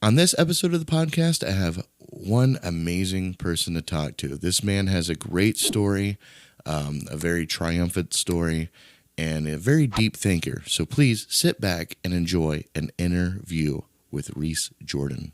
On this episode of the podcast, I have one amazing person to talk to. This man has a great story, a very triumphant story, and a very deep thinker. So please sit back and enjoy an interview with Rese Jhordan.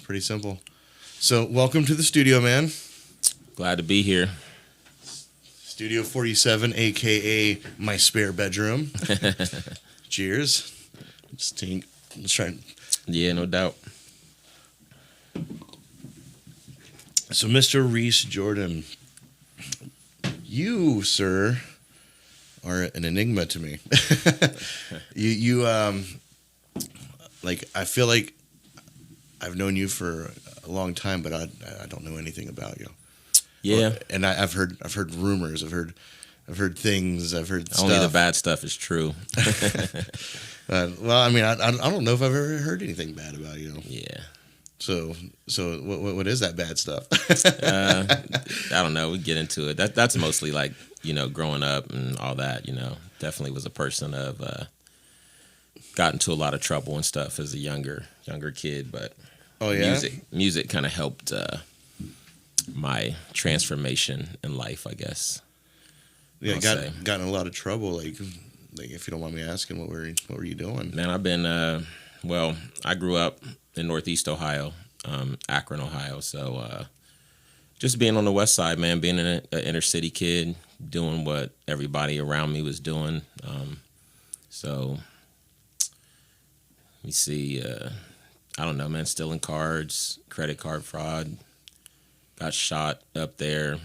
Pretty simple. So welcome to the studio, man. Glad to be here. Studio 47, aka my spare bedroom. Cheers. Let's try. Yeah, no doubt. So Mr. Rese Jhordan, you, sir, are an enigma to me. you I feel like I've known you for a long time, but I don't know anything about you. Yeah, and I've heard rumors. I've heard things. I've heard only stuff. The bad stuff is true. Well, I mean, I don't know if I've ever heard anything bad about you. Yeah. So what is that bad stuff? I don't know. We get into it. That's mostly like, growing up and all that. Definitely was a person of got into a lot of trouble and stuff as a younger kid, but. Oh yeah, music kind of helped my transformation in life, I guess. Yeah, got in a lot of trouble. Like if you don't mind me asking, what were you doing? Man, I've been I grew up in Northeast Ohio, Akron, Ohio. So just being on the West Side, man, being an inner city kid, doing what everybody around me was doing. So let me see. I don't know, man, stealing cards, credit card fraud, got shot up there,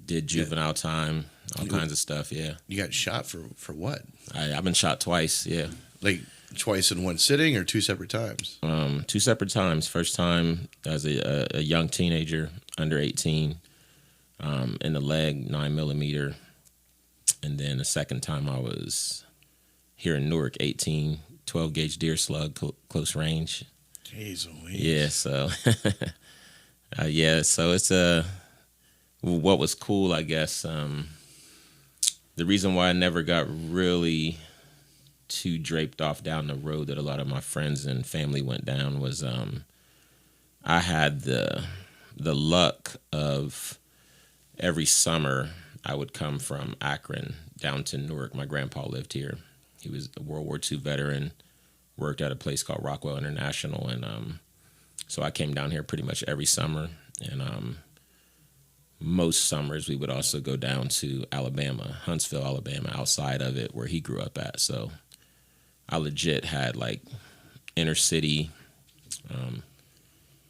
did juvenile time, all kinds of stuff, yeah. You got shot for what? I've been shot twice, yeah. Like twice in one sitting or two separate times? Two separate times. First time as a young teenager, under 18, in the leg, 9mm. And then the second time I was here in Newark, 18, 12-gauge deer slug, close range. Jeez Louise. Yeah, so so it's what was cool, I guess. The reason why I never got really too draped off down the road that a lot of my friends and family went down was I had the luck of every summer I would come from Akron down to Newark. My grandpa lived here. He was a World War II veteran, worked at a place called Rockwell International, and so I came down here pretty much every summer. And most summers we would also go down to Alabama, Huntsville, Alabama, outside of it where he grew up at. So I legit had like inner city,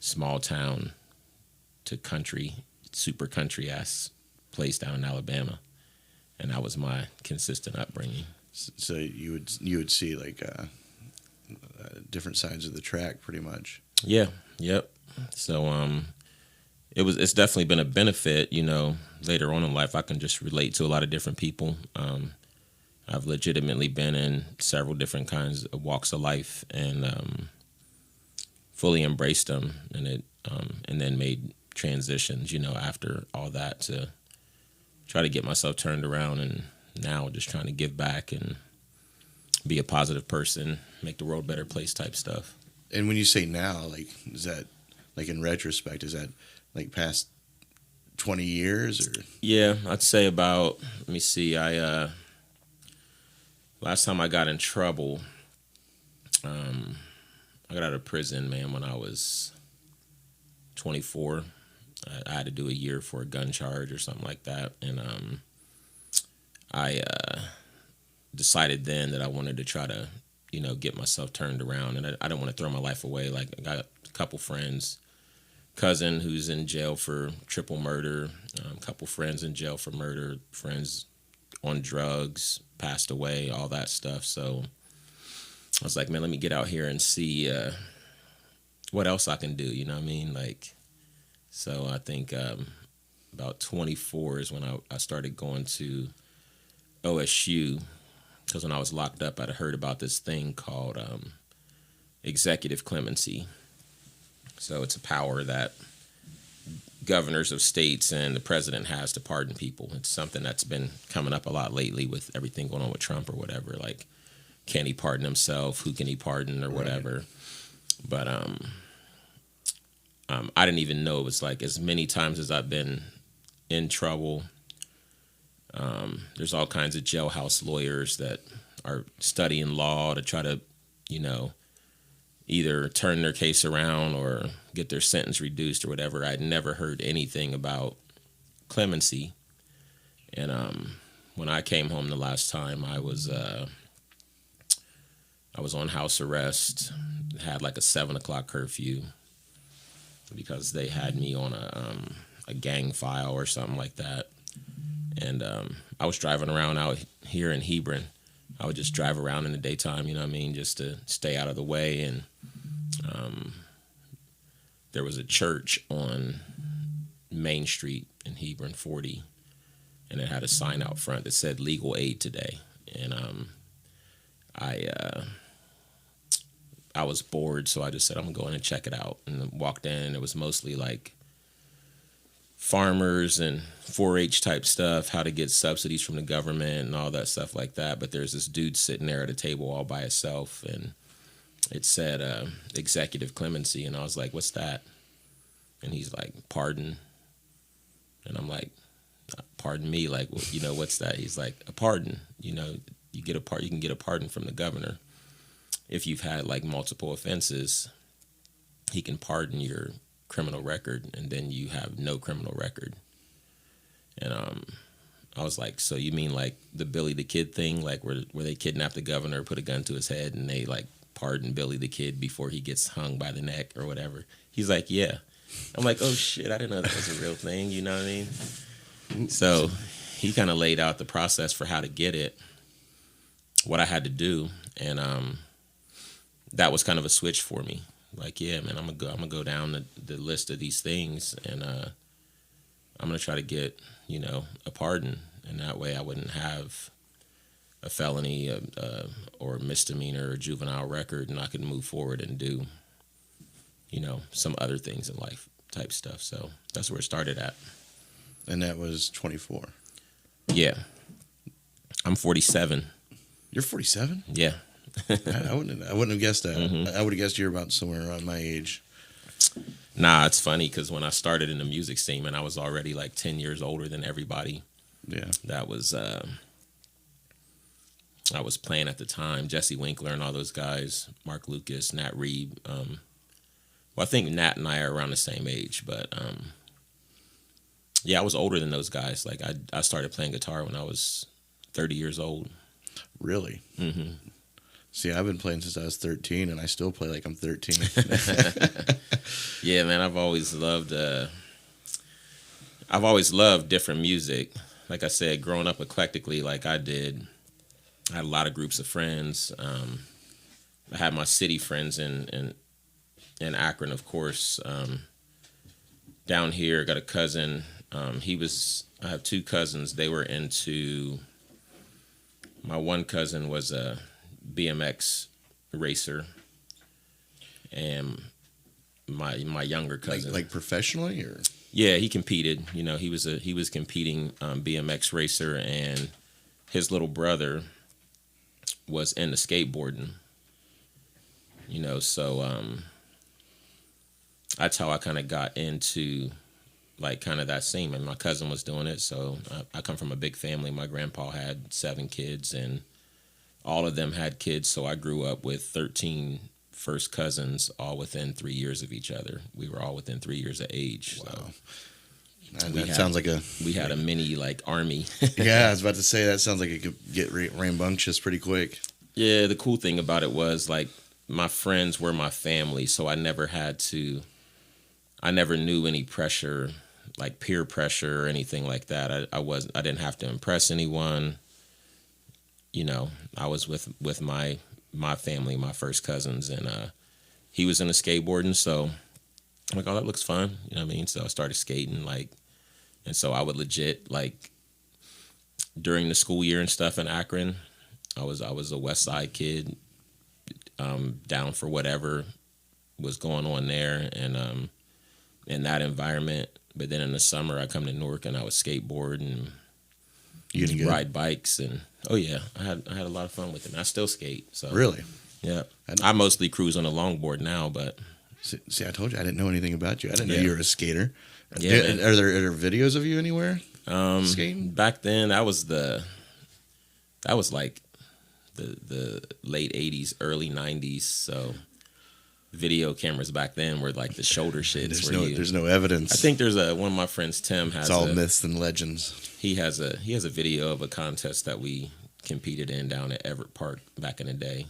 small town to country, super country ass place down in Alabama, and that was my consistent upbringing. So you would see like different sides of the track, pretty much. Yeah. Yep. So it's definitely been a benefit. Later on in life, I can just relate to a lot of different people. I've legitimately been in several different kinds of walks of life and fully embraced them, and then made transitions. After all that to try to get myself turned around and. Now just trying to give back and be a positive person, make the world a better place type stuff. And when you say now, like, is that, like in retrospect, is that like past 20 years or? Yeah, I'd say about, let me see, last time I got in trouble, I got out of prison, man, when I was 24. I had to do a year for a gun charge or something like that. And I decided then that I wanted to try to, get myself turned around. And I didn't want to throw my life away. Like, I got a couple friends, cousin who's in jail for triple murder, a couple friends in jail for murder, friends on drugs, passed away, all that stuff. So I was like, man, let me get out here and see what else I can do. You know what I mean? Like, so I think about 24 is when I started going to OSU, because when I was locked up, I'd heard about this thing called executive clemency. So it's a power that governors of states and the president has to pardon people. It's something that's been coming up a lot lately with everything going on with Trump or whatever. Like, can he pardon himself? Who can he pardon or whatever? Right. But I didn't even know it was like, as many times as I've been in trouble, there's all kinds of jailhouse lawyers that are studying law to try to, either turn their case around or get their sentence reduced or whatever. I'd never heard anything about clemency. And when I came home the last time, I was on house arrest, had like a 7:00 curfew because they had me on a gang file or something like that. And I was driving around out here in Hebron. I would just drive around in the daytime, just to stay out of the way. And there was a church on Main Street in Hebron 40, and it had a sign out front that said legal aid today. And I was bored, so I just said, I'm going to go in and check it out. And walked in, and it was mostly like farmers and 4-H type stuff, how to get subsidies from the government and all that stuff like that. But there's this dude sitting there at a table all by himself, and it said executive clemency. And I was like, what's that? And he's like, pardon. And I'm like, pardon me? Like, well, what's that? He's like, a pardon. You can get a pardon from the governor. If you've had like multiple offenses, he can pardon your criminal record, and then you have no criminal record. And I was like, so you mean like the Billy the Kid thing, like where they kidnap the governor, put a gun to his head, and they like pardon Billy the Kid before he gets hung by the neck or whatever? He's like, yeah. I'm like, oh shit, I didn't know that was a real thing, you know what I mean? So he kind of laid out the process for how to get it, what I had to do, and that was kind of a switch for me. Like, yeah, man, I'm gonna go down the list of these things, and I'm gonna try to get a pardon, and that way I wouldn't have a felony or a misdemeanor or juvenile record, and I could move forward and do some other things in life type stuff. So that's where it started at. And that was 24. Yeah, I'm 47. You're 47? Yeah. I wouldn't have guessed that. Mm-hmm. I would have guessed you're about somewhere around my age. Nah, it's funny because when I started in the music scene, man, I was already like 10 years older than everybody. Yeah. That was I was playing at the time, Jesse Winkler and all those guys, Mark Lucas, Nat Reeb. Well, I think Nat and I are around the same age, but yeah, I was older than those guys. Like I started playing guitar when I was 30 years old. Really? Mm-hmm. See, I've been playing since I was 13, and I still play like I'm 13. Yeah, man, I've always loved different music. Like I said, growing up eclectically, like I did, I had a lot of groups of friends. I had my city friends in Akron, of course. Down here, I got a cousin. I have two cousins. They were into. My one cousin was a BMX racer, and my younger cousin, like professionally, or yeah, he competed. He was competing BMX racer, and his little brother was into skateboarding. So that's how I kind of got into like kind of that scene. And my cousin was doing it, so I come from a big family. My grandpa had 7 kids, and all of them had kids, so I grew up with 13 first cousins, all within 3 years of each other. We were all within 3 years of age. Wow. So that sounds like we had a mini like army. Yeah, I was about to say that sounds like it could get rambunctious pretty quick. Yeah, the cool thing about it was like my friends were my family, so I never knew any pressure, like peer pressure or anything like that. I didn't have to impress anyone. I was with my family, my first cousins, and he was into skateboarding, so I'm like, oh, that looks fun. You know what I mean? So I started skating like And so I would legit, like, during the school year and stuff in Akron, I was a West Side kid, down for whatever was going on there, and in that environment. But then in the summer, I come to Newark and I would skateboard and You getting good? ride bikes, and oh yeah, I had a lot of fun with it. And I still skate, so Really? yeah. I mostly cruise on a longboard now, but See, I told you I didn't know anything about you. I didn't know Yeah. you were a skater. Yeah, man. Are there videos of you anywhere skating? back then that was like the late 80s, early 90s. So video cameras back then were like the shoulder shits. There's no evidence. I think there's one of my friends, Tim, has it's all myths and legends. he has a video of a contest that we competed in down at Everett Park back in the day.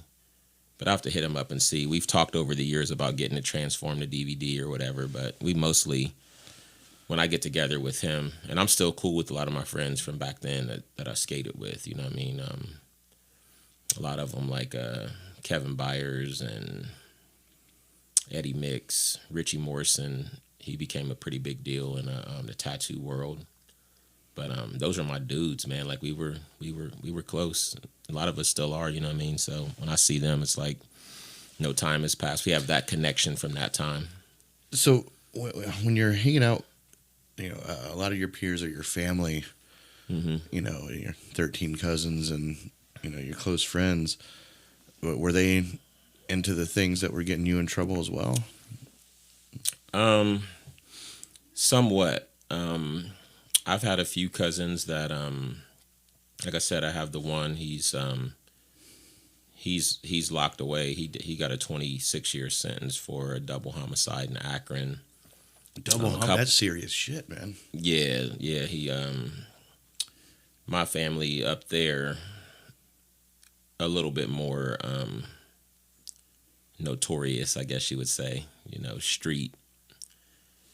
But I have to hit him up and see. We've talked over the years about getting it transformed to DVD or whatever, but we mostly, when I get together with him, and I'm still cool with a lot of my friends from back then that I skated with, you know what I mean? A lot of them like Kevin Byers and Eddie Mix, Richie Morrison. He became a pretty big deal in the tattoo world. But those are my dudes, man. Like we were close. A lot of us still are, you know what I mean? So when I see them, it's like no time has passed. We have that connection from that time. So when you're hanging out, a lot of your peers are your family. Mm-hmm. Your 13 cousins and your close friends. Were they into the things that were getting you in trouble as well? Somewhat. I've had a few cousins that, like I said, I have the one. He's locked away. He got a 26-year sentence for a double homicide in Akron. That's serious shit, man. Yeah. He my family up there a little bit more notorious, I guess you would say.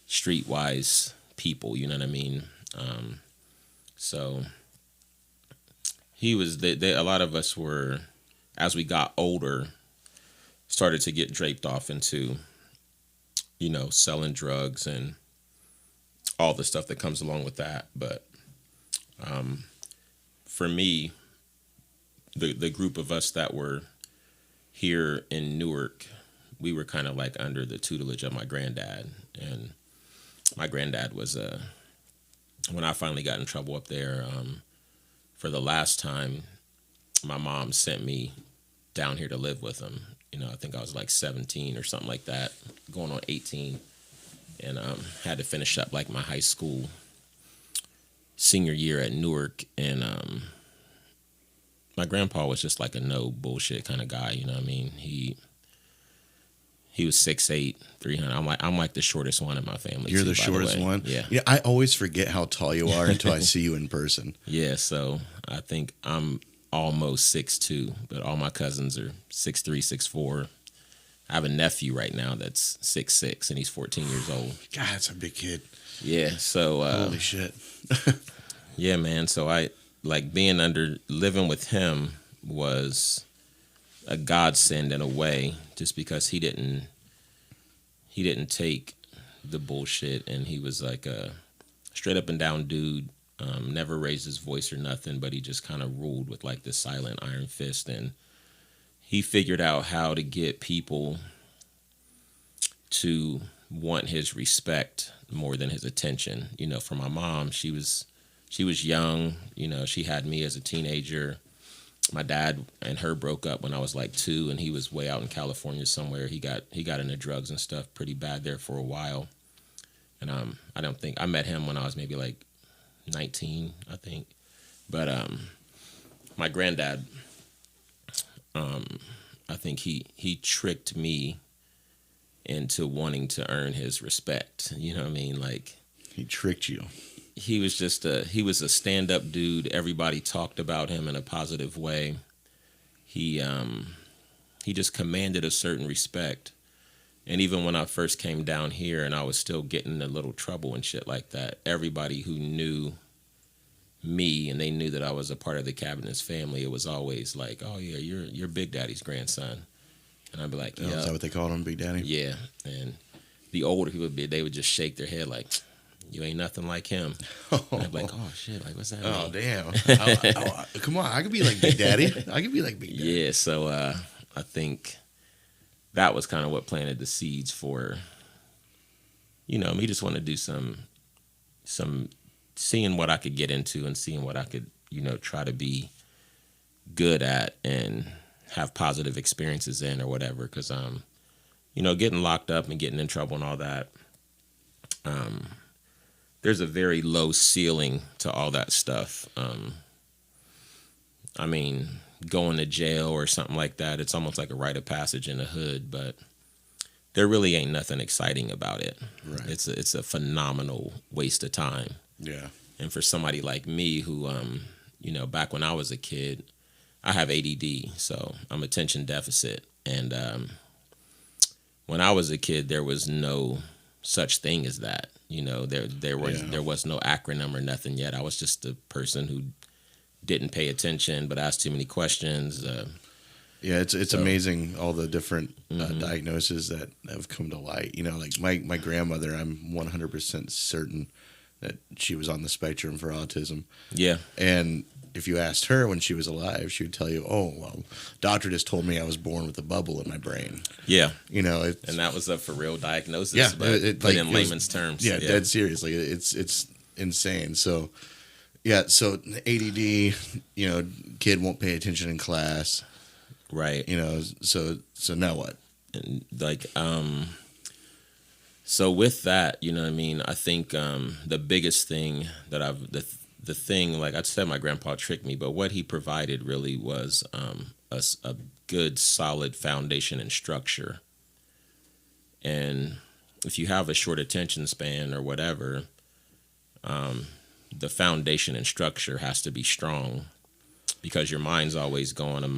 Streetwise people. You know what I mean? So he was. A lot of us were, as we got older, started to get draped off into, selling drugs and all the stuff that comes along with that. But for me, the group of us that were here in Newark, we were kind of like under the tutelage of my granddad. And my granddad was when I finally got in trouble up there, for the last time, my mom sent me down here to live with him. I think I was like 17 or something like that, going on 18, and had to finish up like my high school senior year at Newark. And my grandpa was just like a no bullshit kind of guy. You know what I mean? He was 6'8", 300. I'm like the shortest one in my family. You're the shortest one? Yeah. I always forget how tall you are until I see you in person. Yeah, so I think I'm almost 6'2", but all my cousins are 6'3", 6'4". I have a nephew right now that's 6'6", and he's 14 years old. God, that's a big kid. Yeah, so holy shit. Yeah, man. So I like living with him was a godsend in a way, just because he didn't take the bullshit, and he was like a straight up and down dude. Never raised his voice or nothing, but he just kind of ruled with like this silent iron fist, and he figured out how to get people to want his respect more than his attention. For my mom, she was young. She had me as a teenager. My dad and her broke up when I was like 2, and he was way out in California somewhere. He got into drugs and stuff pretty bad there for a while. And I don't think I met him when I was maybe like 19, I think. But my granddad, I think he tricked me into wanting to earn his respect. You know what I mean? Like, he tricked you. He was he was a stand-up dude. Everybody talked about him in a positive way. He just commanded a certain respect. And even when I first came down here and I was still getting a little trouble and shit like that, everybody who knew me and they knew that I was a part of the Cabinets family, it was always like, oh yeah, you're Big Daddy's grandson. And I'd be like, yeah. Is that what they called him, Big Daddy? Yeah. And the older people they would just shake their head like, you ain't nothing like him. And I'm like, oh shit, like what's that Oh mean? damn! Come on, I could be like Big Daddy. I could be like Big Daddy. Yeah, so I think that was kind of what planted the seeds for, me just want to do some seeing what I could get into and seeing what I could, try to be good at and have positive experiences in or whatever. Because getting locked up and getting in trouble and all that, there's a very low ceiling to all that stuff. I mean, going to jail or something like that, it's almost like a rite of passage in the hood, but there really ain't nothing exciting about it. Right. It's a phenomenal waste of time. Yeah. And for somebody like me who, back when I was a kid, I have ADD, so I'm attention deficit. And when I was a kid, there was no such thing as that. There was no acronym or nothing yet. I was just a person who didn't pay attention but asked too many questions. Yeah, it's amazing all the different diagnoses that have come to light. Like my grandmother, I'm 100% certain that she was on the spectrum for autism. Yeah. And if you asked her when she was alive, she would tell you, "Oh, well, doctor just told me I was born with a bubble in my brain." Yeah. And that was a for real diagnosis. Yeah, but in layman's terms. Yeah, dead serious. Like it's insane. So yeah, so ADD, kid won't pay attention in class. Right. So now what? And so with that, I think the biggest thing that the thing, like I said, my grandpa tricked me, but what he provided really was a good, solid foundation and structure. And if you have a short attention span or whatever, the foundation and structure has to be strong because your mind's always going a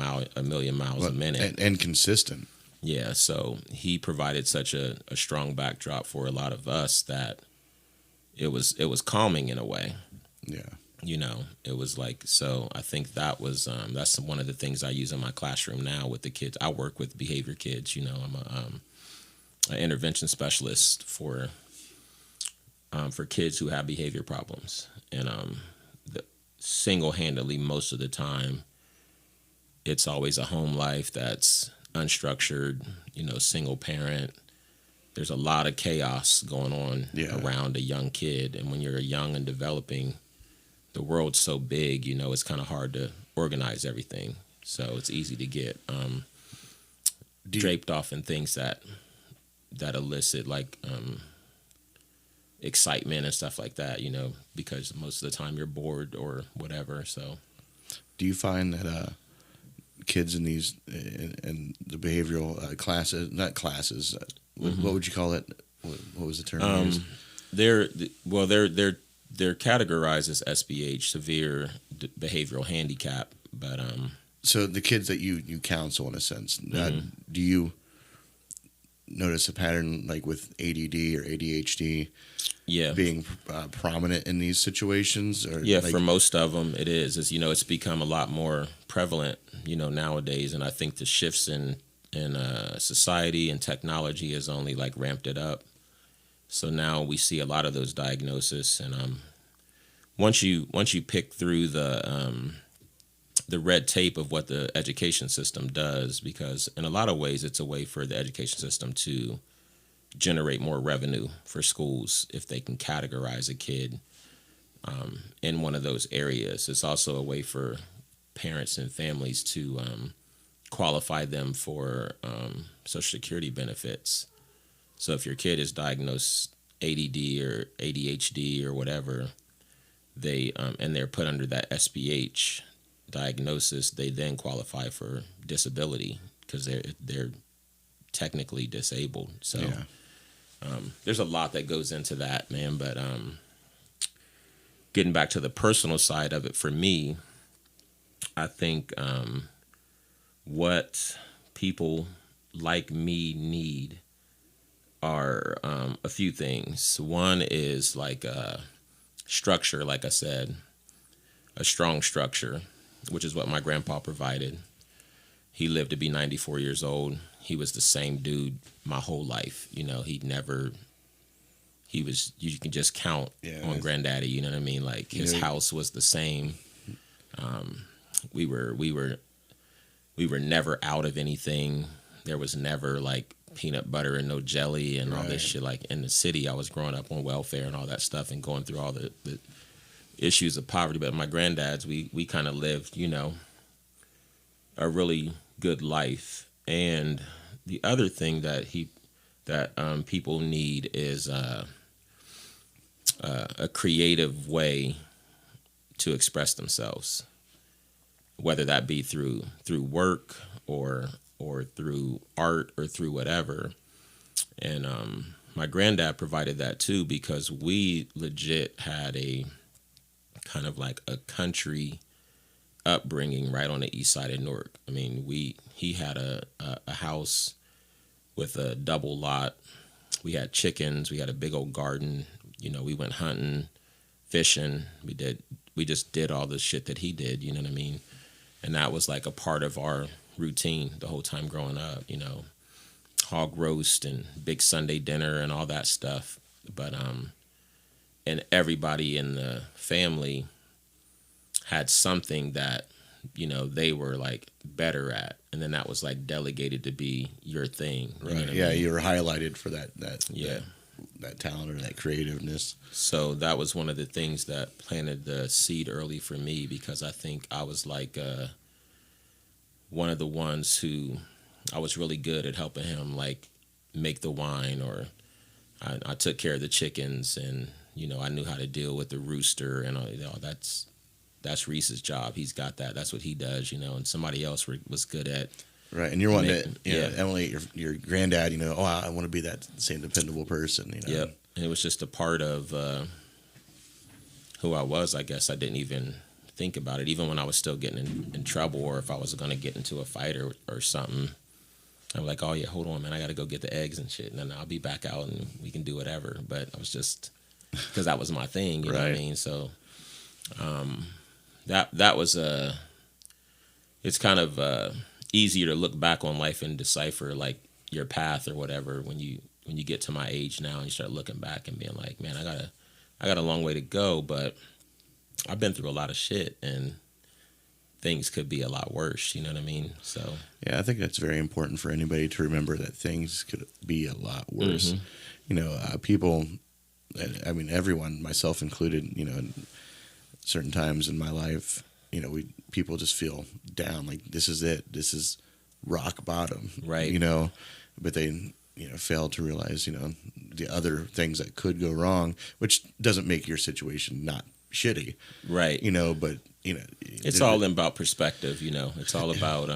million miles a minute. And consistent. Yeah, so he provided such a strong backdrop for a lot of us that it was calming in a way. Yeah. It was like, so I think that was that's one of the things I use in my classroom now with the kids. I work with behavior kids. I'm an intervention specialist for kids who have behavior problems, and single-handedly most of the time, it's always a home life that's unstructured, single parent. There's a lot of chaos going on around a young kid. And when you're young and developing, the world's so big, it's kind of hard to organize everything. So it's easy to get draped off in things that elicit like excitement and stuff like that, because most of the time you're bored or whatever. So do you find that kids in these in the behavioral classes, not classes, what would you call it? What was the term used? They're categorized as SBH, severe behavioral handicap, but so the kids that you counsel in a sense, do you notice a pattern like with ADD or ADHD being prominent in these situations? Or for most of them it is. It's become a lot more prevalent nowadays, and I think the shifts in society and technology has only like ramped it up. So now we see a lot of those diagnoses, and once you pick through the red tape of what the education system does, because in a lot of ways it's a way for the education system to generate more revenue for schools if they can categorize a kid in one of those areas. It's also a way for parents and families to qualify them for Social Security benefits. So if your kid is diagnosed ADD or ADHD or whatever, they and they're put under that SBH diagnosis, they then qualify for disability because they're technically disabled. So there's a lot that goes into that, man. But getting back to the personal side of it, for me, I think what people like me need are a few things. One is like structure, like I said, a strong structure, which is what my grandpa provided. He lived to be 94 years old. He was the same dude my whole life. He never you can just count Yeah, on Granddaddy. You know what I mean? Like his house was the same. We were never out of anything. There was never like peanut butter and no jelly and all this shit. Like in the city, I was growing up on welfare and all that stuff and going through all the issues of poverty. But my granddad's, we kind of lived, a really good life. And the other thing that people need is a creative way to express themselves, whether that be through work or through art or through whatever. And my granddad provided that too, because we legit had a kind of like a country upbringing right on the east side of Newark. I mean, he had a house with a double lot. We had chickens. We had a big old garden. We went hunting, fishing. We just did all the shit that he did. You know what I mean? And that was like a part of our routine the whole time growing up. Hog roast and big Sunday dinner and all that stuff. But and everybody in the family had something that they were like better at, and then that was like delegated to be your thing. Right. Yeah, you were highlighted for that talent or that creativeness. So that was one of the things that planted the seed early for me, because I think I was like one of the ones who I was really good at helping him like make the wine, or I took care of the chickens, and I knew how to deal with the rooster, and that's Rese's job. He's got that. That's what he does, and somebody else was good at. Right, and you're one that emulate your granddad. I want to be that same dependable person. Yep, and it was just a part of who I was. I guess I didn't even think about it, even when I was still getting in trouble, or if I was going to get into a fight or something. I'm like, oh yeah, hold on, man, I got to go get the eggs and shit, and then I'll be back out and we can do whatever. But I was just, because that was my thing, you know what I mean? So that was it's kind of easier to look back on life and decipher like your path or whatever when you get to my age now and you start looking back and being like, man, I got a long way to go, but I've been through a lot of shit and things could be a lot worse, you know what I mean? So yeah, I think that's very important for anybody to remember, that things could be a lot worse. People, I mean, everyone, myself included, in certain times in my life, people just feel down, like this is it, this is rock bottom, right? But they fail to realize the other things that could go wrong, which doesn't make your situation not shitty, right? But it's all about perspective. It's all about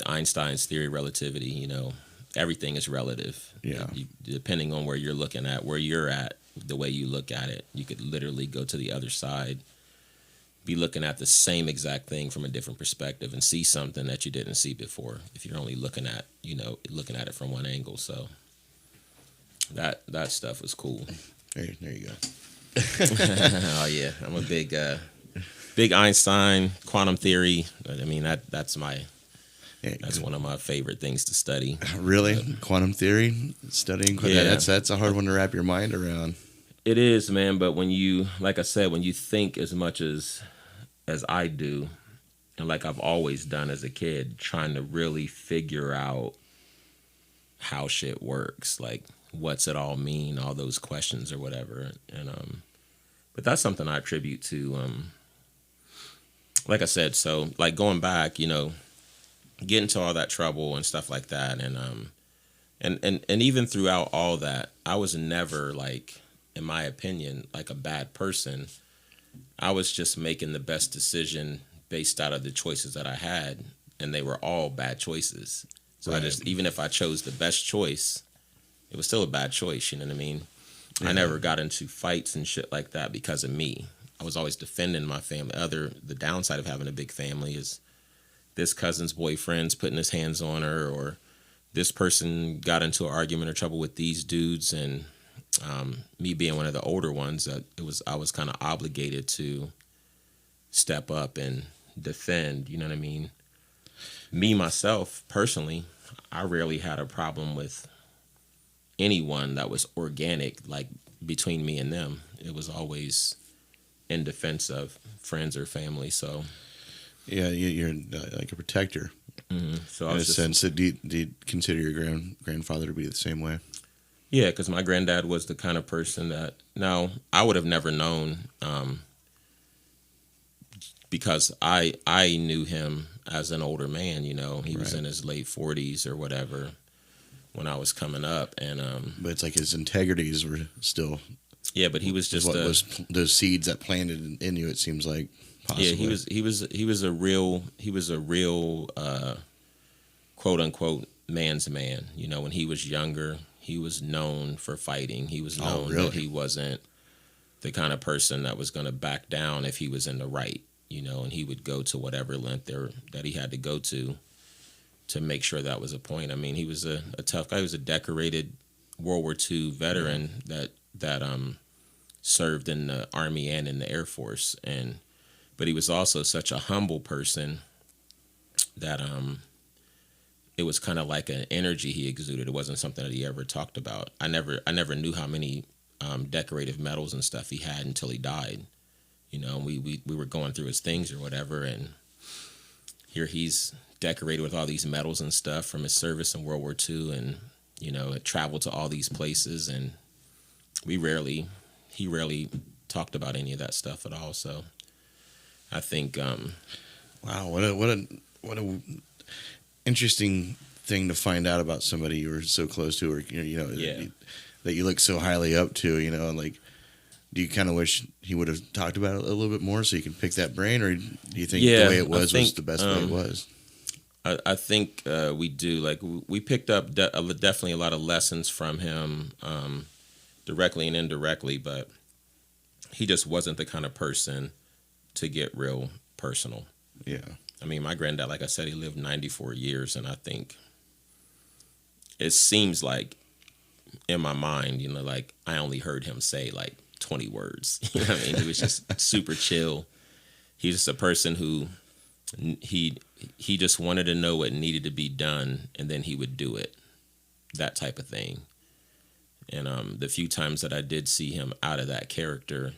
Einstein's theory of relativity. Everything is relative. Yeah. Depending on where you're looking at, where you're at, the way you look at it, you could literally go to the other side, be looking at the same exact thing from a different perspective, and see something that you didn't see before if you're only looking at it from one angle. So that stuff was cool. There you go. Oh yeah, I'm a big Einstein quantum theory. I mean that's one of my favorite things to study. Really, quantum theory, studying. Yeah, that's a hard one to wrap your mind around. It is, man. But when you, like I said, when you think as much as I do, and like I've always done as a kid, trying to really figure out how shit works, like what's it all mean, all those questions or whatever. And but that's something I attribute to like I said, so like going back, get into all that trouble and stuff like that, and even throughout all that, I was never like, in my opinion, like a bad person. I was just making the best decision based out of the choices that I had, and they were all bad choices. So right. Even if I chose the best choice, it was still a bad choice, you know what I mean? Yeah. I never got into fights and shit like that because of me. I was always defending my family. The downside of having a big family is this cousin's boyfriend's putting his hands on her, or this person got into an argument or trouble with these dudes, and me being one of the older ones, I was kind of obligated to step up and defend, you know what I mean? Me, myself, personally, I rarely had a problem with anyone that was organic, like between me and them. It was always in defense of friends or family. So Yeah, you're like a protector so I in a was just sense. So do you consider your grandfather to be the same way? yeah, because my granddad was the kind of person that now I would have never known because I knew him as an older man. You know, he was Right. in his late 40s or whatever when I was coming up, and But it's like his integrities were still yeah, but he was was just what a was those seeds that planted in you. It seems like yeah possibly. he was a real quote unquote man's man. You know, when he was younger, he was known for fighting. He was Oh, known that really? he wasn't the kind of person that was going to back down if he was in the right. You know, and he would go to whatever length there that he had to go to make sure that was a point. I mean, he was a tough guy. He was a decorated World War II veteran that served in the Army and in the Air Force, and but he was also such a humble person that it was kind of like an energy he exuded. It wasn't something that he ever talked about. I never knew how many decorative medals and stuff he had until he died. You know, we were going through his things or whatever, and here he's decorated with all these medals and stuff from his service in World War II, and you know, had traveled to all these places, and he rarely talked about any of that stuff at all. So I think, Wow, what a interesting thing to find out about somebody you were so close to, or yeah, that you look so highly up to. You know, and like, do you kind of wish he would have talked about it a little bit more so you can pick that brain, or do you think the yeah, way it I was think, the best way it was? I think we do. Like we picked up definitely a lot of lessons from him, directly and indirectly, but he just wasn't the kind of person to get real personal. Yeah, I mean, my granddad, like I said, he lived 94 years, and I think it seems like in my mind, you know, like I only heard him say like 20 words. You know what I mean? He was just super chill. He's just a person who he he just wanted to know what needed to be done, and then he would do it. That type of thing. And the few times that I did see him out of that character,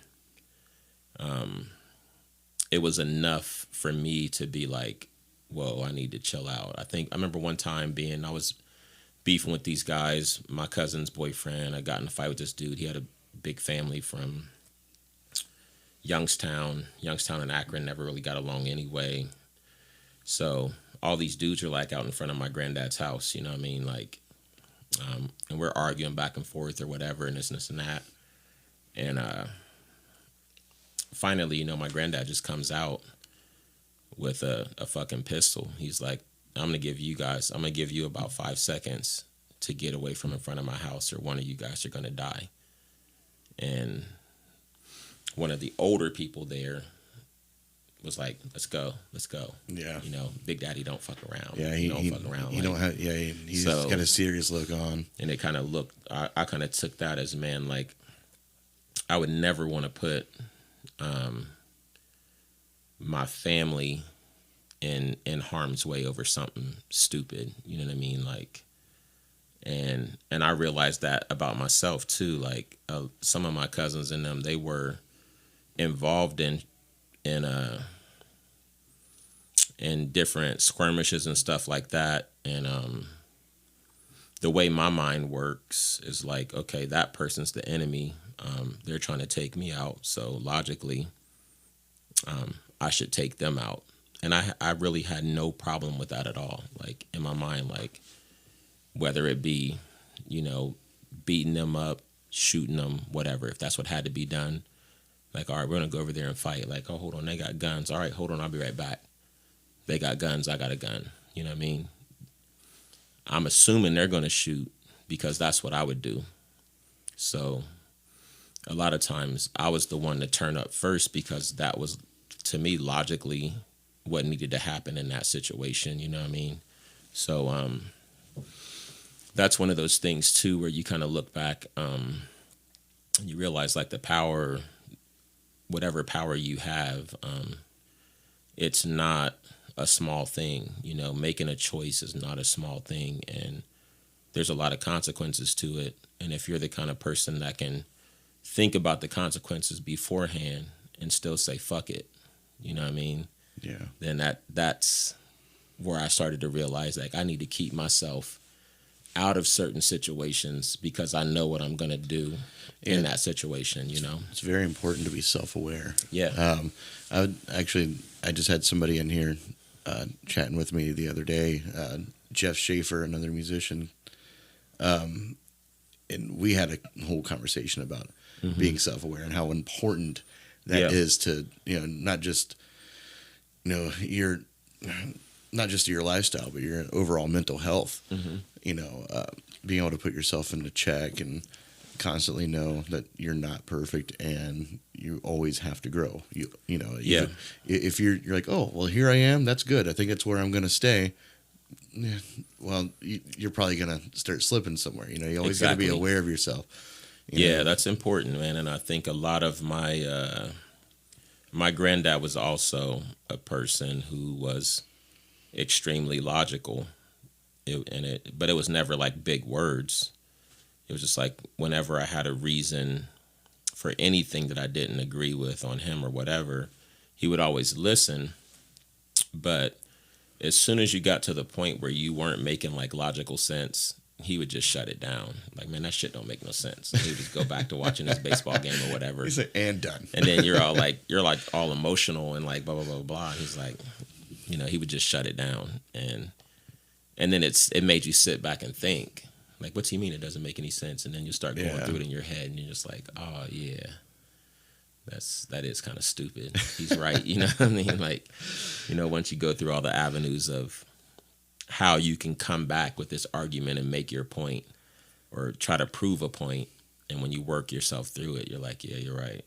it was enough for me to be like, whoa, I need to chill out. I remember one time I was beefing with these guys, my cousin's boyfriend. I got in a fight with this dude. He had a big family from Youngstown and Akron, never really got along anyway. So all these dudes are like out in front of my granddad's house, you know what I mean? Like, and we're arguing back and forth or whatever, and this and that. And finally, you know, my granddad just comes out with a fucking pistol. He's like, I'm gonna give you about 5 seconds to get away from in front of my house, or one of you guys are gonna die. And one of the older people there was like, let's go. yeah, You know, Big Daddy don't fuck around. yeah. He don't fuck around. He like, don't have. Yeah, he's so, got a serious look on. and it kind of looked. I kind of took that as, man, like I would never want to put my family in harm's way over something stupid. You know what I mean? Like, and I realized that about myself too. Like some of my cousins and them, they were involved in in different skirmishes and stuff like that. And the way my mind works is like, okay, that person's the enemy. They're trying to take me out, so logically, I should take them out. And I really had no problem with that at all. Like in my mind, like whether it be, you know, beating them up, shooting them, whatever, if that's what had to be done. Like, all right, we're gonna go over there and fight. Like, oh, hold on, they got guns. All right, hold on, I'll be right back. They got guns, I got a gun. You know what I mean? I'm assuming they're gonna shoot because that's what I would do. So a lot of times I was the one to turn up first because that was, to me, logically what needed to happen in that situation. You know what I mean? So that's one of those things too, where you kind of look back, and you realize like the power, whatever power you have, it's not a small thing. You know, making a choice is not a small thing, and there's a lot of consequences to it. And if you're the kind of person that can think about the consequences beforehand and still say fuck it, you know what I mean? Yeah. Then that's where I started to realize, like, I need to keep myself out of certain situations because I know what I'm going to do in that situation, you know? It's very important to be self-aware. Yeah. I just had somebody in here chatting with me the other day, Jeff Schaefer, another musician, and we had a whole conversation about being self-aware and how important that is to, not just, your not just your lifestyle, but your overall mental health. Being able to put yourself into check and constantly know that you're not perfect and you always have to grow. If you're like, oh, well, here I am, that's good, I think that's where I'm going to stay. Yeah, well, you're probably going to start slipping somewhere. You always got to be aware of yourself. That's important, man. And I think a lot of my granddad was also a person who was extremely logical, but it was never like big words. It was just like whenever I had a reason for anything that I didn't agree with on him or whatever, he would always listen. But as soon as you got to the point where you weren't making like logical sense, he would just shut it down. Like, man, that shit don't make no sense. And he would just go back to watching his baseball game or whatever. He's like, and done. And then you're all emotional and like blah blah blah blah. And he's like, he would just shut it down. And then it made you sit back and think, like, what's he mean? It doesn't make any sense. And then you start going through it in your head, and you're just like, oh yeah, that is kind of stupid. He's right. You know what I mean? Like, once you go through all the avenues of how you can come back with this argument and make your point or try to prove a point, and when you work yourself through it, you're like, yeah, you're right.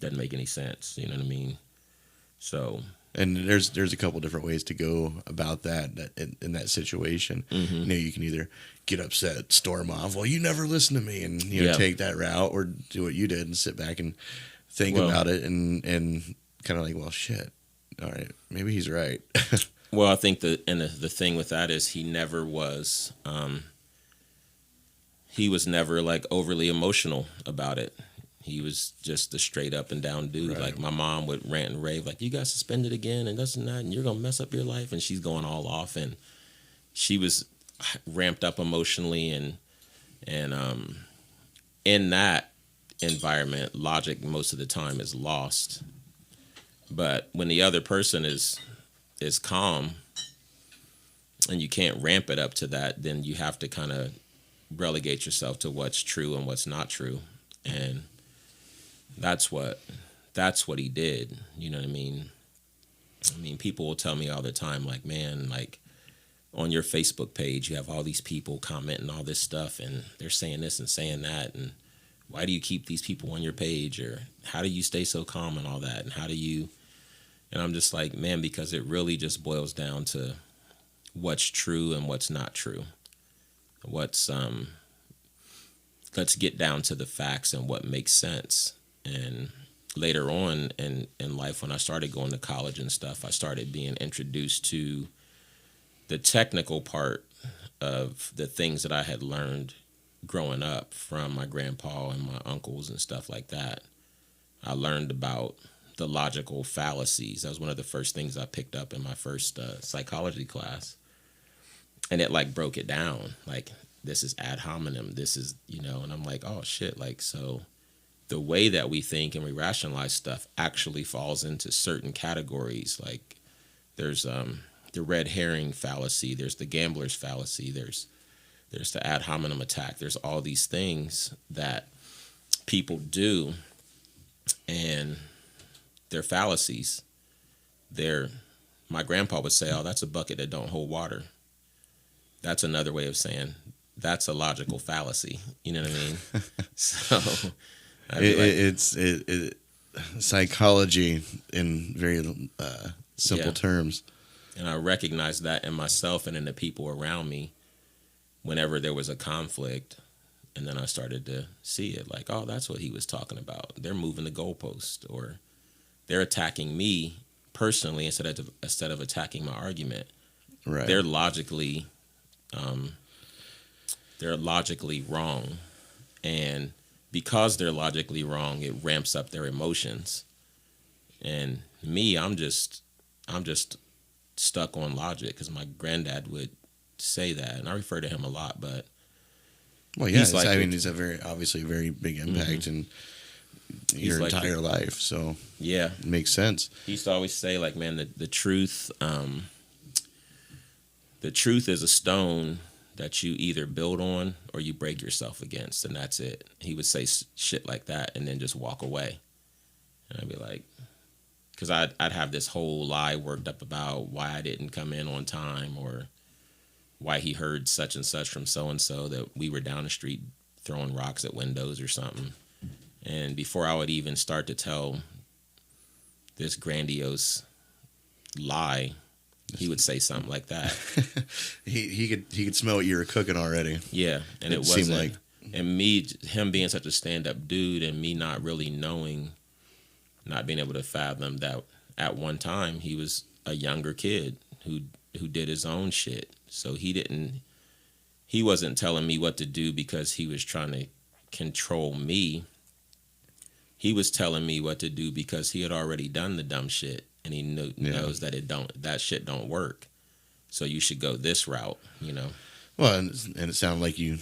Doesn't make any sense. You know what I mean? So. And there's a couple different ways to go about that in that situation. You can either get upset, storm off, well, you never listen to me, and take that route, or do what you did and sit back and think about it and kind of like, well, shit, all right, maybe he's right. Well, I think the thing with that is he never was never like overly emotional about it. He was just a straight up and down dude. Right. Like, my mom would rant and rave, like, you got suspended again and this and that, and you're going to mess up your life. And she's going all off. And she was ramped up emotionally. And in that environment, logic most of the time is lost. But when the other person is calm and you can't ramp it up to that, then you have to kind of relegate yourself to what's true and what's not true. And that's what he did. You know what I mean? I mean, people will tell me all the time, like, man, like, on your Facebook page, you have all these people commenting all this stuff, and they're saying this and saying that, and why do you keep these people on your page, or how do you stay so calm and all that, and how do you? And I'm just like, man, because it really just boils down to what's true and what's not true. Let's get down to the facts and what makes sense. And later on in life, when I started going to college and stuff, I started being introduced to the technical part of the things that I had learned growing up from my grandpa and my uncles and stuff like that. I learned about the logical fallacies. That was one of the first things I picked up in my first psychology class. And it like broke it down. Like, this is ad hominem. This is, and I'm like, oh shit. Like, so the way that we think and we rationalize stuff actually falls into certain categories. Like, there's the red herring fallacy. There's the gambler's fallacy. There's the ad hominem attack. There's all these things that people do, and they're fallacies. My grandpa would say, oh, that's a bucket that don't hold water. That's another way of saying that's a logical fallacy. You know what I mean? So it's psychology in very simple terms. And I recognized that in myself and in the people around me whenever there was a conflict. And then I started to see it like, oh, that's what he was talking about. They're moving the goalpost, or they're attacking me personally instead of attacking my argument. Right. They're logically they're logically wrong, and because they're logically wrong, it ramps up their emotions. And me, I'm just stuck on logic because my granddad would say that, and I refer to him a lot. But Well, yeah, he's like, I mean, it's a very obviously a very big impact in your like entire life, so yeah, it makes sense. he used to always say, like, man, the truth is a stone that you either build on or you break yourself against, and that's it. He would say shit like that and then just walk away. And I'd be like, because I'd have this whole lie worked up about why I didn't come in on time, or why he heard such and such from so and so that we were down the street throwing rocks at windows or something. And before I would even start to tell this grandiose lie, he would say something like that. he could smell what you were cooking already. Yeah, and it seemed wasn't like, and him being such a stand-up dude, and me not really knowing, not being able to fathom that at one time he was a younger kid who did his own shit. So he wasn't telling me what to do because he was trying to control me. He was telling me what to do because he had already done the dumb shit, and he knows that that shit don't work. So you should go this route, you know. well, and it sounded like you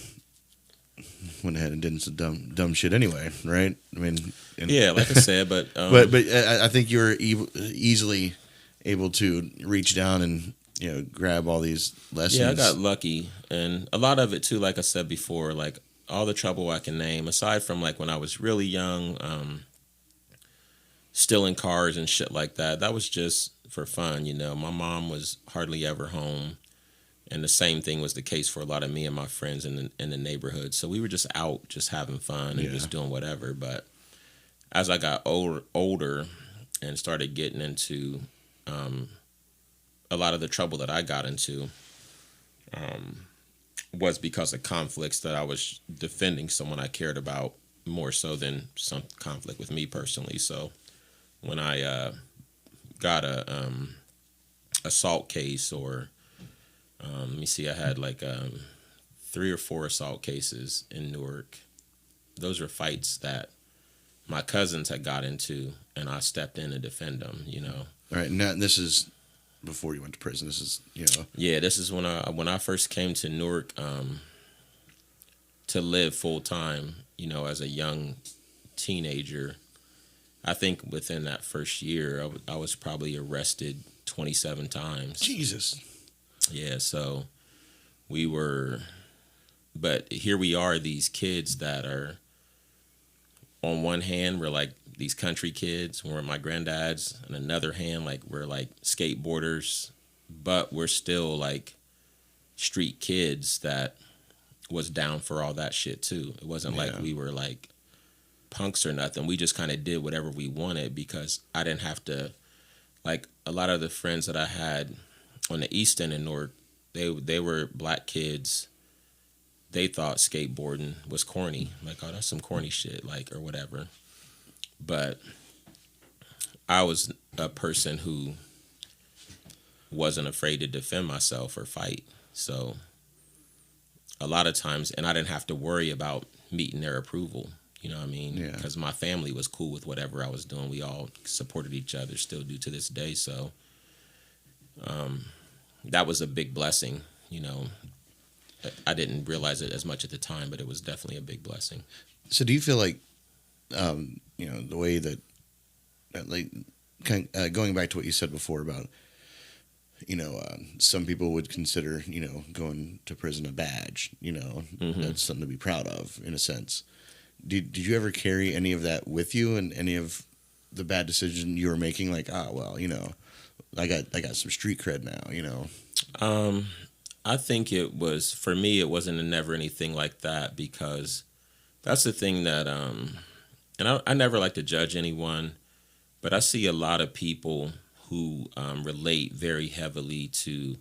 went ahead and did some dumb shit anyway, right? I mean, Yeah, like I said, but but I think you were easily able to reach down and grab all these lessons. yeah, I got lucky, and a lot of it too. Like I said before, like all the trouble I can name, aside from like when I was really young, stealing cars and shit like that. That was just for fun, you know. My mom was hardly ever home, and the same thing was the case for a lot of me and my friends in the neighborhood. So we were just out, just having fun and just doing whatever. But as I got older and started getting into a lot of the trouble that I got into, was because of conflicts that I was defending someone I cared about more so than some conflict with me personally. So when I got a assault case, or let me see, I had like 3 or 4 assault cases in Newark. Those were fights that my cousins had got into, and I stepped in to defend them, you know. All right, now this is before you went to prison. This is, Yeah, this is when I first came to Newark to live full time, you know, as a young teenager. I think within that first year, I was probably arrested 27 times. Jesus. Yeah, so but here we are, these kids that are, on one hand, we're like these country kids, we're my granddad's, on another hand, like we're like skateboarders, but we're still like street kids that was down for all that shit too. It wasn't like we were like punks or nothing. We just kind of did whatever we wanted because I didn't have to, like a lot of the friends that I had on the East End in Newark, they were black kids. They thought skateboarding was corny. Like, oh, that's some corny shit, like, or whatever. But I was a person who wasn't afraid to defend myself or fight. So a lot of times, and I didn't have to worry about meeting their approval. You know what I mean? Yeah. Because my family was cool with whatever I was doing. We all supported each other, still do to this day. So that was a big blessing, you know. I didn't realize it as much at the time, but it was definitely a big blessing. So do you feel like, the way that like, going back to what you said before about, some people would consider, going to prison a badge, that's something to be proud of in a sense. Did you ever carry any of that with you, and any of the bad decision you were making? Like, I got some street cred now, I think it was, for me, it wasn't never anything like that, because that's the thing that, and I never like to judge anyone, but I see a lot of people who relate very heavily to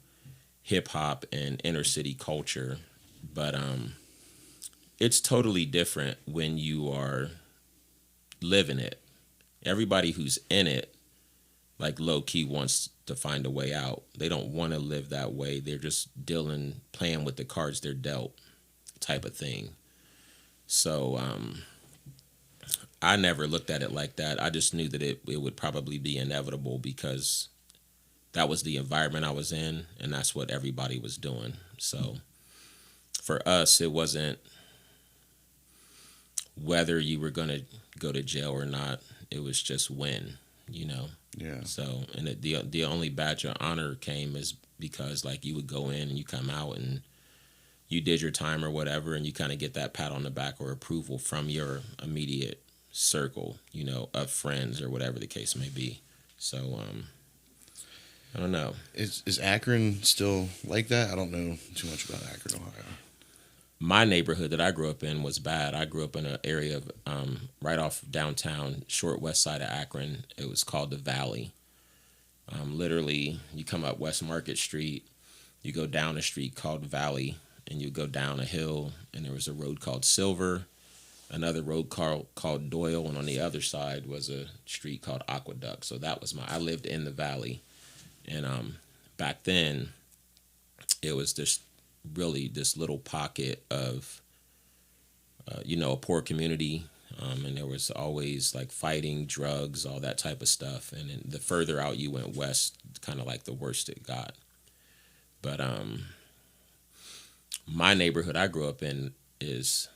hip hop and inner city culture, but it's totally different when you are living it. Everybody who's in it, like, low key wants to find a way out. They don't want to live that way. They're just playing with the cards they're dealt. type of thing. So I never looked at it like that. I just knew that it would probably be inevitable because that was the environment I was in, and that's what everybody was doing. So for us, it wasn't whether you were going to go to jail or not. It was just when, you know. Yeah. So, and the only badge of honor came is because, like, you would go in and you come out and you did your time or whatever, and you kind of get that pat on the back or approval from your immediate circle, you know, of friends or whatever the case may be. So, I don't know. Is Akron still like that? I don't know too much about Akron, Ohio. My neighborhood that I grew up in was bad. I grew up in an area of right off downtown, short west side of Akron. It was called the Valley. Literally, you come up West Market Street, you go down a street called Valley, and you go down a hill, and there was a road called Silver, another road called Doyle, and on the other side was a street called Aqueduct. So that was I lived in the Valley. And back then, it was this little pocket of, a poor community. And there was always like fighting, drugs, all that type of stuff. And then the further out you went west, kind of like the worse it got. But my neighborhood I grew up in is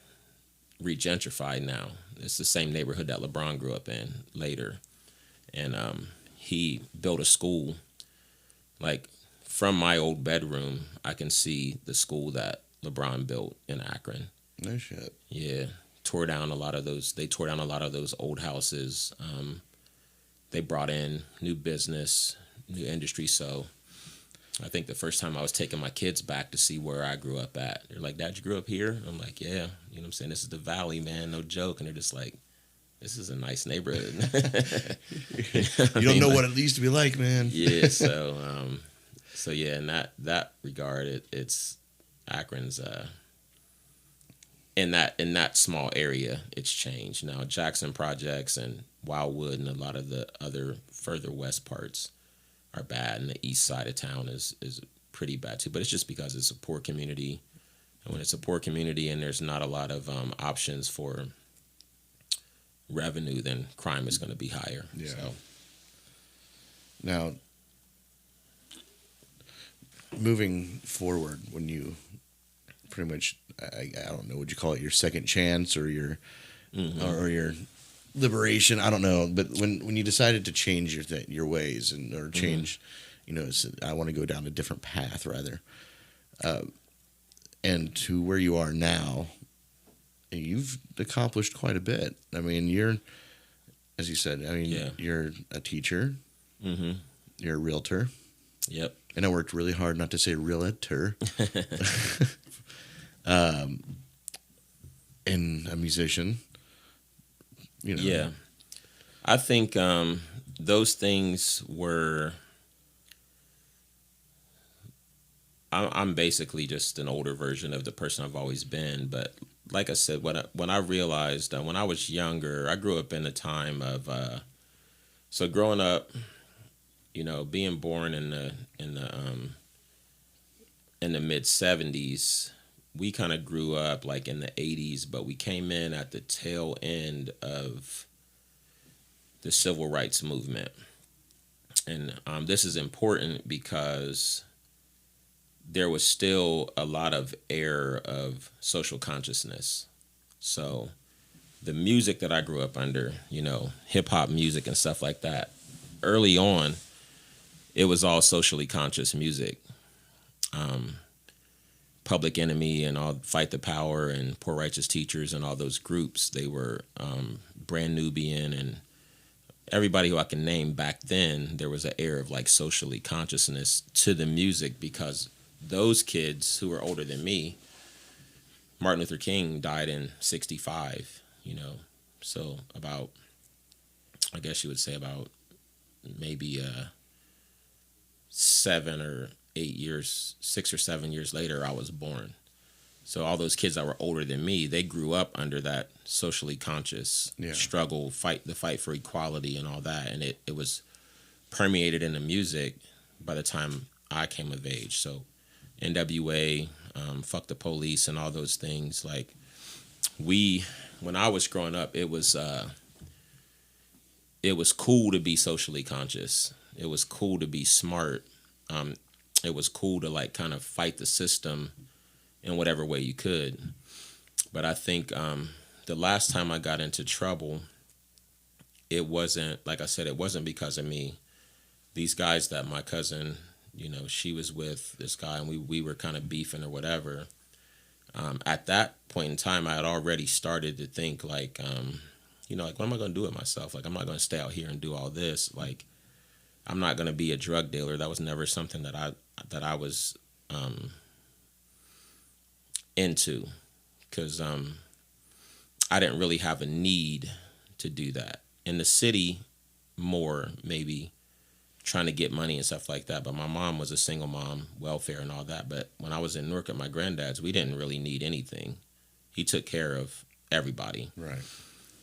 regentrified now. It's the same neighborhood that LeBron grew up in later. And he built a school. Like, from my old bedroom, I can see the school that LeBron built in Akron. No shit. Yeah. They tore down a lot of those old houses. They brought in new business, new industry. So I think the first time I was taking my kids back to see where I grew up at, they're like, "Dad, you grew up here?" I'm like, "Yeah." You know what I'm saying? This is the Valley, man. No joke. And they're just like, "This is a nice neighborhood." You don't know what it used to be like, man. Yeah. So yeah, in that regard, it's Akron's in that small area, it's changed. Now Jackson Projects and Wildwood and a lot of the other further west parts are bad, and the east side of town is pretty bad too. But it's just because it's a poor community, and when it's a poor community and there's not a lot of options for revenue, then crime is going to be higher. Yeah. So. Now, moving forward, when you pretty much, I don't know, would you call it your second chance or your or your liberation? I don't know, but when you decided to change your ways or change, I want to go down a different path rather, and to where you are now, you've accomplished quite a bit. I mean, you're, as you said, you're a teacher, you're a realtor. Yep. And I worked really hard not to say realtor. And a musician. Yeah. I think those things were. I'm basically just an older version of the person I've always been. But like I said, when I realized when I was younger, I grew up in a time of. So growing up, being born in the mid 70s, we kind of grew up like in the 80s, but we came in at the tail end of the civil rights movement. And this is important because there was still a lot of air of social consciousness. So the music that I grew up under, hip hop music and stuff like that, early on, it was all socially conscious music. Public Enemy and all Fight the Power and Poor Righteous Teachers and all those groups, they were Brand Nubian and everybody who I can name back then. There was an air of like socially consciousness to the music because those kids who were older than me, Martin Luther King died in 1965, so about, I guess you would say about maybe 6 or 7 years later, I was born. So all those kids that were older than me, they grew up under that socially conscious struggle, the fight for equality and all that. And it was permeated in the music by the time I came of age. So NWA, fuck the police and all those things. Like when I was growing up, it was cool to be socially conscious. It was cool to be smart. Um, it was cool to like kind of fight the system in whatever way you could. But I think the last time I got into trouble, it wasn't, like I said, it wasn't because of me. These guys that my cousin, she was with this guy and we were kind of beefing or whatever. At that point in time, I had already started to think like, like, what am I going to do with myself? Like, I'm not going to stay out here and do all this. Like, I'm not going to be a drug dealer. That was never something that I was into, because I didn't really have a need to do that. In the city, more maybe trying to get money and stuff like that. But my mom was a single mom, welfare and all that. But when I was in Newark at my granddad's, we didn't really need anything. He took care of everybody. Right.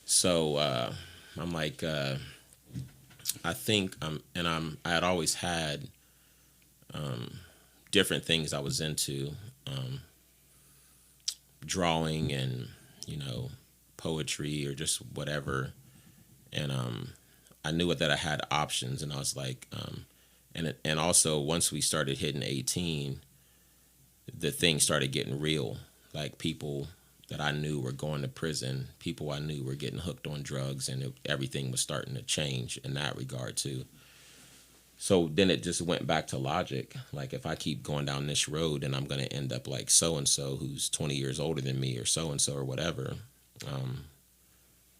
So I'm like, I think I had always had different things I was into, drawing and poetry or just whatever, and I knew that I had options, and I was like, and also once we started hitting 18, the thing started getting real. Like, people that I knew were going to prison, people I knew were getting hooked on drugs, and everything was starting to change in that regard too. So then it just went back to logic. Like, if I keep going down this road, and I'm going to end up like so-and-so who's 20 years older than me, or so-and-so or whatever.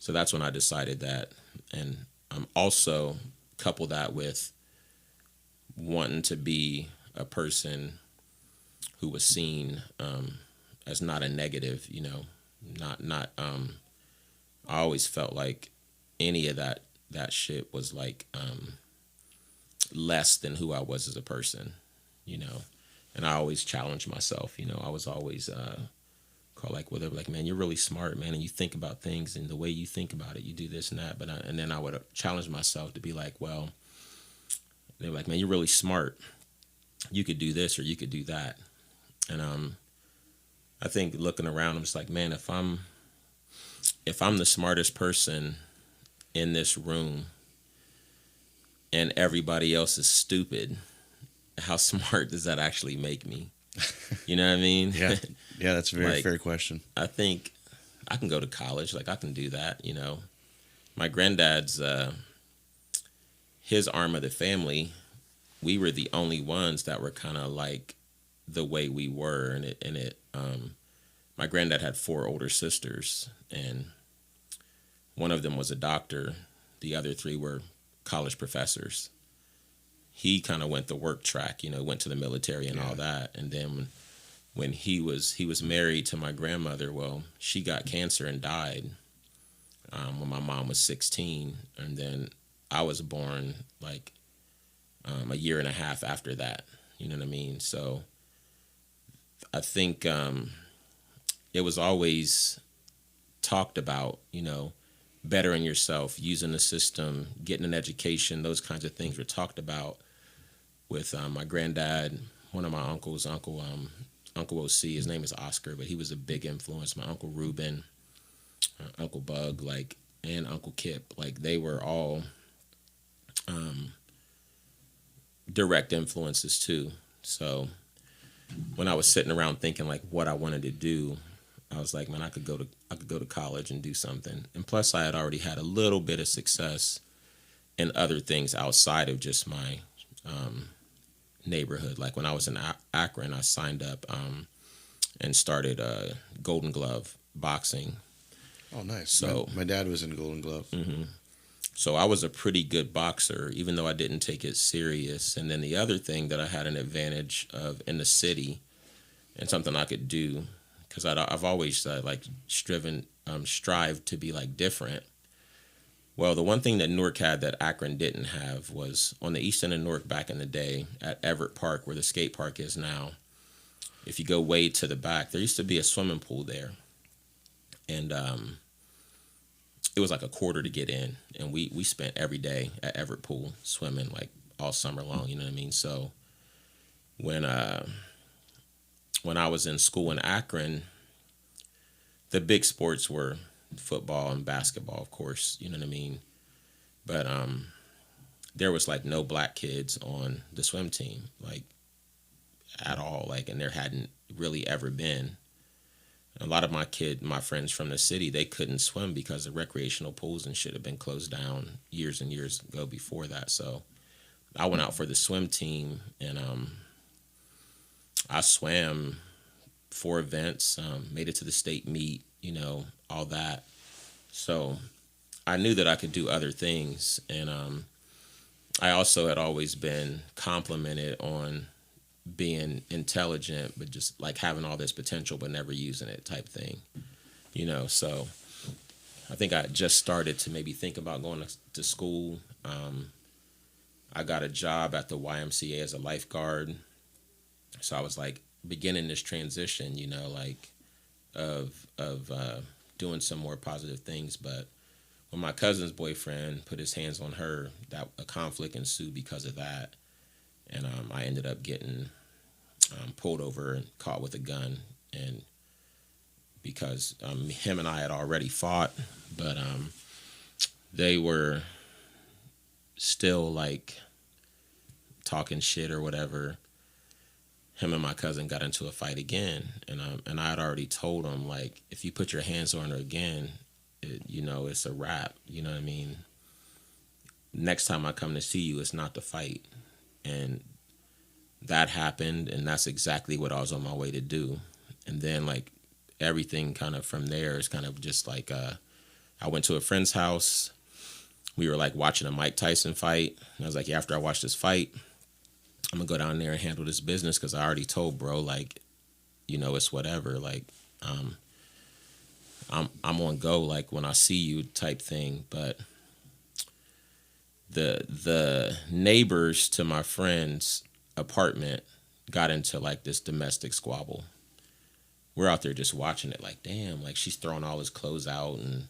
So that's when I decided that. And I'm also couple that with wanting to be a person who was seen as not a negative, not I always felt like any of that shit was like less than who I was as a person, and I always challenged myself. I was always called, like, well, they were like, man, you're really smart, man, and you think about things, and the way you think about it, you do this and that. And then I would challenge myself to be like, well, they were like, man, you're really smart, you could do this or you could do that. And I think looking around, I'm just like, man, if I'm the smartest person in this room and everybody else is stupid, how smart does that actually make me? You know what I mean? Yeah, that's a very Like, fair question. I think I can go to college. Like, I can do that, My granddad's, his arm of the family, we were the only ones that were kind of like the way we were. And my granddad had 4 older sisters, and one of them was a doctor. The other 3 were college professors. He kind of went the work track, went to the military and all that. And then when he was married to my grandmother, well, she got cancer and died when my mom was 16. And then I was born like a year and a half after that. You know what I mean? So I think it was always talked about, bettering yourself, using the system, getting an education. Those kinds of things were talked about with my granddad. One of my uncles, Uncle OC, his name is Oscar, but he was a big influence. My Uncle Reuben, Uncle Bug, and Uncle Kip, they were all direct influences too. So when I was sitting around thinking what I wanted to do, I was like, man, I could go to college and do something. And plus, I had already had a little bit of success in other things outside of just my neighborhood. Like, when I was in Akron, I signed up and started Golden Glove boxing. Oh, nice. So my dad was in Golden Glove. Mm-hmm. So I was a pretty good boxer, even though I didn't take it serious. And then the other thing that I had an advantage of in the city, and something I could do, because I've always strived to be different. Well, the one thing that Newark had that Akron didn't have was on the east end of Newark back in the day at Everett Park, where the skate park is now. If you go way to the back, there used to be a swimming pool there. And it was like $0.25 to get in. And we spent every day at Everett Pool swimming all summer long, you know what I mean? So when when I was in school in Akron, the big sports were football and basketball, of course, you know what I mean? But there was like no black kids on the swim team, like at all, like, and there hadn't really ever been. A lot of my friends from the city, they couldn't swim because the recreational pools and shit had been closed down years and years ago before that. So I went out for the swim team, and I swam 4 events, made it to the state meet, all that. So I knew that I could do other things, and I also had always been complimented on being intelligent, but just like having all this potential, but never using it type thing, So I think I just started to maybe think about going to school. I got a job at the YMCA as a lifeguard. So I was like beginning this transition, like of doing some more positive things. But when my cousin's boyfriend put his hands on her, that a conflict ensued because of that, and I ended up getting pulled over and caught with a gun, and because him and I had already fought, but they were still like talking shit or whatever. Him and my cousin got into a fight again, and I had already told him, like, if you put your hands on her again, it's a wrap. You know what I mean? Next time I come to see you, it's not the fight. And that happened, and that's exactly what I was on my way to do. And then, like, everything kind of from there is kind of just like, I went to a friend's house. We were, like, watching a Mike Tyson fight. And I was like, yeah, after I watch this fight, I'm going to go down there and handle this business, because I already told bro, like, it's whatever. Like, I'm on go, like, when I see you type thing. But the neighbors to my friend's apartment got into like this domestic squabble. We're out there just watching it, like, damn, like, she's throwing all his clothes out, and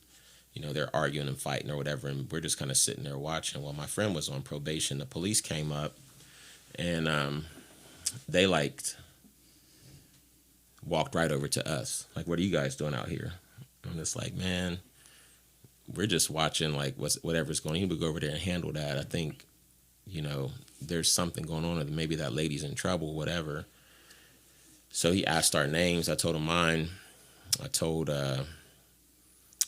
they're arguing and fighting or whatever, and we're just kind of sitting there watching. Well, my friend was on probation. The police came up, and they like walked right over to us, like, what are you guys doing out here? I'm just like, man, we're just watching, like, whatever's going on. You would go over there and handle that. I think, there's something going on, or maybe that lady's in trouble, whatever. So he asked our names. I told him mine. I told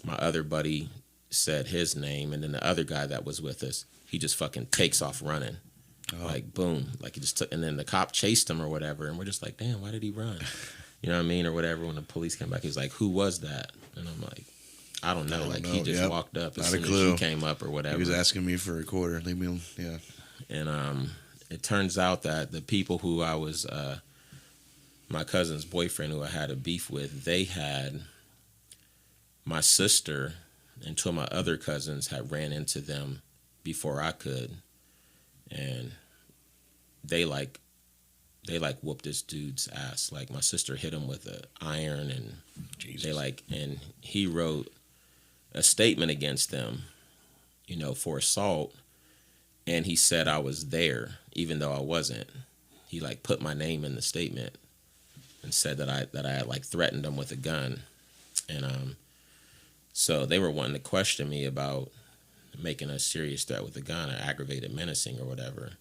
my other buddy, said his name, and then the other guy that was with us, he just fucking takes off running. Oh. Like, boom. Like, he just took, and then the cop chased him or whatever, and we're just like, damn, why did he run? You know what I mean? Or whatever. When the police came back, he was like, who was that? And I'm like, I don't know. Like, he just walked up as soon as she came up or whatever. He was asking me for a quarter. Leave me alone. Yeah. And it turns out that the people who I was, my cousin's boyfriend who I had a beef with, they had my sister and two of my other cousins had ran into them before I could. And they whooped this dude's ass. Like, my sister hit him with an iron, and Jesus. And he wrote a statement against them, for assault. And he said I was there, even though I wasn't. He like put my name in the statement and said that I had like threatened them with a gun. And so they were wanting to question me about making a serious threat with a gun, or aggravated menacing or whatever.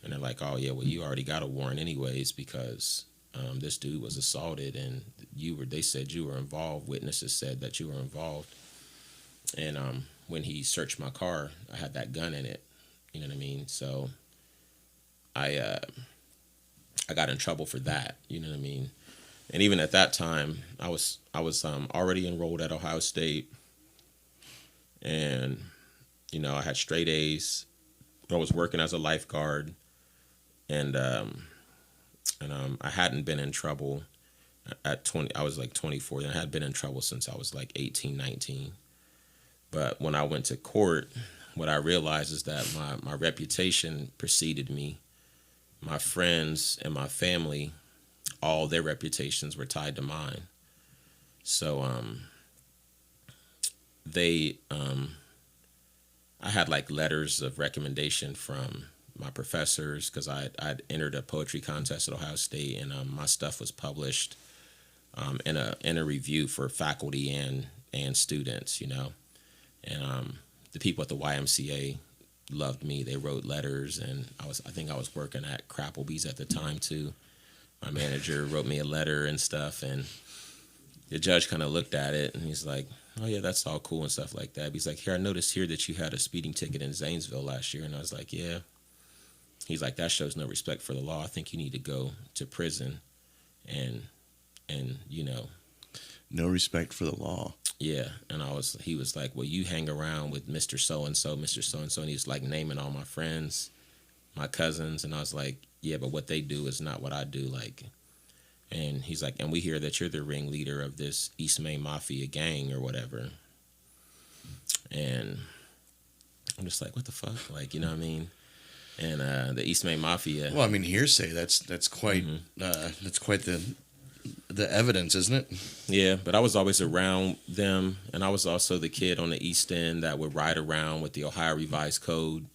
And they're like, oh yeah, well, you already got a warrant anyways, because this dude was assaulted, and they said you were involved. Witnesses said that you were involved. And when he searched my car, I had that gun in it. You know what I mean? So I got in trouble for that. You know what I mean? And even at that time, I was already enrolled at Ohio State, and I had straight A's. I was working as a lifeguard, and I hadn't been in trouble at 20. I was like 24, and I had been in trouble since I was like 18, 19. But when I went to court, what I realized is that my reputation preceded me. My friends and my family, all their reputations were tied to mine. So I had like letters of recommendation from my professors, because I'd entered a poetry contest at Ohio State, and my stuff was published in a review for faculty and students, you know. And the people at the YMCA loved me. They wrote letters, and I think I was working at Crapplebee's at the time too. My manager wrote me a letter and stuff, and the judge kind of looked at it, and he's like, "Oh yeah, that's all cool and stuff like that." But he's like, "Here, I noticed here that you had a speeding ticket in Zanesville last year," and I was like, "Yeah." He's like, "That shows no respect for the law. I think you need to go to prison," and you know, No respect for the law. yeah. And he was like, "Well, you hang around with Mr. So and so, Mr. So and so," and he's like naming all my friends, my cousins, and I was like, "Yeah, but what they do is not what I do." Like, and he's like, "And we hear that you're the ringleader of this East Main Mafia gang or whatever," and I'm just like, "What the fuck?" Like, you know what I mean? And the East Main Mafia. Well, I mean, hearsay. That's quite that's quite the evidence, isn't it? Yeah, but I was always around them, and I was also the kid on the East End that would ride around with the Ohio Revised Code,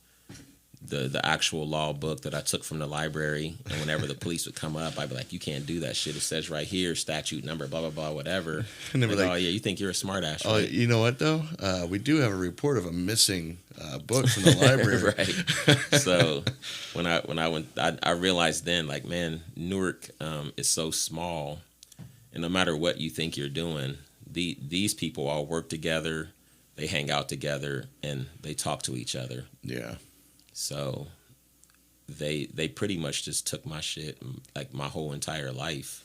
the actual law book that I took from the library. And whenever the police would come up, I'd be like, "You can't do that shit. It says right here, statute number, blah blah blah, whatever." And they were like, "Oh yeah, you think you're a smart ass, "Oh, right?" you know what though? We do have a report of a missing book from the library." Right. So when I went, I realized then, like, man, Newark is so small, and no matter what you think you're doing, these people all work together, they hang out together, and they talk to each other. Yeah. So they pretty much just took my shit, like my whole entire life,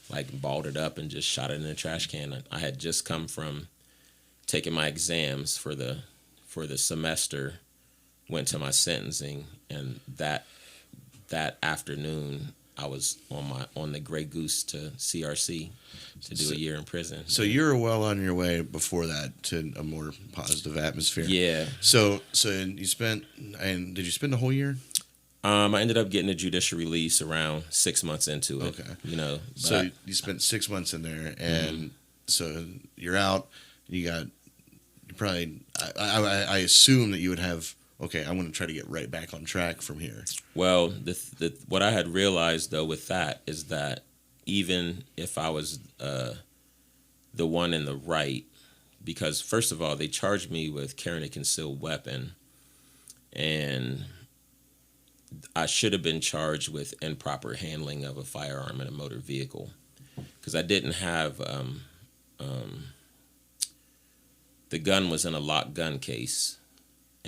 like balled it up and just shot it in a trash can. I had just come from taking my exams for the semester, went to my sentencing, and that afternoon I was on the Grey Goose to CRC to do a year in prison. So you were well on your way before that to a more positive atmosphere. Yeah. So you spent, and did you spend a whole year? I ended up getting a judicial release around 6 months into it. Okay. You know. So you spent 6 months in there, and so you're out. You probably. I assume that you would have. Okay, I'm going to try to get right back on track from here. Well, what I had realized, though, with that is that even if I was the one in the right, because, first of all, they charged me with carrying a concealed weapon, and I should have been charged with improper handling of a firearm in a motor vehicle, because I didn't have the gun was in a locked gun case.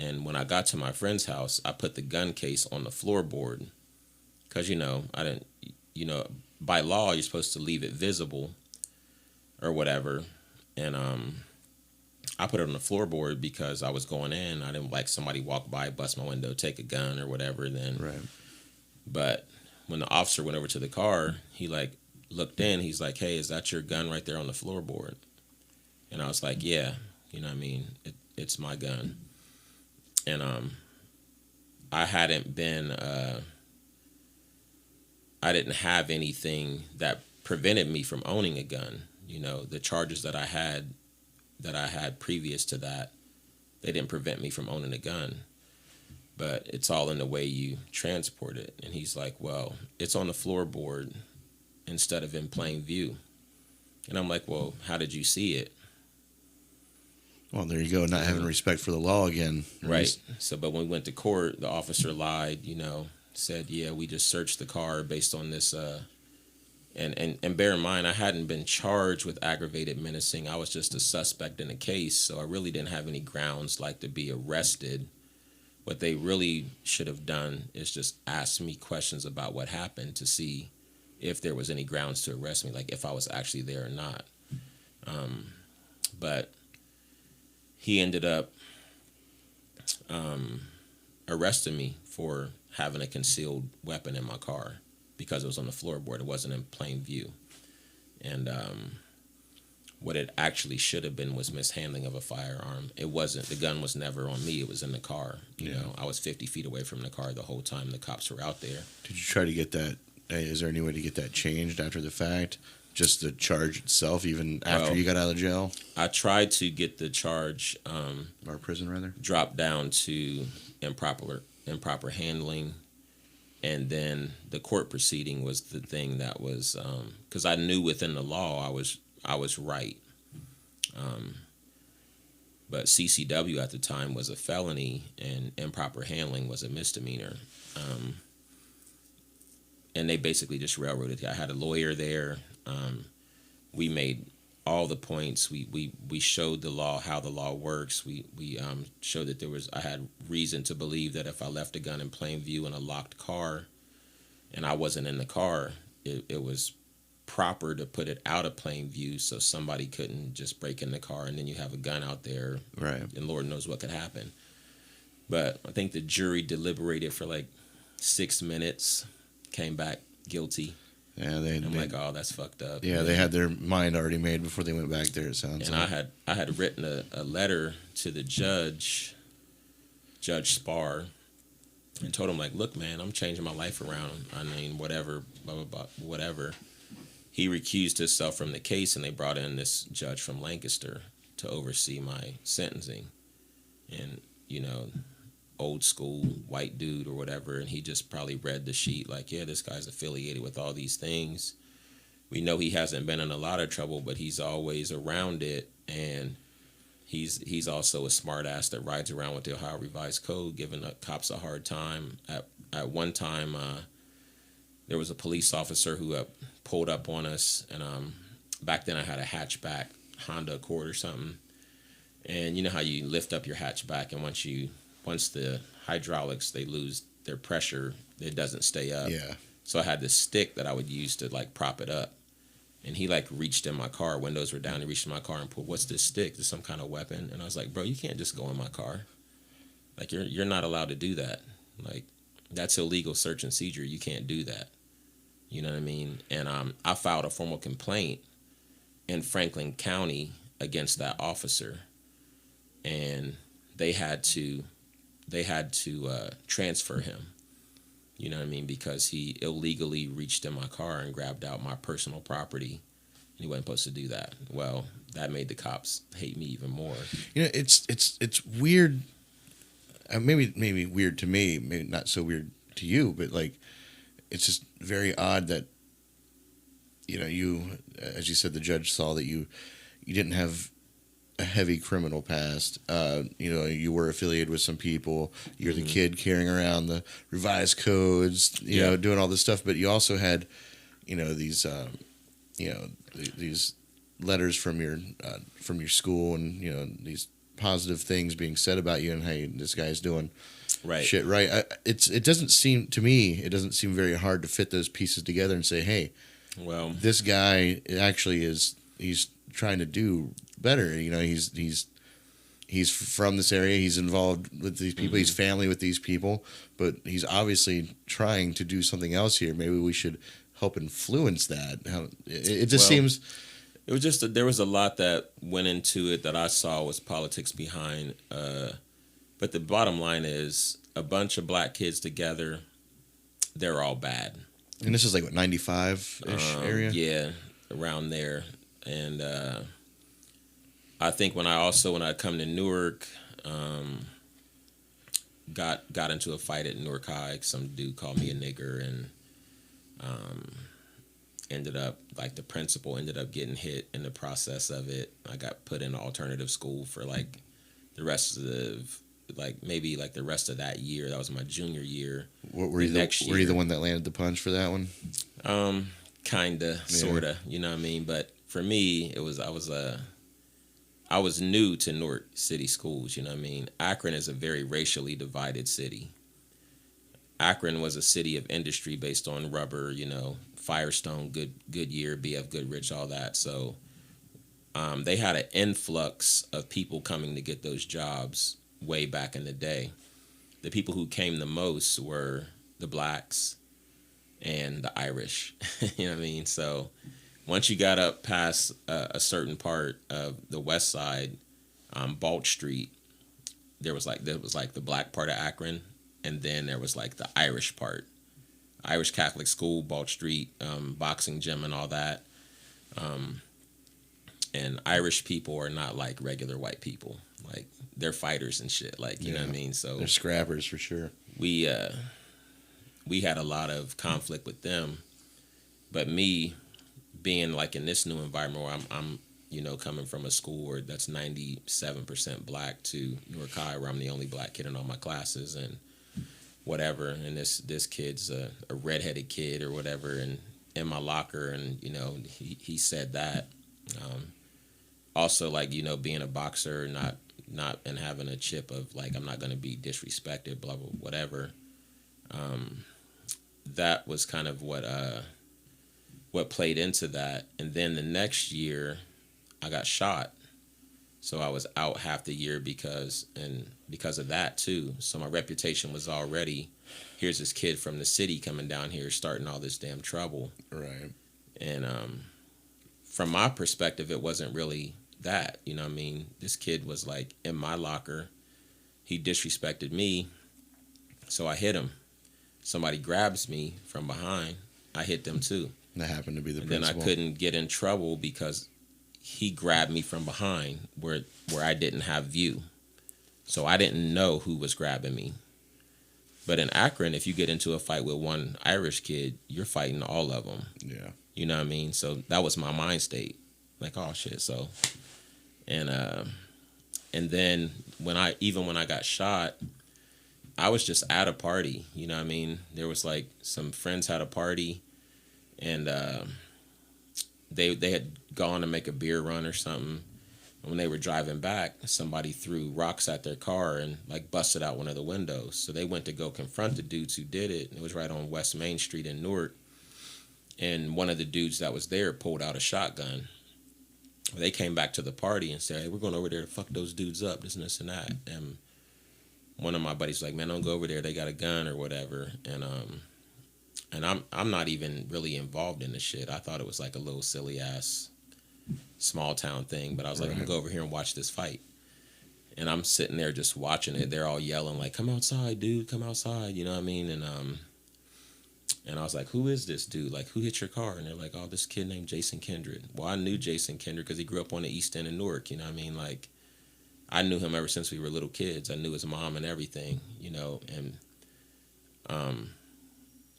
And when I got to my friend's house, I put the gun case on the floorboard because, I didn't, by law, you're supposed to leave it visible or whatever. And I put it on the floorboard because I was going in. I didn't like somebody walk by, bust my window, take a gun or whatever. Then, right. But when the officer went over to the car, he looked in. He's like, "Hey, is that your gun right there on the floorboard?" And I was like, "Yeah, you know what I mean? It's my gun." And I hadn't been, I didn't have anything that prevented me from owning a gun. The charges that I had previous to that, they didn't prevent me from owning a gun. But it's all in the way you transport it. And he's like, "Well, it's on the floorboard instead of in plain view." And I'm like, "Well, how did you see it?" Well, there you go, not having respect for the law again. Right. So, but when we went to court, the officer lied, said, "Yeah, we just searched the car based on this." And bear in mind, I hadn't been charged with aggravated menacing. I was just a suspect in a case, so I really didn't have any grounds to be arrested. What they really should have done is just ask me questions about what happened to see if there was any grounds to arrest me, like if I was actually there or not. But he ended up arresting me for having a concealed weapon in my car because it was on the floorboard. It wasn't in plain view. And what it actually should have been was mishandling of a firearm. It wasn't. The gun was never on me. It was in the car. You know, I was 50 feet away from the car the whole time the cops were out there. Did you try to get that? Is there any way to get that changed after the fact? just the charge itself, even after Well, you got out of jail I tried to get the charge or prison, rather? dropped down to improper handling, and then the court proceeding was the thing that was because I knew within the law I was right, but CCW at the time was a felony and improper handling was a misdemeanor, and they basically just railroaded. I had a lawyer there. We made all the points. We showed the law, how the law works. We showed that I had reason to believe that if I left a gun in plain view in a locked car and I wasn't in the car, it was proper to put it out of plain view so somebody couldn't just break in the car and then you have a gun out there, Right. and Lord knows what could happen. But I think the jury deliberated for like 6 minutes, came back guilty. Yeah, I'm like, oh, that's fucked up. Yeah, they had their mind already made before they went back there. It sounds. And like. I had written a letter to the Judge Spar, and told him like, look, man, I'm changing my life around. I mean, whatever, blah blah blah, whatever. He recused himself from the case, and they brought in this judge from Lancaster to oversee my sentencing. And old school white dude or whatever, and he just probably read the sheet like, yeah, this guy's affiliated with all these things. We know he hasn't been in a lot of trouble, but he's always around it, and he's also a smart ass that rides around with the Ohio Revised Code, giving the cops a hard time. At one time, there was a police officer who pulled up on us, and back then I had a hatchback Honda Accord or something, and you know how you lift up your hatchback, and once the hydraulics, they lose their pressure, it doesn't stay up. Yeah. So I had this stick that I would use to like prop it up. And he like reached in my car, windows were down, he reached in my car and pulled, what's this stick? Is this some kind of weapon? And I was like, bro, you can't just go in my car. Like you're not allowed to do that. Like that's illegal search and seizure. You can't do that. You know what I mean? And I filed a formal complaint in Franklin County against that officer. And they had to transfer him, you know what I mean, because he illegally reached in my car and grabbed out my personal property, and he wasn't supposed to do that. Well, that made the cops hate me even more. It's weird. Maybe weird to me, maybe not so weird to you, but like, it's just very odd that, you, as you said, the judge saw that you didn't have a heavy criminal past. You were affiliated with some people. You're the kid carrying around the revised codes, doing all this stuff. But you also had, these letters from your school, and these positive things being said about you, and hey, this guy's doing shit right. It doesn't seem to me. It doesn't seem very hard to fit those pieces together and say, hey, well, this guy actually is. He's trying to do better. He's from this area. He's involved with these people. He's family with these people, but he's obviously trying to do something else here. Maybe we should help influence that. It just seems. It was just there was a lot that went into it that I saw was politics behind. But the bottom line is a bunch of black kids together. They're all bad. And this is like what, 95-ish area. Yeah, around there. And I think when I come to Newark, got into a fight at Newark High. Some dude called me a nigger, and ended up, like, the principal ended up getting hit in the process of it. I got put in alternative school for like the rest of the rest of that year. That was my junior year. Were you the one that landed the punch for that one? Kinda, sorta. You know what I mean? But for me, I was new to Newark City schools, you know what I mean? Akron is a very racially divided city. Akron was a city of industry based on rubber, Firestone, Goodyear, BF Goodrich, all that. So they had an influx of people coming to get those jobs way back in the day. The people who came the most were the blacks and the Irish, you know what I mean? So once you got up past a certain part of the west side, Balch Street, there was like the black part of Akron, and then there was like the Irish part. Irish Catholic school, Balch Street, boxing gym and all that. And Irish people are not like regular white people. Like they're fighters and shit. Like you know what I mean. So they're scrappers for sure. We had a lot of conflict with them, but me being like in this new environment where I'm coming from a school where that's 97% black to York High, where I'm the only black kid in all my classes and whatever, and this kid's a redheaded kid or whatever, and in my locker, and he said that. Also, like being a boxer, not and having a chip of like I'm not gonna be disrespected, blah blah whatever. That was kind of what played into that, and then the next year, I got shot. So I was out half the year because of that too. So my reputation was already, here's this kid from the city coming down here starting all this damn trouble. Right. And from my perspective, it wasn't really that. You know what I mean? This kid was like in my locker. He disrespected me. So I hit him. Somebody grabs me from behind. I hit them too. That happened to be the and principal. Then I couldn't get in trouble because he grabbed me from behind where I didn't have view. So I didn't know who was grabbing me. But in Akron, if you get into a fight with one Irish kid, you're fighting all of them. Yeah. You know what I mean? So that was my mind state. Like, oh shit. So, and then when I got shot, I was just at a party. You know what I mean? There was like some friends had a party, and they had gone to make a beer run or something. And when they were driving back, somebody threw rocks at their car and like busted out one of the windows. So they went to go confront the dudes who did it. And it was right on West Main Street in Newark. And one of the dudes that was there pulled out a shotgun. They came back to the party and said, hey, we're going over there to fuck those dudes up, this and this and that. And one of my buddies was like, man, don't go over there. They got a gun or whatever. And I'm not even really involved in the shit. I thought it was like a little silly ass small town thing. But I was like, I'm going to go over here and watch this fight. And I'm sitting there just watching it. They're all yelling like, come outside, dude, come outside. You know what I mean? And I was like, who is this dude? Like, who hit your car? And they're like, oh, this kid named Jason Kindred. Well, I knew Jason Kindred because he grew up on the East End in Newark. You know what I mean? Like, I knew him ever since we were little kids. I knew his mom and everything, and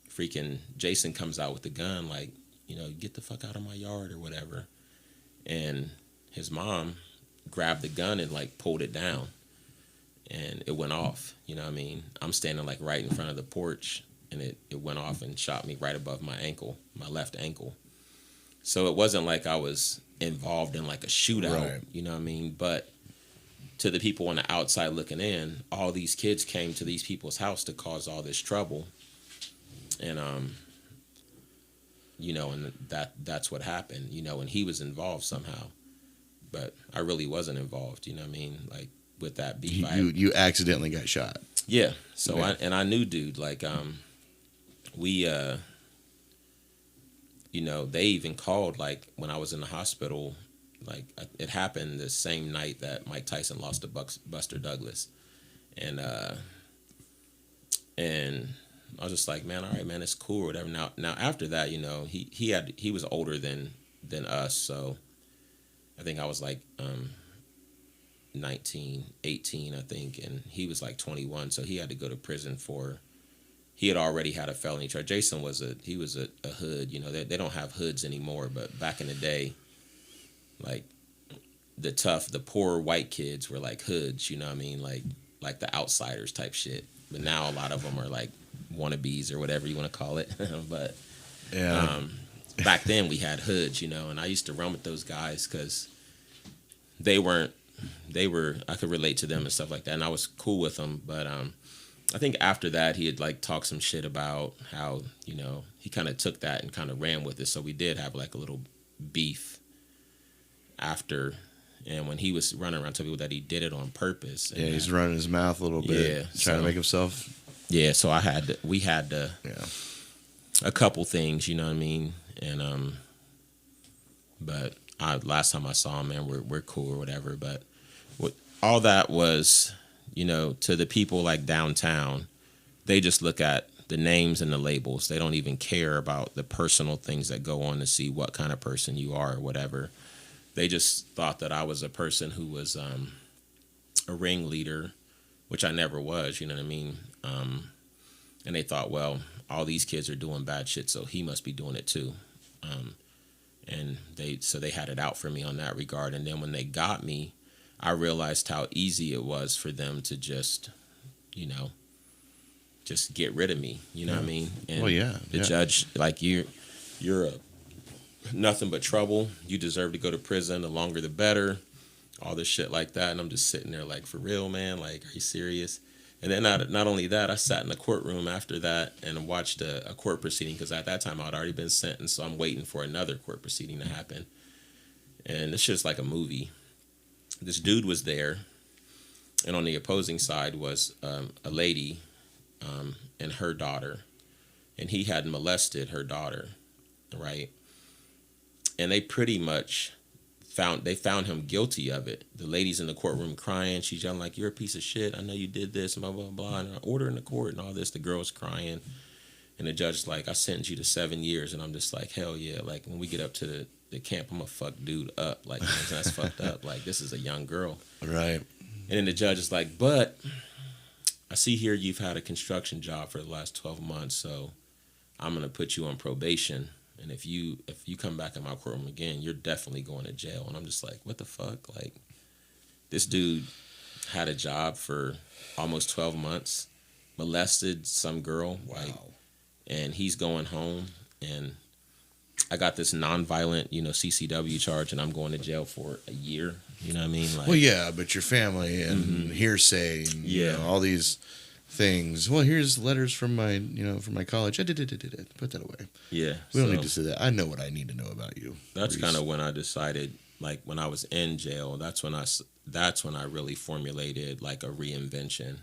freaking Jason comes out with the gun like, get the fuck out of my yard or whatever. And his mom grabbed the gun and like pulled it down and it went off. You know what I mean? I'm standing like right in front of the porch and it went off and shot me right above my ankle, my left ankle. So it wasn't like I was involved in like a shootout, right. You know what I mean? But to the people on the outside looking in, all these kids came to these people's house to cause all this trouble. And, and that's what happened, and he was involved somehow. But I really wasn't involved, you know what I mean? Like, with that beef. You accidentally got shot. Yeah. So, yeah. I knew dude, like, we, they even called, like, when I was in the hospital, like, it happened the same night that Mike Tyson lost to Buster Douglas. And I was just like, man, all right, man, it's cool or whatever. Now after that, he was older than us, so I think I was like 19, 18, I think, and he was like 21, so he had to go to prison he had already had a felony charge. Jason was a hood, they don't have hoods anymore, but back in the day, like the poor white kids were like hoods, you know what I mean? Like the outsiders type shit. But now a lot of them are like wannabes or whatever you want to call it. But yeah. Back then we had hoods, and I used to run with those guys because they were, I could relate to them and stuff like that. And I was cool with them. But I think after that he had like talked some shit about how, he kind of took that and kind of ran with it. So we did have like a little beef after. And when he was running around telling people that he did it on purpose. Yeah, he's running his mouth a little bit. Yeah. Trying to make himself. Yeah, so we had to. Yeah. A couple things, you know what I mean? And, but last time I saw him, man, we're cool or whatever. But all that was, to the people like downtown, they just look at the names and the labels. They don't even care about the personal things that go on to see what kind of person you are or whatever. They just thought that I was a person who was a ringleader, which I never was, you know what I mean? And they thought, well, all these kids are doing bad shit, so he must be doing it too. And they had it out for me on that regard. And then when they got me, I realized how easy it was for them to just, you know, just get rid of me. You know what I mean? And the judge, like, you're nothing but trouble. You deserve to go to prison. The longer, the better. All this shit like that. And I'm just sitting there like, for real, man? Like, are you serious? And then not only that, I sat in the courtroom after that and watched a court proceeding, because at that time I'd already been sentenced, so I'm waiting for another court proceeding to happen. And it's just like a movie. This dude was there, and on the opposing side was a lady and her daughter, and he had molested her daughter, right? And they pretty much found him guilty of it. The lady's in the courtroom crying. She's yelling like, "You're a piece of shit. I know you did this, blah, blah, blah." And order in the court and all this. The girl's crying. And the judge's like, "I sentenced you to 7 years." And I'm just like, hell yeah. Like, when we get up to the camp, I'm going to fuck dude up. Like, that's fucked up. Like, this is a young girl. Right. And then the judge is like, "But I see here you've had a construction job for the last 12 months, so I'm going to put you on probation. And if you come back in my courtroom again, you're definitely going to jail." And I'm just like, what the fuck? Like, this dude had a job for almost 12 months, molested some girl, like, and he's going home, and I got this nonviolent, CCW charge, and I'm going to jail for a year. You know what I mean? Like, well, yeah, but your family and hearsay and all these things. Well, here's letters from my college. I did. Put that away. Yeah. We don't need to say that. I know what I need to know about you. That's kind of when I decided, like, when I was in jail, that's when I really formulated like a reinvention.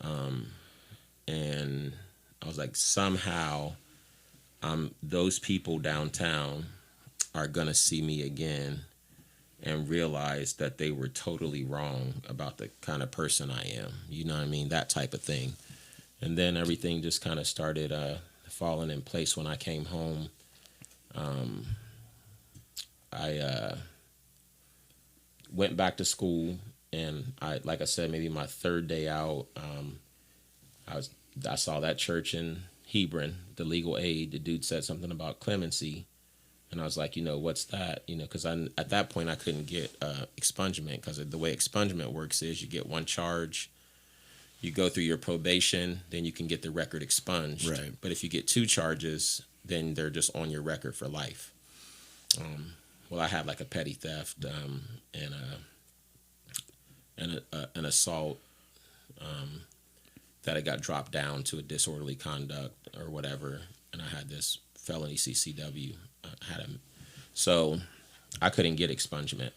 And I was like, somehow those people downtown are going to see me again and realize that they were totally wrong about the kind of person I am. You know what I mean? That type of thing. And then everything just kind of started falling in place when I came home. I went back to school, and like I said, maybe my third day out, I saw that church in Hebron, the legal aid. The dude said something about clemency. And I was like, what's that? Because at that point I couldn't get expungement, because the way expungement works is you get one charge, you go through your probation, then you can get the record expunged. Right. But if you get 2 charges, then they're just on your record for life. Well, I had like a petty theft and an assault that I got dropped down to a disorderly conduct or whatever, and I had this felony CCW. So I couldn't get expungement,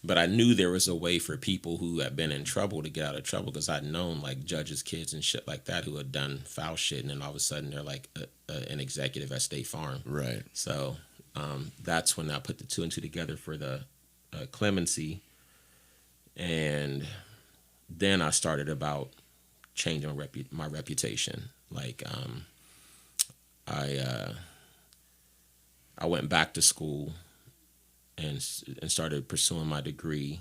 but I knew there was a way for people who had been in trouble to get out of trouble, because I'd known like judges' kids and shit like that who had done foul shit, and then all of a sudden they're like an executive at State Farm. Right. So that's when I put the 2 and 2 together for the clemency, and then I started about changing my reputation. Like I went back to school and started pursuing my degree.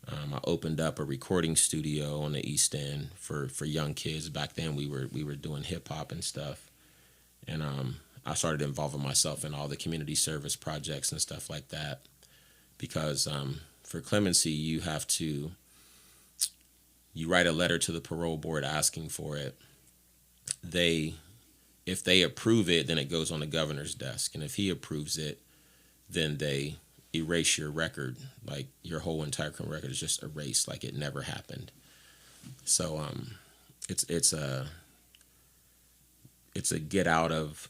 I opened up a recording studio on the East End for young kids. Back then we were doing hip hop and stuff, and I started involving myself in all the community service projects and stuff like that, because for clemency you write a letter to the parole board asking for it. If they approve it, then it goes on the governor's desk. And if he approves it, then they erase your record. Like, your whole entire criminal record is just erased, like it never happened. So it's a get out of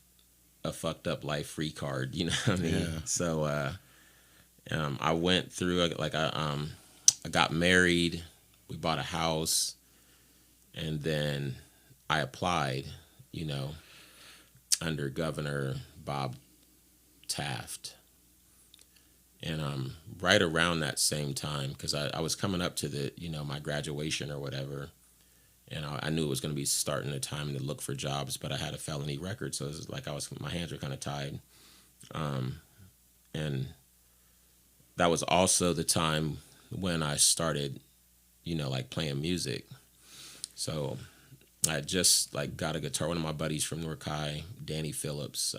a fucked up life free card, you know what I mean? Yeah. So I went through, like, I got married, we bought a house, and then I applied, under Governor Bob Taft. And right around that same time, because I was coming up to my graduation or whatever, and I knew it was going to be starting the time to look for jobs, but I had a felony record, so it was like my hands were kind of tied. And that was also the time when I started, like playing music. So I just like got a guitar. One of my buddies from Newark High, Danny Phillips,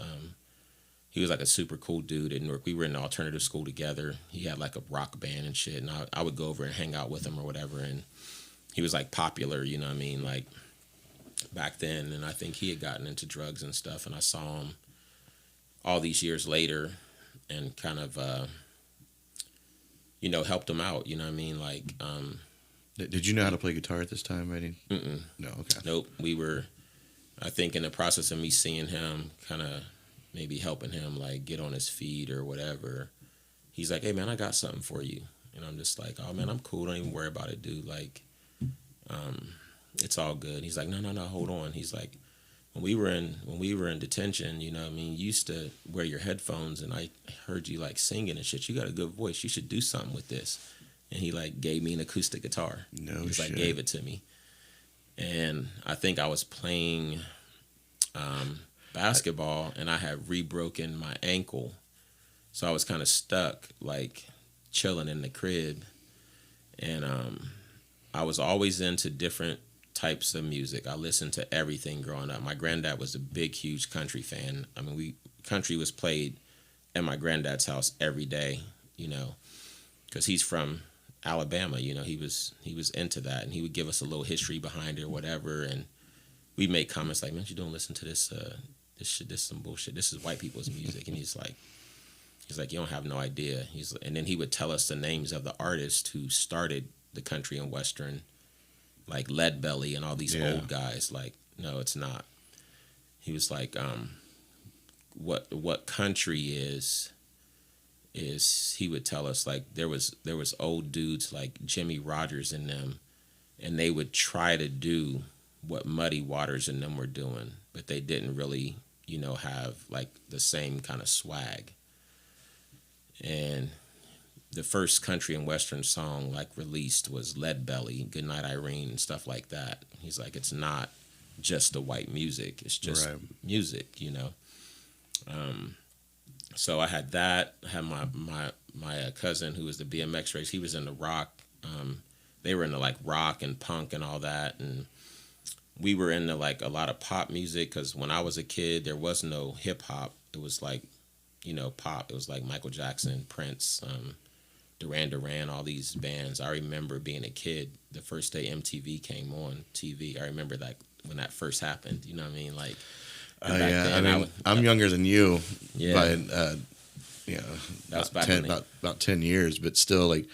he was like a super cool dude at Newark. We were in the alternative school together. He had like a rock band and shit, and I would go over and hang out with him or whatever. And he was like popular, you know what I mean, like back then. And I think he had gotten into drugs and stuff. And I saw him all these years later, and kind of helped him out. You know what I mean, like. Did you know how to play guitar at this time, Eddie? Mm-mm. No, okay. Nope. We were, I think, in the process of me seeing him, kind of maybe helping him like get on his feet or whatever. He's like, "Hey man, I got something for you," and I'm just like, "Oh man, I'm cool. Don't even worry about it, dude. Like, it's all good." He's like, "No, hold on." He's like, when we were in detention, you know what I mean, you used to wear your headphones, and I heard you like singing and shit. You got a good voice. You should do something with this. And he like gave me an acoustic guitar. No He's shit. like gave it to me, and I think I was playing basketball, and I had rebroken my ankle, so I was kind of stuck, like chilling in the crib, and I was always into different types of music. I listened to everything growing up. My granddad was a big, huge country fan. I mean, country was played at my granddad's house every day, because he's from Alabama. He was into that, and he would give us a little history behind it or whatever, and we'd make comments like, "Man, you don't listen to this shit. This is some bullshit. This is white people's music." And he's like, "You don't have no idea." And then he would tell us the names of the artists who started the country and western, like Leadbelly and all these old guys. Like, no, it's not. He was like, what country is he would tell us, like, there was old dudes like Jimmy Rogers in them, and they would try to do what Muddy Waters and them were doing, but they didn't really, have like the same kind of swag. And the first country and western song like released was Leadbelly, Goodnight Irene, and stuff like that. He's like, it's not just the white music, it's just music, So I had that. I had my cousin who was the BMX race. He was in the rock. They were into like rock and punk and all that, and we were into like a lot of pop music, because when I was a kid, there was no hip hop. It was like, pop. It was like Michael Jackson, Prince, Duran Duran, all these bands. I remember being a kid, the first day MTV came on TV. I remember that when that first happened. You know what I mean? Like. I'm younger than you, yeah. by that was about 10 years, but still, like,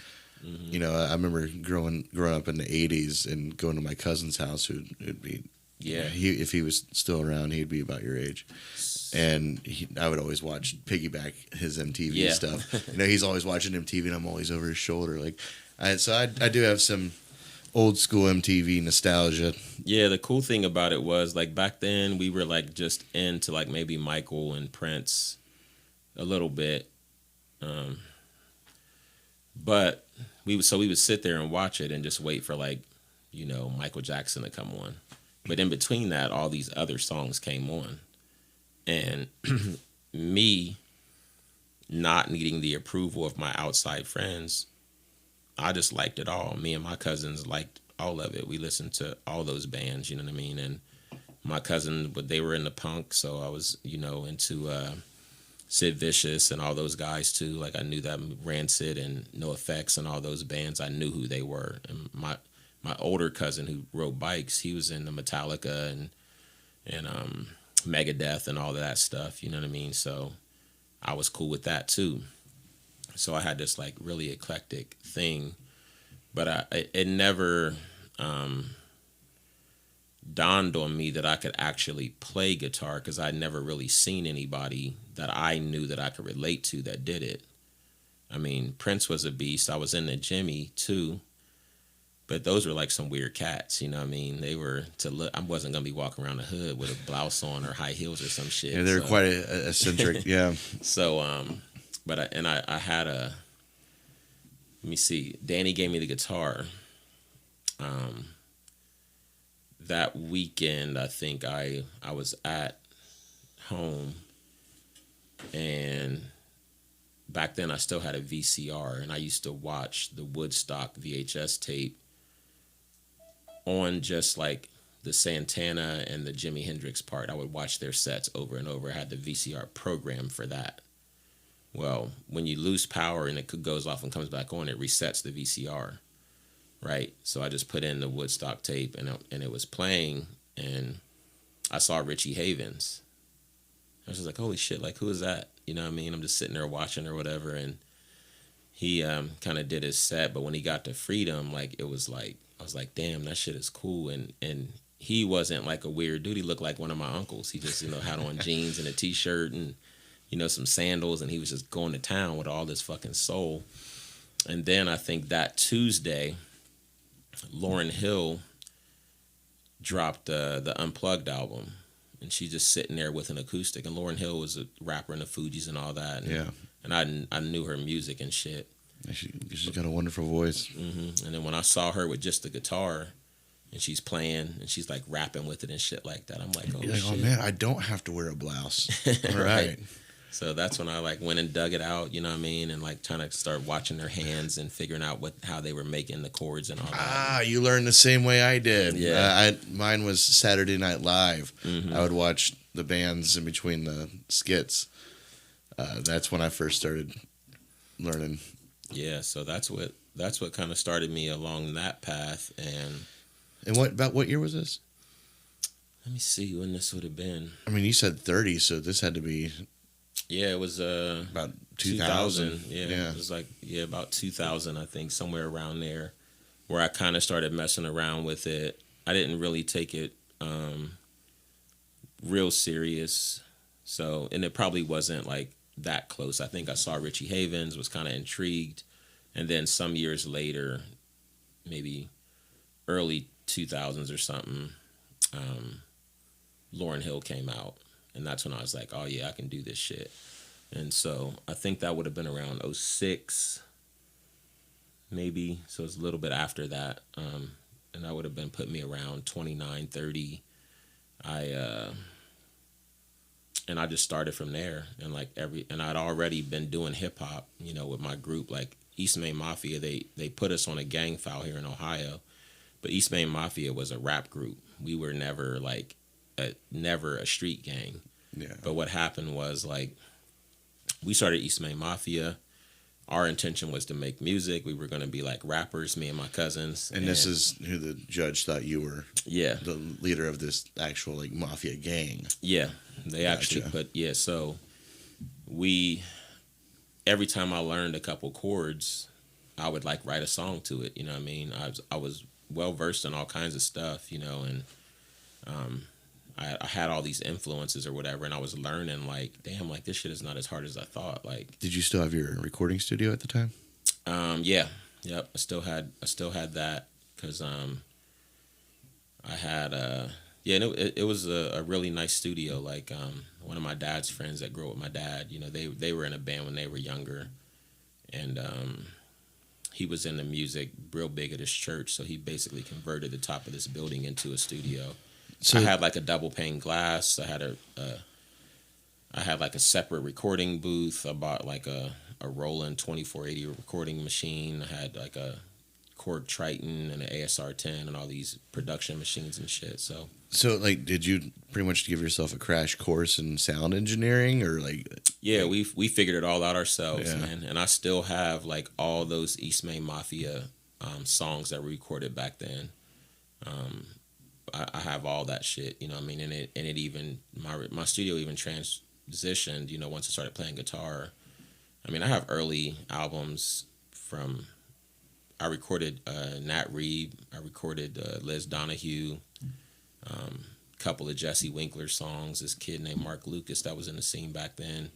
I remember growing up in the 80s and going to my cousin's house, who'd be, if he was still around, he'd be about your age, and I would always piggyback his MTV stuff. He's always watching MTV, and I'm always over his shoulder, like, I do have some old school MTV nostalgia. Yeah, the cool thing about it was, like, back then we were like just into like maybe Michael and Prince a little bit, but we would sit there and watch it and just wait for like Michael Jackson to come on. But in between that, all these other songs came on, and me not needing the approval of my outside friends, I just liked it all. Me and my cousins liked all of it. We listened to all those bands, you know what I mean? And my cousin, but they were into punk, so I was, into Sid Vicious and all those guys too. Like, I knew that Rancid and NoFX and all those bands. I knew who they were. And my older cousin who rode bikes, he was into Metallica and Megadeth and all of that stuff, you know what I mean? So I was cool with that too. So I had this like really eclectic thing, but it never dawned on me that I could actually play guitar, because I'd never really seen anybody that I knew that I could relate to that did it. I mean, Prince was a beast. I was into Jimmy too, but those were like some weird cats, you know what I mean? They were I wasn't gonna be walking around the hood with a blouse on or high heels or some shit. Yeah, they were quite eccentric. Yeah. So but I had let me see, Danny gave me the guitar. that weekend, I think I was at home, and back then I still had a VCR, and I used to watch the Woodstock VHS tape on just like the Santana and the Jimi Hendrix part. I would watch their sets over and over. I had the VCR program for that. Well, when you lose power and it goes off and comes back on, it resets the VCR, right? So I just put in the Woodstock tape, and it was playing, and I saw Richie Havens. I was just like, holy shit, like, who is that? You know what I mean? I'm just sitting there watching or whatever, and he kind of did his set, but when he got to Freedom, like, it was like, I was like, damn, that shit is cool, and he wasn't like a weird dude. He looked like one of my uncles. He just, had on jeans and a t-shirt and, some sandals, and he was just going to town with all this fucking soul. And then I think that Tuesday, Lauryn Hill dropped the Unplugged album, and she's just sitting there with an acoustic. And Lauryn Hill was a rapper in the Fugees and all that. And, Yeah. And I knew her music and shit. She's got a wonderful voice. And then when I saw her with just the guitar, and she's playing, and she's like rapping with it and shit like that, I'm like, oh, You're shit. oh man, I don't have to wear a blouse. All right. So that's when I like went and dug it out, you know what I mean, and like trying to start watching their hands and figuring out how they were making the chords and all that. Ah, you learned the same way I did. Yeah. Mine was Saturday Night Live. Mm-hmm. I would watch the bands in between the skits. That's when I first started learning. Yeah, so that's what kind of started me along that path. And what year was this? let me see when this would have been. I mean, you said 30, so this had to be. Yeah, it was About 2000. Yeah, it was like about 2000, I think, somewhere around there, where I kind of started messing around with it. I didn't really take it real serious, and it probably wasn't like that close. I think I saw Richie Havens, was kind of intrigued, and then some years later, maybe early 2000s or something, Lauryn Hill came out. And that's when I was like, oh, yeah, I can do this shit. And so I think that would have been around 06, maybe. So it's a little bit after that. And that would have been putting me around 29, 30. And I just started from there. And and I'd already been doing hip hop, with my group. Like East Main Mafia, they put us on a gang file here in Ohio. But East Main Mafia was a rap group. We were never never a street gang. Yeah. But what happened was we started East Main Mafia. Our intention was to make music. We were going to be like rappers, me and my cousins. And this is who the judge thought you were. Yeah. The leader of this actual mafia gang. Yeah. They actually so every time I learned a couple chords, I would write a song to it. You know what I mean? I was well versed in all kinds of stuff, and I had all these influences or whatever, and I was learning damn, this shit is not as hard as I thought. Did you still have your recording studio at the time? Yeah, yep. I still had that because I had and it was a really nice studio. One of my dad's friends that grew up with my dad, they were in a band when they were younger, and he was in the music real big at his church, so he basically converted the top of this building into a studio. So I had a double pane glass. I had a separate recording booth. I bought a Roland 2480 recording machine. I had a Korg Triton and an ASR 10 and all these production machines and shit. So did you pretty much give yourself a crash course in sound engineering or Yeah, we figured it all out ourselves, man. And I still have all those East Main Mafia songs that were recorded back then. I have all that shit, you know what I mean? And it even, my studio even transitioned, once I started playing guitar. I mean, I have early albums from, I recorded Nat Reeb, I recorded Liz Donahue, couple of Jesse Winkler songs, this kid named Mark Lucas that was in the scene back then.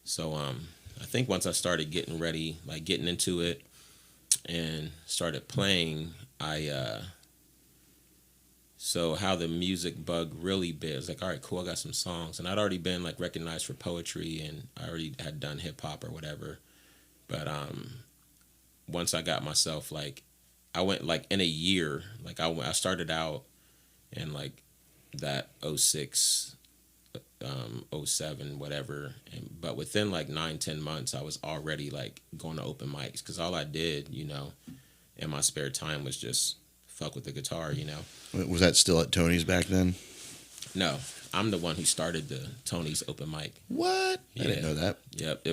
So I think once I started getting ready, getting into it and started playing, so how the music bug really bit, I was all right, cool, I got some songs. And I'd already been recognized for poetry, and I already had done hip hop or whatever. But once I got myself I went in a year, I started out and like that '06, '07, whatever. But within like 9-10 months, I was already like going to open mics because all I did, in my spare time was just fuck with the guitar. Was that still at Tony's back then? No, I'm the one who started the Tony's open mic. What? Yeah. I didn't know that. Yep.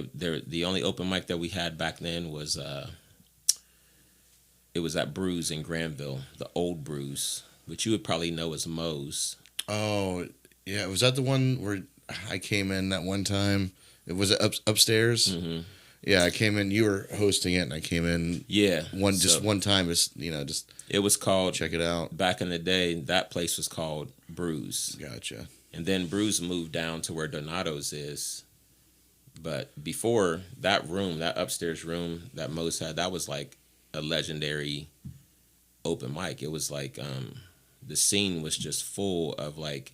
The only open mic that we had back then was it was at Brews in Granville, the old Brews, which you would probably know as Moe's. Oh, yeah. Was that the one where I came in that one time? Was it upstairs? Mm-hmm. Yeah, I came in. You were hosting it, and I came in. Yeah, just one time. Just it was called. Check it out. Back in the day, that place was called Brews. Gotcha. And then Brews moved down to where Donato's is. But before that room, that upstairs room that Moe's had, that was like a legendary open mic. It was like the scene was just full of like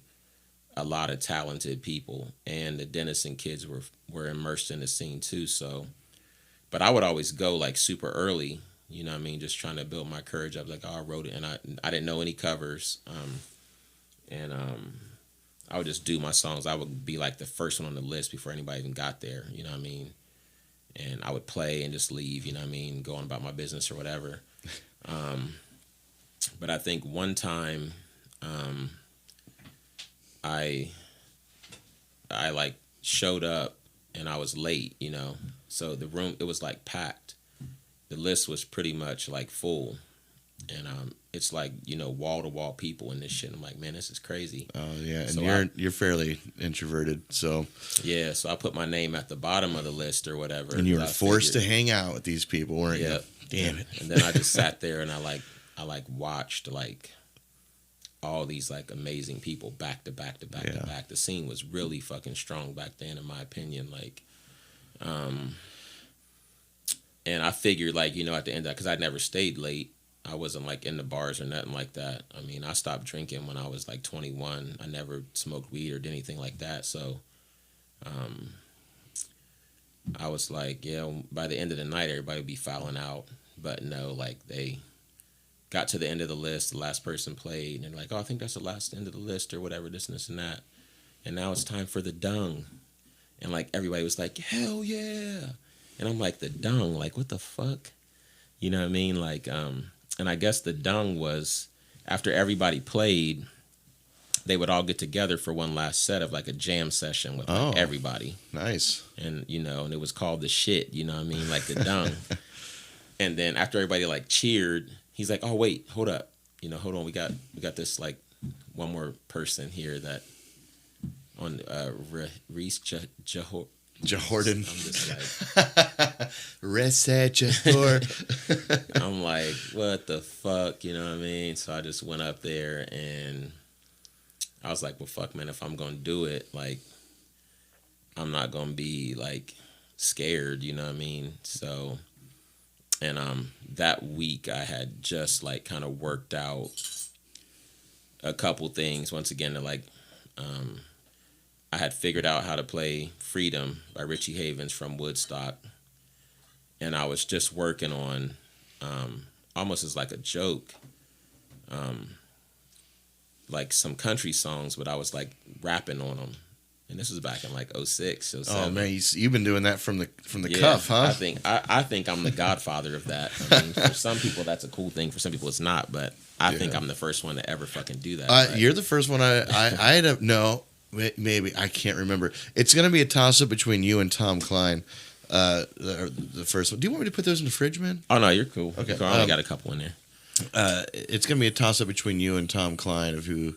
a lot of talented people, and the Denison kids were immersed in the scene too. So, but I would always go like super early, you know what I mean, just trying to build my courage up. Like, oh, I wrote it, and I didn't know any covers, and I would just do my songs. I would be like the first one on the list before anybody even got there, you know what I mean, and I would play and just leave, you know what I mean, go on about my business or whatever. But I think one time, I like showed up and I was late, so the room, it was like packed. The list was pretty much like full, and it's like wall to wall people in this shit. I'm like, man, this is crazy. Oh yeah, and so you're fairly introverted, so yeah. So I put my name at the bottom of the list or whatever, and you were forced to hang out with these people, weren't you? Damn it. And then I just sat there and I watched like all these like amazing people back to back to back to back. The scene was really fucking strong back then, in my opinion. Like, and I figured like, at the end of that, because I never stayed late. I wasn't like in the bars or nothing like that. I mean, I stopped drinking when I was like 21. I never smoked weed or did anything like that. So, I was like, by the end of the night, everybody would be filing out. But no, like they got to the end of the list, the last person played, and they're like, oh, I think that's the last end of the list or whatever, this and this and that. And now it's time for the dung. And like everybody was like, hell yeah. And I'm like, the dung, like what the fuck? You know what I mean? Like, and I guess the dung was after everybody played, they would all get together for one last set of like a jam session with like everybody. Nice. And, and it was called the shit, you know what I mean? Like the dung. And then after everybody like cheered, he's like, oh, wait, hold up. Hold on. We got this like one more person here that on Rese Jhordan. I'm just like, Rese Jhordan. I'm like, what the fuck? You know what I mean? So I just went up there and I was like, well, fuck, man, if I'm going to do it, like, I'm not going to be like scared, you know what I mean? So, and that week I had just like kind of worked out a couple things once again to like, I had figured out how to play Freedom by Richie Havens from Woodstock. And I was just working on, almost as like a joke, like some country songs, but I was like rapping on them. And this was back in like 06, 07. Oh man, you've been doing that from the cuff, huh? I think I'm the godfather of that. I mean, for some people that's a cool thing. For some people it's not. But I think I'm the first one to ever fucking do that. You're the first one. I had a no. Maybe I can't remember. It's gonna be a toss up between you and Tom Klein. The first one. Do you want me to put those in the fridge, man? Oh no, you're cool. Okay, I only got a couple in there. It's gonna be a toss up between you and Tom Klein of who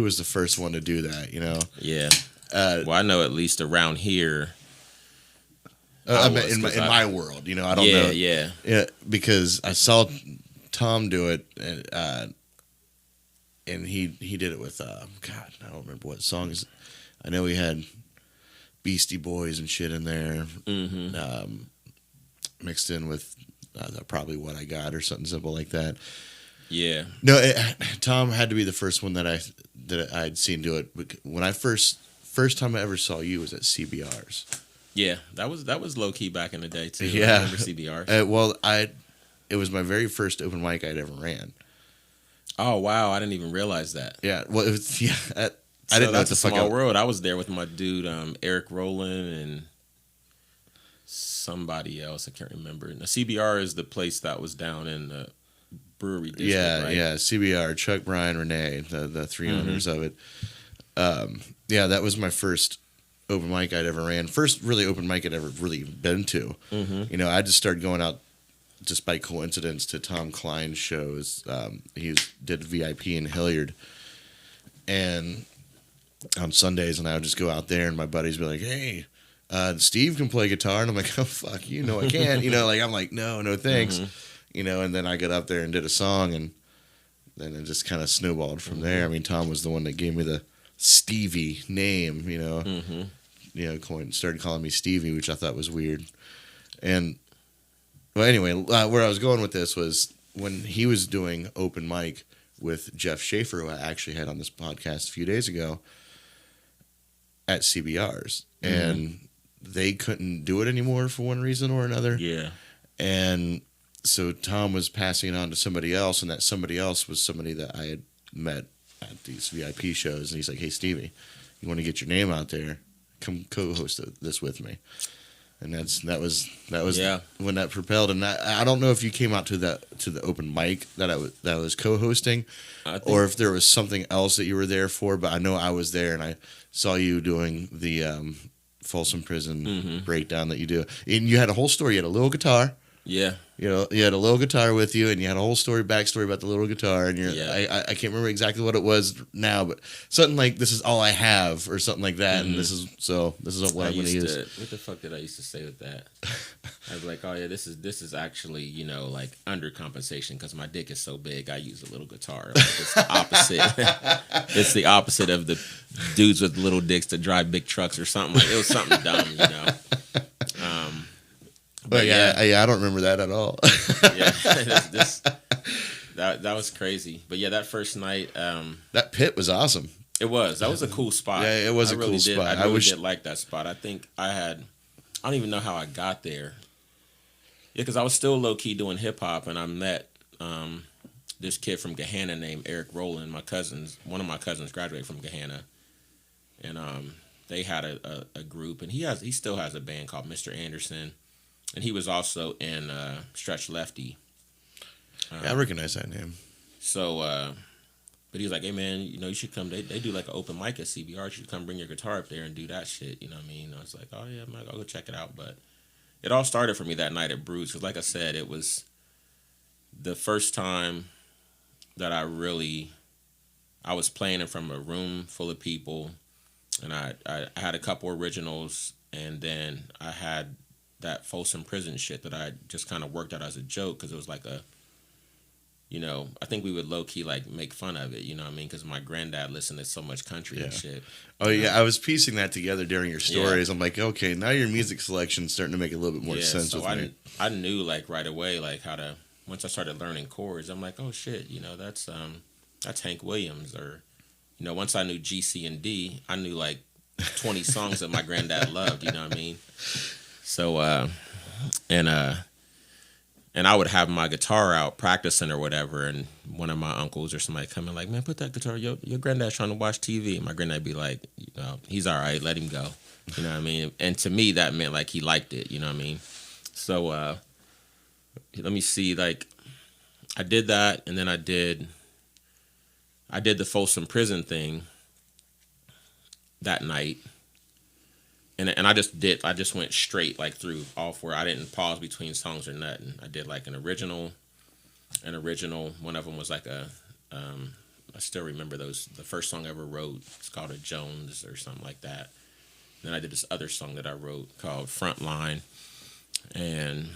was the first one to do that. Yeah. Well, I know at least around here. In my world, I don't know. Yeah, because I saw Tom do it, and he did it with God, I don't remember what songs. I know he had Beastie Boys and shit in there, mixed in with probably What I Got or something simple like that. Yeah. No, Tom had to be the first one that I'd seen do it. When I first time I ever saw you was at CBR's. Yeah, that was low key back in the day too. Yeah, I remember CBR's. It was my very first open mic I'd ever ran. Oh wow, I didn't even realize that. Yeah, well, it was, yeah. I So didn't know what that's the a fuck. small world. I was there with my dude Eric Rowland and somebody else. I can't remember. Now, CBR is the place that was down in the brewery district, Yeah, right? yeah. CBR, Chuck, Brian, Renee, the three owners of it. Yeah, that was my first open mic I'd ever ran. First really open mic I'd ever really been to. You know, I just started going out just by coincidence to Tom Klein's shows. He did VIP in Hilliard, and on Sundays, and I would just go out there, and my buddies would be like, "Hey, Steve can play guitar," and I'm like, "Oh fuck, you know I can," you know, like I'm like, "No, thanks," you know. And then I got up there and did a song, and then it just kind of snowballed from there. I mean, Tom was the one that gave me the Stevie name, you know. Started calling me Stevie, which I thought was weird. And well, anyway, where I was going with this was when he was doing open mic with Jeff Schaefer, who I actually had on this podcast a few days ago at CBR's, and they couldn't do it anymore for one reason or another. Yeah. And so Tom was passing it on to somebody else, and that somebody else was somebody that I had met at these VIP shows. And he's like, "Hey, Stevie, you want to get your name out there? Come co-host this with me." And that was Yeah. when that propelled. And I don't know if you came out to the open mic that I was co-hosting, or if there was something else that you were there for. But I know I was there, and I saw you doing the Folsom Prison breakdown that you do. And you had a whole story. You had a little guitar. Yeah. You know, you had a little guitar with you, and you had a whole backstory about the little guitar. And Yeah. I can't remember exactly what it was now, but something like "This is all I have" or something like that. And this is what I'm going to use. What the fuck did I used to say with that? I'd be like, "Oh yeah, this is actually, you know, like undercompensation because my dick is so big. I use a little guitar. Like, it's the opposite. It's the opposite of the dudes with little dicks that drive big trucks or something. Like it was something dumb, you know." But yeah, I don't remember that at all. Yeah, that was crazy. But yeah, that first night, that pit was awesome. It was. That was a cool spot. Yeah, it was a cool spot. I really did like that spot. I think I don't even know how I got there. Yeah, because I was still low key doing hip hop, and I met this kid from Gahanna named Eric Rowland. One of my cousins graduated from Gahanna, and they had a group, and he still has a band called Mr. Anderson. And he was also in Stretch Lefty. I recognize that name. So, but he was like, "Hey man, you know, you should come. They do like an open mic at CBR. You should come bring your guitar up there and do that shit." You know what I mean? I was like, "Oh yeah, I'll go check it out." But it all started for me that night at Bruce. Because like I said, it was the first time that I was playing in from a room full of people, and I had a couple originals, and then I had that Folsom Prison shit that I just kind of worked out as a joke because it was like you know, I think we would low key like make fun of it, you know what I mean? Because my granddad listened to so much country and shit. Oh yeah, I was piecing that together during your stories. I'm like, okay, now your music selection's starting to make a little bit more sense with me. I knew like right away like how to, once I started learning chords, I'm like, oh shit, you know, that's Hank Williams. Or, you know, once I knew G, C, and D, I knew like 20 songs that my granddad loved, you know what I mean? So, and I would have my guitar out practicing or whatever, and one of my uncles or somebody come in like, "Man, put that guitar, your granddad's trying to watch TV." And my granddad be like, "You know, he's all right, let him go." You know what I mean? And to me, that meant like he liked it, you know what I mean? So, let me see, like, I did that, and then I did the Folsom Prison thing that night. And I just went straight like through all four. I didn't pause between songs or nothing. I did like an original. One of them was like I still remember the first song I ever wrote. It's called a Jones or something like that. Then I did this other song that I wrote called Frontline. And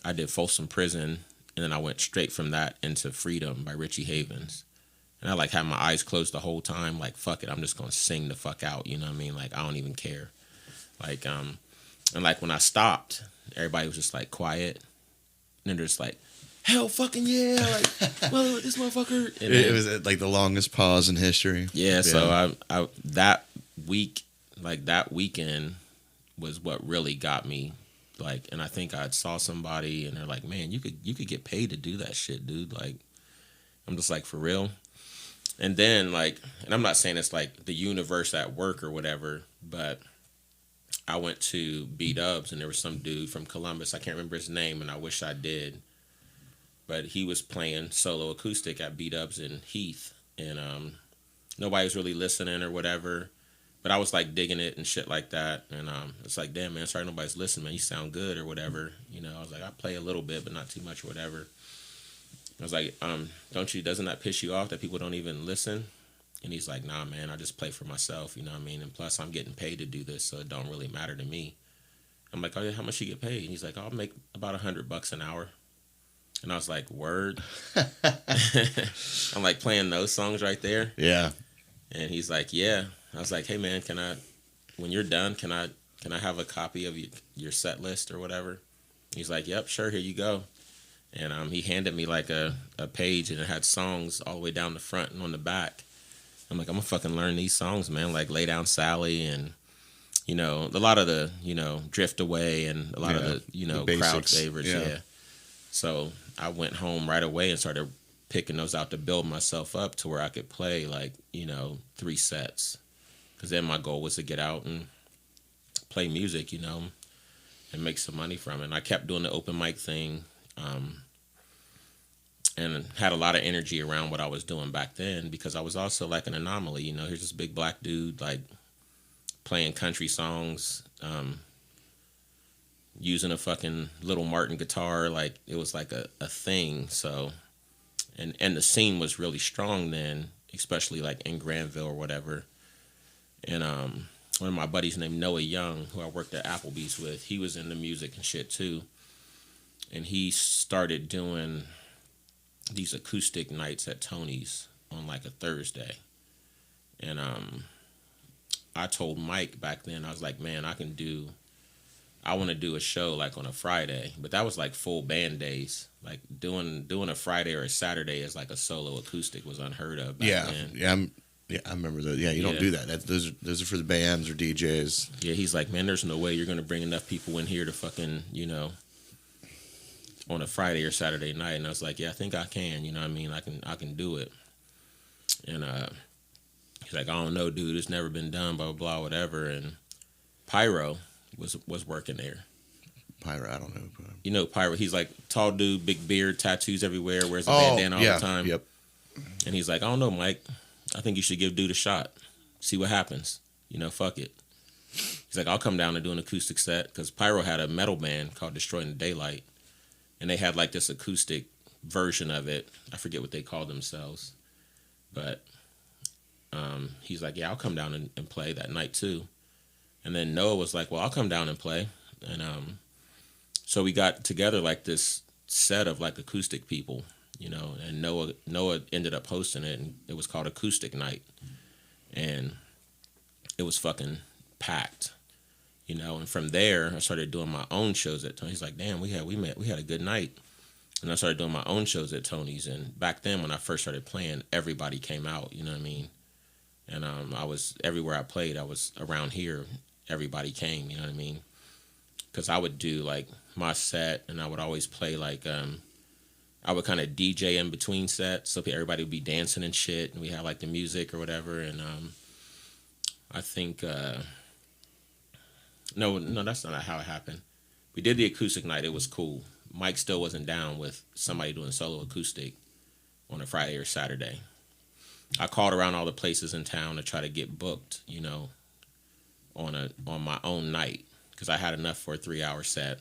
I did Folsom Prison. And then I went straight from that into Freedom by Richie Havens. And I like had my eyes closed the whole time, like, fuck it, I'm just gonna sing the fuck out, you know what I mean? Like, I don't even care. Like, and like when I stopped, everybody was just like quiet. And then they're just like, hell fucking yeah, like, well, this motherfucker. And it was like the longest pause in history. Yeah, so I that weekend was what really got me. Like, and I think I saw somebody and they're like, man, you could get paid to do that shit, dude. Like, I'm just like, for real? And then like, and I'm not saying it's like the universe at work or whatever, but I went to B-Dubs and there was some dude from Columbus. I can't remember his name and I wish I did. But he was playing solo acoustic at B-Dubs in Heath. And nobody was really listening or whatever. But I was like digging it and shit like that. And it's like, damn, man, sorry nobody's listening, man. You sound good or whatever. You know, I was like, I play a little bit, but not too much or whatever. I was like, doesn't that piss you off that people don't even listen? And he's like, nah, man, I just play for myself, you know what I mean? And plus, I'm getting paid to do this, so it don't really matter to me. I'm like, oh, yeah, how much you get paid? And he's like, I'll make about $100 an hour. And I was like, word? I'm like playing those songs right there. Yeah. And he's like, yeah. I was like, hey, man, when you're done, can I have a copy of your set list or whatever? He's like, yep, sure, here you go. And he handed me like a page and it had songs all the way down the front and on the back. I'm like, I'm gonna fucking learn these songs, man. Like Lay Down Sally and, you know, a lot of the, you know, Drift Away and a lot of the, you know, the crowd favorites. Yeah. So I went home right away and started picking those out to build myself up to where I could play like, you know, 3 sets. Because then my goal was to get out and play music, you know, and make some money from it. And I kept doing the open mic thing. And had a lot of energy around what I was doing back then because I was also like an anomaly. You know, here's this big black dude like playing country songs, using a fucking Little Martin guitar. Like it was like a thing. So, and the scene was really strong then, especially like in Granville or whatever. And one of my buddies named Noah Young, who I worked at Applebee's with, he was into music and shit too. And he started doing these acoustic nights at Tony's on like a Thursday. And I told Mike back then, I was like, man, I want to do a show like on a Friday. But that was like full band days. Like doing a Friday or a Saturday as like a solo acoustic was unheard of back then. Yeah, I remember that. Yeah, you don't do that. Those are for the bands or DJs. Yeah, he's like, man, there's no way you're going to bring enough people in here to fucking, you know, on a Friday or Saturday night. And I was like, yeah, I think I can, you know what I mean? I can do it. And he's like, I don't know, dude, it's never been done, blah, blah, blah, whatever. And Pyro was working there. Pyro, I don't know. You know Pyro, he's like tall dude, big beard, tattoos evereverhere, wears a bandana all the time. Yep. And he's like, I don't know, Mike, I think you should give dude a shot. See what happens. You know, fuck it. He's like, I'll come down and do an acoustic set because Pyro had a metal band called Destroying the Daylight. And they had like this acoustic version of it. I forget what they called themselves. But he's like, yeah, I'll come down and play that night too. And then Noah was like, well, I'll come down and play. And so we got together like this set of like acoustic people, you know, and Noah ended up hosting it, and it was called Acoustic Night. And it was fucking packed. You know, and from there, I started doing my own shows at Tony's. He's like, damn, we had a good night. And I started doing my own shows at Tony's. And back then, when I first started playing, everybody came out, you know what I mean? And I was, everywhere I played, I was around here, everybody came, you know what I mean? Because I would do, like, my set, and I would always play, like, I would kind of DJ in between sets, so everybody would be dancing and shit, and we had, like, the music or whatever. And I think... No, that's not how it happened. We did the acoustic night. It was cool. Mike still wasn't down with somebody doing solo acoustic on a Friday or Saturday. I called around all the places in town to try to get booked, you know, on my own night because I had enough for a 3-hour set.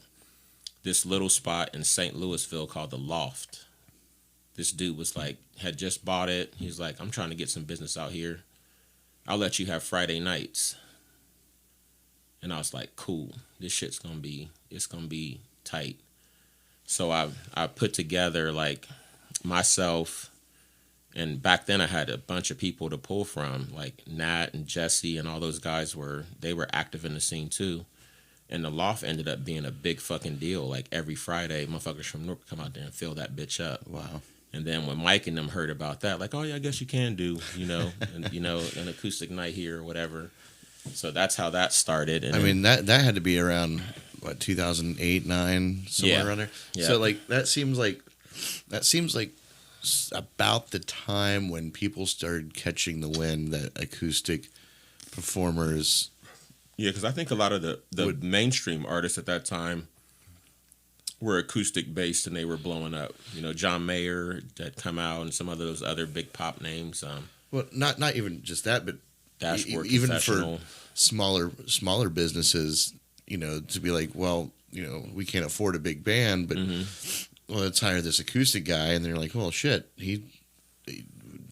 This little spot in St. Louisville called The Loft. This dude was like, had just bought it. He's like, I'm trying to get some business out here. I'll let you have Friday nights. And I was like, cool, this shit's gonna be tight. So I put together like myself, and back then I had a bunch of people to pull from, like Nat and Jesse and all those guys were active in the scene too. And the Loft ended up being a big fucking deal. Like every Friday, motherfuckers from Newark come out there and fill that bitch up. Wow. And then when Mike and them heard about that, like, oh yeah, I guess you can do, you know, and, you know, an acoustic night here or whatever. So that's how that started. And I mean, that had to be around, what, 2008, 2009, somewhere around there? Yeah. So, like, that seems like about the time when people started catching the wind that acoustic performers. Yeah, because I think a lot of the mainstream artists at that time were acoustic based and they were blowing up. You know, John Mayer that come out and some of those other big pop names. Well, not even just that, but Dashboard even Confessional. for smaller businesses, you know, to be like, well, you know, we can't afford a big band, but well, let's hire this acoustic guy, and they're like, well, shit, he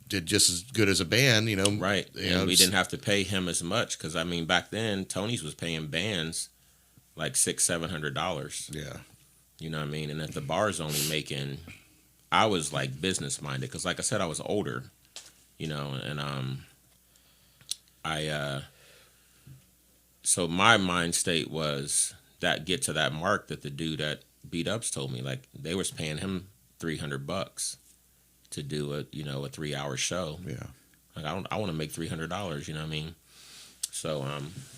did just as good as a band, you know, Right. You And know, we didn't have to pay him as much because I mean back then Tony's was paying bands like $600-700. yeah, You know what I mean? And if the bar's only making, I was like business minded because like I said I was older, you know, and so my mind state was that get to that mark that the dude at Beat Ups told me like they was paying him $300 to do a 3-hour show. yeah. Like I want to make $300. You know what I mean? So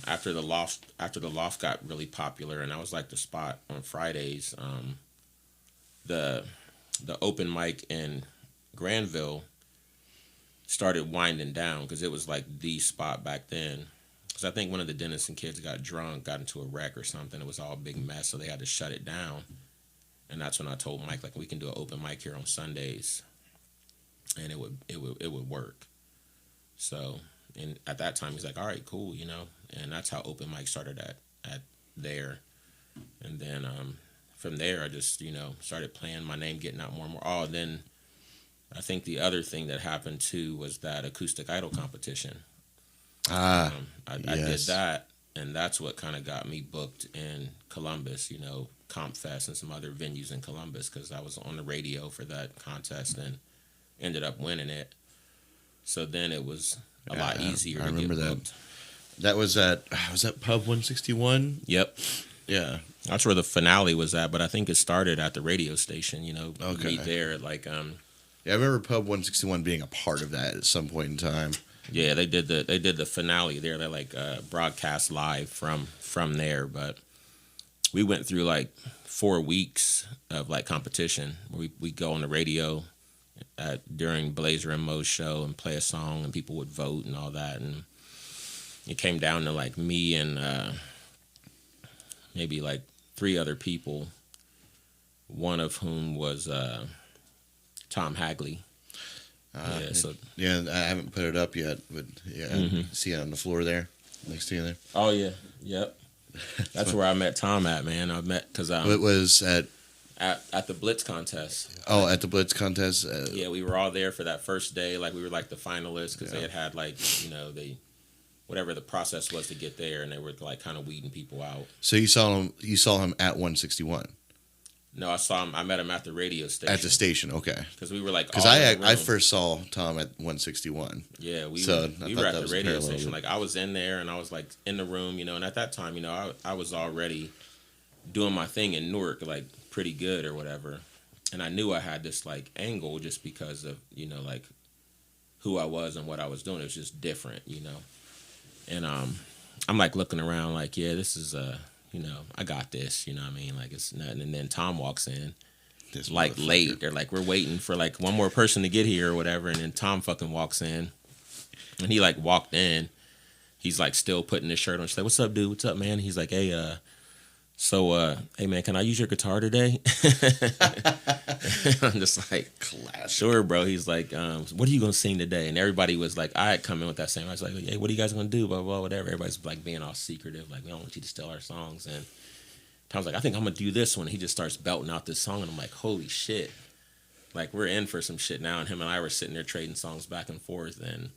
after the loft got really popular and I was like the spot on Fridays, the open mic in Granville started winding down because it was like the spot back then. Because I think one of the Denison kids got drunk, got into a wreck or something. It was all a big mess, so they had to shut it down. And that's when I told Mike like we can do an open mic here on Sundays, and it would work. So, and at that time he's like, all right, cool, you know. And that's how open mic started at there. And then from there I just started playing my name, getting out more and more. Oh, then I think the other thing that happened too was that acoustic idol competition. I did that, and that's what kind of got me booked in Columbus, Comp Fest and some other venues in Columbus because I was on the radio for that contest and ended up winning it. So then it was a lot easier to get booked. That was at Pub 161? Yep. Yeah. That's where the finale was at, but I think it started at the radio station, Okay. Meet there like Yeah, I remember Pub 161 being a part of that at some point in time. Yeah, they did the finale there. They like broadcast live from there, but we went through like 4 weeks of like competition. We go on the radio during Blazer and Mo's show and play a song, and people would vote and all that. And it came down to like me and maybe like 3 other people, one of whom was Tom Hagley. Yeah, I haven't put it up yet, but yeah, see it on the floor there, next to you there. Oh yeah, yep. That's where I met Tom at, man. I met because it was at the Blitz contest. Oh, at the Blitz contest. Yeah, we were all there for that first day. Like we were like the finalists because they had like they whatever the process was to get there, and they were like kind of weeding people out. So you saw him at 161. No, I saw him. I met him at the radio station. At the station, okay. Because we were like, because I first saw Tom at 161. Yeah, we were at the radio station. Like I was in there and I was like in the room, and at that time, I was already doing my thing in Newark, like pretty good or whatever, and I knew I had this like angle just because of like who I was and what I was doing. It was just different, and I'm like looking around, like this is I got this, you know what I mean? Like, it's nothing. And then Tom walks in, like, late. They're like, we're waiting for, like, one more person to get here or whatever. And then Tom fucking walks in. And he, like, walked in. He's, like, still putting his shirt on. She's like, what's up, dude? What's up, man? He's like, hey, hey, man, can I use your guitar today? I'm just like, class. Sure, bro. He's like, what are you going to sing today? And everybody was like, I had come in with that same. I was like, hey, what are you guys going to do? Blah, blah, whatever. Everybody's like being all secretive. Like, we don't want you to steal our songs. And Tom's like, I think I'm going to do this one. He just starts belting out this song. And I'm like, holy shit. Like, we're in for some shit now. And him and I were sitting there trading songs back and forth. And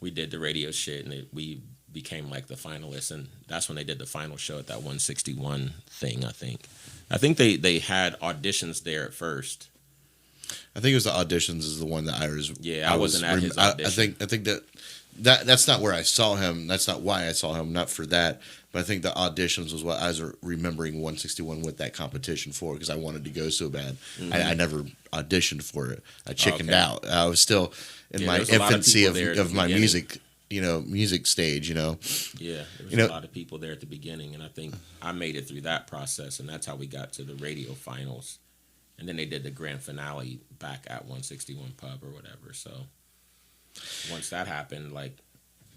we did the radio shit. And we became like the finalists, and that's when they did the final show at that 161 thing. I think they had auditions there at first. I think it was the auditions is the one that I was. Yeah, I wasn't at his audition. I think that's not where I saw him. That's not why I saw him. Not for that, but I think the auditions was what I was remembering 161 with that competition for, because I wanted to go so bad. Mm-hmm. I never auditioned for it. I chickened out. I was still in my infancy of my music. Music stage, Yeah, there was a lot of people there at the beginning, and I think I made it through that process, and that's how we got to the radio finals. And then they did the grand finale back at 161 Pub or whatever. So once that happened, like,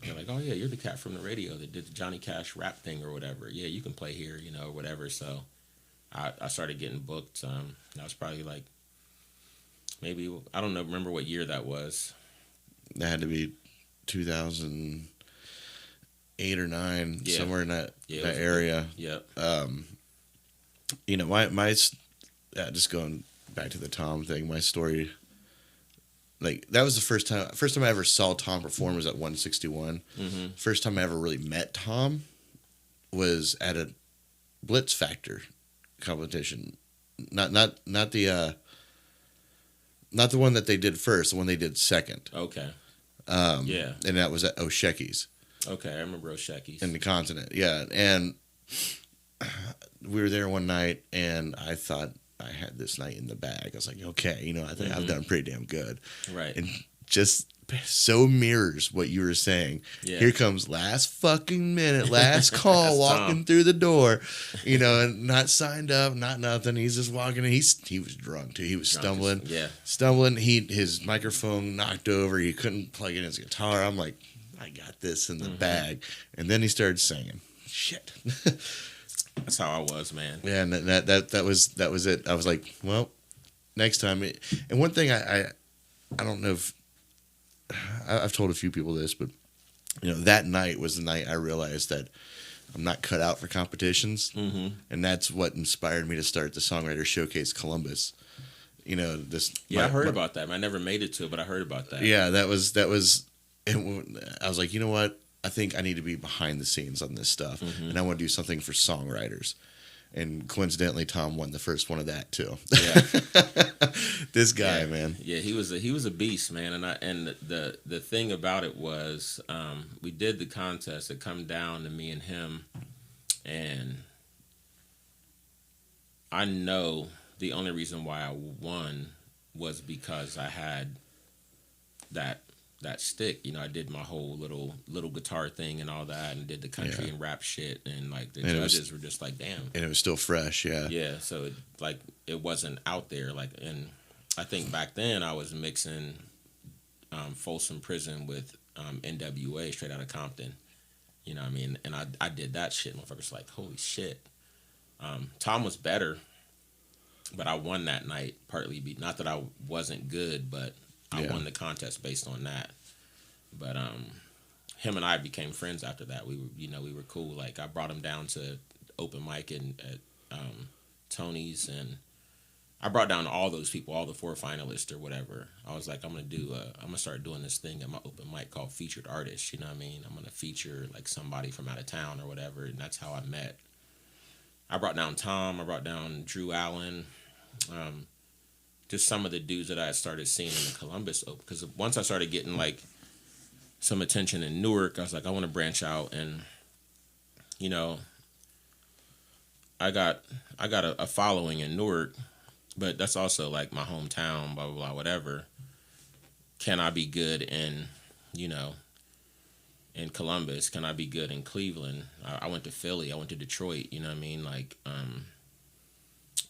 they're like, oh yeah, you're the cat from the radio that did the Johnny Cash rap thing or whatever. Yeah, you can play here, you know, or whatever. So I started getting booked. That was probably like, maybe, I don't know, remember what year that was. That had to be 2008 or 9, Yeah. somewhere in that Yeah, area. Yep. You know, my just going back to the Tom thing, my story, like, that was the first time I ever saw Tom perform was at 161. Mm-hmm. First time I ever really met Tom was at a Blitz Factor competition. Not the one that they did first, the one they did second. Okay. Yeah. And that was at Osheki's. Okay, I remember Osheki's. In the continent, yeah. And we were there one night, and I thought I had this night in the bag. I was like, okay, you know, I think I've done pretty damn good. Right. And just so mirrors what you were saying. Yeah. Here comes last fucking minute, last call, walking through the door, you know, and not signed up, not nothing. He's just walking in. He was drunk too. He was stumbling. Stumbling. His microphone knocked over. He couldn't plug in his guitar. I'm like, I got this in the bag. And then he started singing. Shit. That's how I was, man. Yeah, and that was it. I was like, well, next time. And one thing I don't know if I've told a few people this, but you know, that night was the night I realized that I'm not cut out for competitions, and that's what inspired me to start the Songwriter Showcase Columbus. You know, this. Yeah, I heard about that. I never made it to it, but I heard about that. Yeah, that was. I was like, you know what? I think I need to be behind the scenes on this stuff, and I want to do something for songwriters. And coincidentally, Tom won the first one of that too. Yeah, this guy, man. Yeah, he was a beast, man. And the thing about it was, we did the contest. It come down to me and him, and I know the only reason why I won was because I had that stick. You know, I did my whole little guitar thing and all that, and did the country and rap shit, and like the judges were just like, damn. And it was still fresh, yeah. Yeah, so it wasn't out there, like, and I think back then I was mixing Folsom Prison with NWA, Straight Outta Compton. You know what I mean? And I did that shit. Motherfuckers like, holy shit. Tom was better, but I won that night, partly not that I wasn't good, but I won the contest based on that. But him and I became friends after that. We were cool. Like, I brought him down to open mic at Tony's, and I brought down all those people, all the 4 finalists or whatever. I was like, I'm gonna start doing this thing at my open mic called Featured Artists. You know what I mean? I'm gonna feature like somebody from out of town or whatever, and that's how I met. I brought down Tom. I brought down Drew Allen. Just some of the dudes that I had started seeing in the Columbus Open. Because once I started getting like some attention in Newark, I was like, I want to branch out, and you know, I got a following in Newark, but that's also like my hometown, blah blah blah, whatever. Can I be good in, you know, in Columbus? Can I be good in Cleveland? I went to Philly. I went to Detroit. You know what I mean? Like,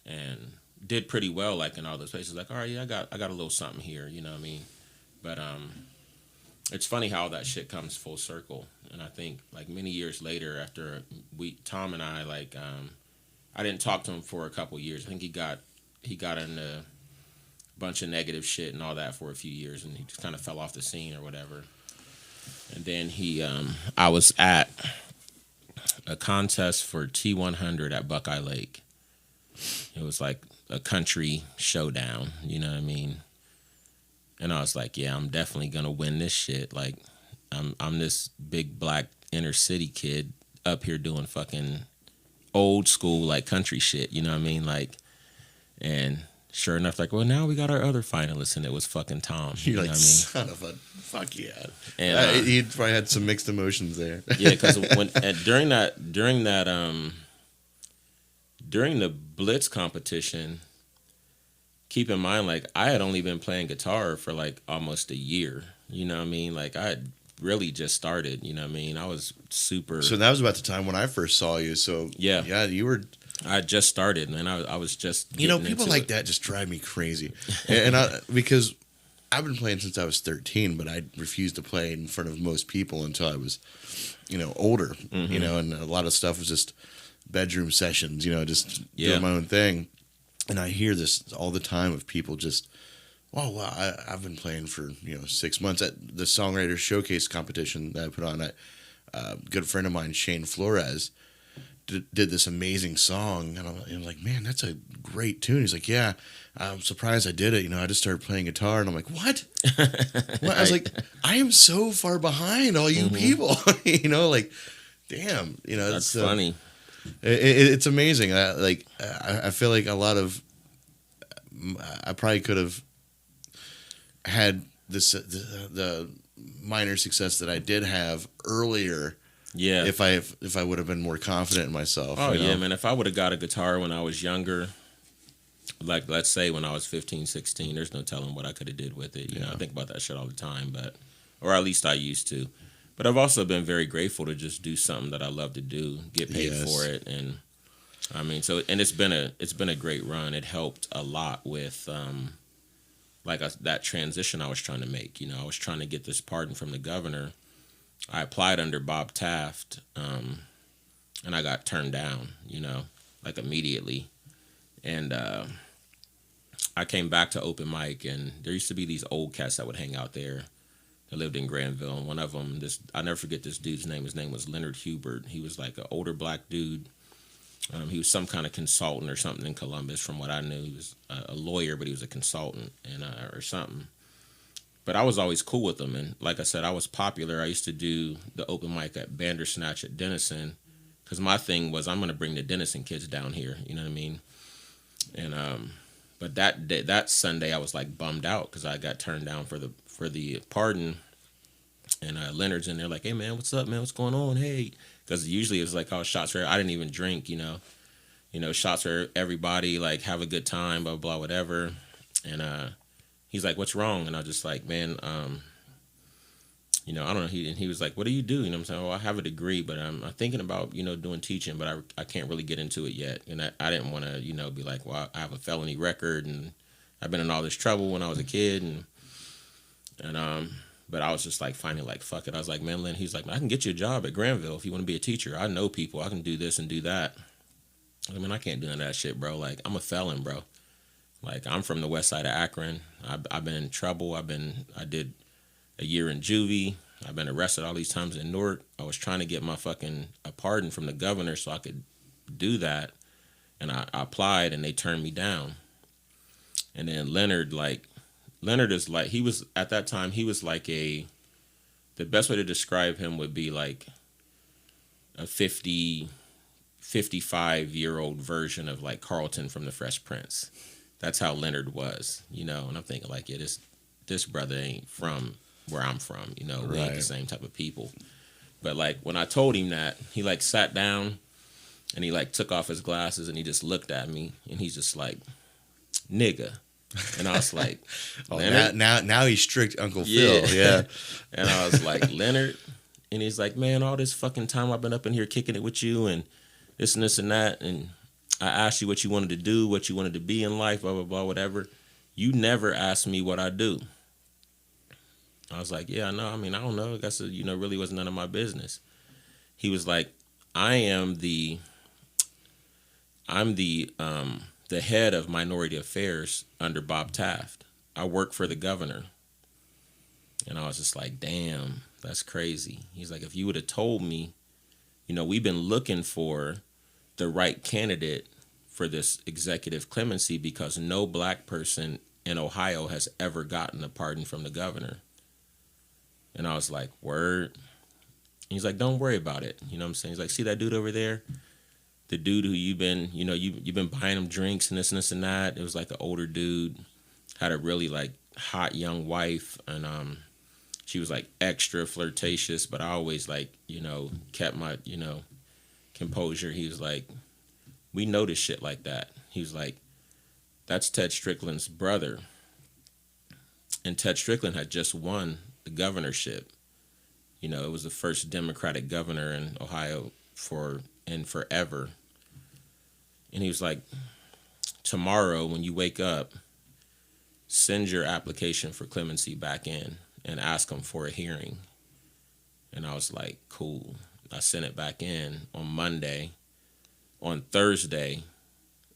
and did pretty well, like, in all those places. Like, all right, yeah, I got a little something here, you know what I mean? But it's funny how that shit comes full circle. And I think, like, many years later, after Tom and I, like, I didn't talk to him for a couple years. I think he got into a bunch of negative shit and all that for a few years, and he just kind of fell off the scene or whatever. And then I was at a contest for T100 at Buckeye Lake. It was like a country showdown, you know what I mean? And I was like, yeah, I'm definitely gonna win this shit. Like, I'm this big black inner city kid up here doing fucking old school like country shit, you know what I mean? Like, and sure enough, like, well, now we got our other finalist, and it was fucking Tom. You're like, know what I mean? son of a fuck yeah. And he probably had some mixed emotions there. Yeah, because during the Blitz competition, keep in mind, like, I had only been playing guitar for like almost a year. You know what I mean? Like, I had really just started. You know what I mean? I was super. So that was about the time when I first saw you. So yeah, you were. I just started, and I was just getting People into like it. that just drive me crazy. And because I've been playing since I was 13, but I refused to play in front of most people until I was, older, and a lot of stuff was just bedroom sessions, just Yeah. doing my own thing. And I hear this all the time of people just, oh, wow, I've been playing for, 6 months at the Songwriters Showcase competition that I put on. A good friend of mine, Shane Flores, did this amazing song, and I'm like, man, that's a great tune. He's like, yeah, I'm surprised I did it. I just started playing guitar, and I'm like, what? I was like, I am so far behind all you people. Like, damn, That's it's funny. it's amazing. I feel like a lot of I probably could have had the minor success that I did have earlier. Yeah. If I would have been more confident in myself. Oh yeah, man. If I would have got a guitar when I was younger, like let's say when I was 15, 16, there's no telling what I could have did with it. I think about that shit all the time, or at least I used to. But I've also been very grateful to just do something that I love to do, get paid for it, and I mean, and it's been a great run. It helped a lot with that transition I was trying to make. I was trying to get this pardon from the governor. I applied under Bob Taft, and I got turned down, like immediately. And I came back to open mic, and there used to be these old cats that would hang out there that lived in Granville. And one of them, I'll never forget this dude's name. His name was Leonard Hubert. He was like an older black dude. He was some kind of consultant or something in Columbus, from what I knew. He was a lawyer, but he was a consultant or something. But I was always cool with him. And like I said, I was popular. I used to do the open mic at Bandersnatch at Denison, because my thing was, I'm going to bring the Denison kids down here. You know what I mean? And but that Sunday I was like bummed out because I got turned down for the pardon. And Leonard's in there like, hey man, what's up, man? What's going on? Hey, because usually it was like, oh, shots for, I didn't even drink, shots for everybody, like have a good time, blah blah whatever. And he's like, what's wrong? And I was just like, man, I don't know. He was like, what do you do? I'm saying, well, I have a degree, but I'm thinking about, doing teaching, but I can't really get into it yet. And I didn't want to, be like, well, I have a felony record and I've been in all this trouble when I was a kid. And but I was just like, finally, like, fuck it. I was like, man, Lynn, he's like, I can get you a job at Granville if you want to be a teacher. I know people. I can do this and do that. I mean, I can't do none of that shit, bro. Like, I'm a felon, bro. Like, I'm from the west side of Akron. I've been in trouble. I did a year in juvie. I've been arrested all these times in Newark. I was trying to get my a pardon from the governor so I could do that. And I applied and they turned me down. And then Leonard is like, he was, at that time, he was like the best way to describe him would be like a 55-year-old version of like Carlton from the Fresh Prince. That's how Leonard was, and I'm thinking like, yeah, this brother ain't from where I'm from, we ain't the same type of people. But like when I told him that, he like sat down and he like took off his glasses and he just looked at me and he's just like, nigga. And I was like, now he's strict Uncle Phil. Yeah. And I was like, Leonard. And he's like, man, all this fucking time I've been up in here kicking it with you and this and this and that. And I asked you what you wanted to do, what you wanted to be in life, blah, blah, blah, whatever. You never asked me what I do. I was like, yeah, I know. I mean, I don't know. I guess it, really was none of my business. He was like, I'm the head of minority affairs under Bob Taft. I work for the governor. And I was just like, damn, that's crazy. He's like, if you would have told me, we've been looking for the right candidate for this executive clemency because no black person in Ohio has ever gotten a pardon from the governor. And I was like, word. And he's like, don't worry about it. You know what I'm saying? He's like, see that dude over there? The dude who you've been buying him drinks and this and that. It was like an older dude, had a really like hot young wife, and she was like extra flirtatious, but I always like, kept my, composure. He was like, we noticed shit like that. He was like, that's Ted Strickland's brother. And Ted Strickland had just won the governorship. It was the first Democratic governor in Ohio in forever. And he was like, tomorrow when you wake up, send your application for clemency back in and ask them for a hearing. And I was like, cool. I sent it back in on Monday. On Thursday,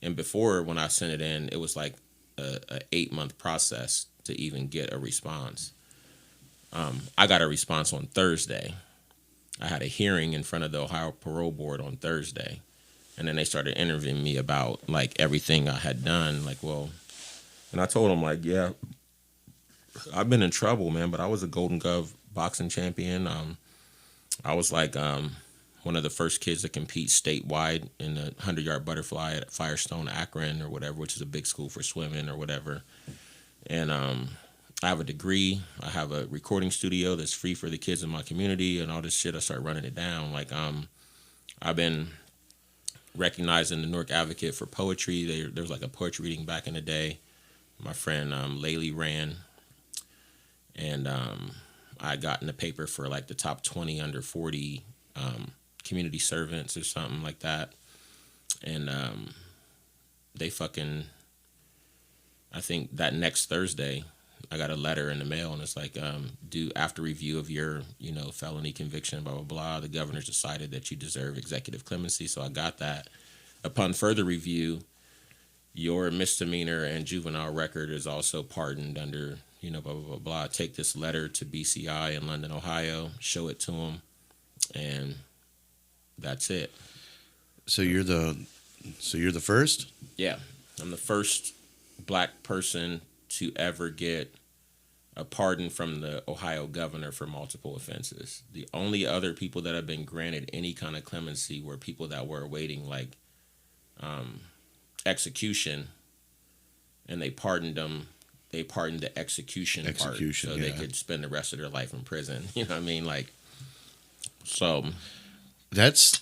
and before when I sent it in, it was like a 8-month process to even get a response. I got a response on Thursday. I had a hearing in front of the Ohio Parole Board on Thursday. And then they started interviewing me about like everything I had done. Like, well, and I told them like, yeah, I've been in trouble, man, but I was a Golden Glove boxing champion. I was like one of the first kids to compete statewide in the 100-yard butterfly at Firestone, Akron or whatever, which is a big school for swimming or whatever. And I have a degree. I have a recording studio that's free for the kids in my community and all this shit. I started running it down. Like I've been recognized in the Newark Advocate for poetry. There was like a poetry reading back in the day. My friend Laylee ran. And I got in the paper for like the top 20 under 40 community servants or something like that. And they fucking, I think that next Thursday, I got a letter in the mail and it's like, after review of your, felony conviction, blah, blah, blah, the governor's decided that you deserve executive clemency. So I got that. Upon further review, your misdemeanor and juvenile record is also pardoned under, blah, blah, blah, blah. Take this letter to BCI in London, Ohio, show it to them, and that's it. So you're the first? Yeah. I'm the first black person to ever get a pardon from the Ohio governor for multiple offenses. The only other people that have been granted any kind of clemency were people that were awaiting like execution, and they pardoned them. They pardoned the execution part, so they could spend the rest of their life in prison. You know what I mean? Like, so that's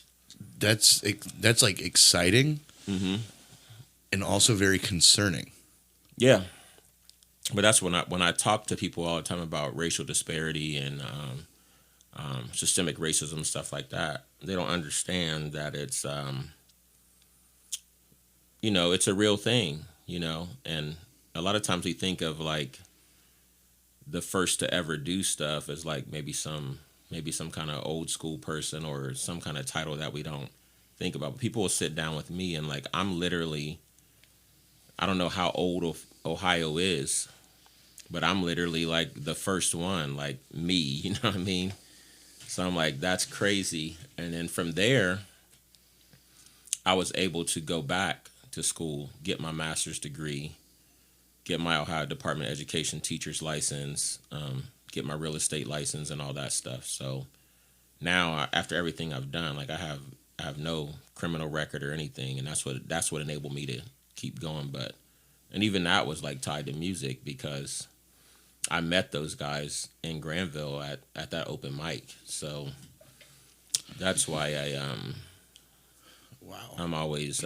like exciting, and also very concerning. Yeah, but that's when I talk to people all the time about racial disparity and systemic racism, stuff like that. They don't understand that it's it's a real thing, and a lot of times we think of like the first to ever do stuff as like maybe some kind of old school person or some kind of title that we don't think about. But people will sit down with me and like I'm literally, I don't know how old Ohio is, but I'm literally like the first one, like me, you know what I mean? So I'm like, that's crazy. And then from there, I was able to go back to school, get my master's degree, get my Ohio Department of Education teacher's license, get my real estate license and all that stuff. So now after everything I've done, like I have no criminal record or anything. And that's what enabled me to keep going. And even that was like tied to music because I met those guys in Granville at that open mic. So that's why I'm always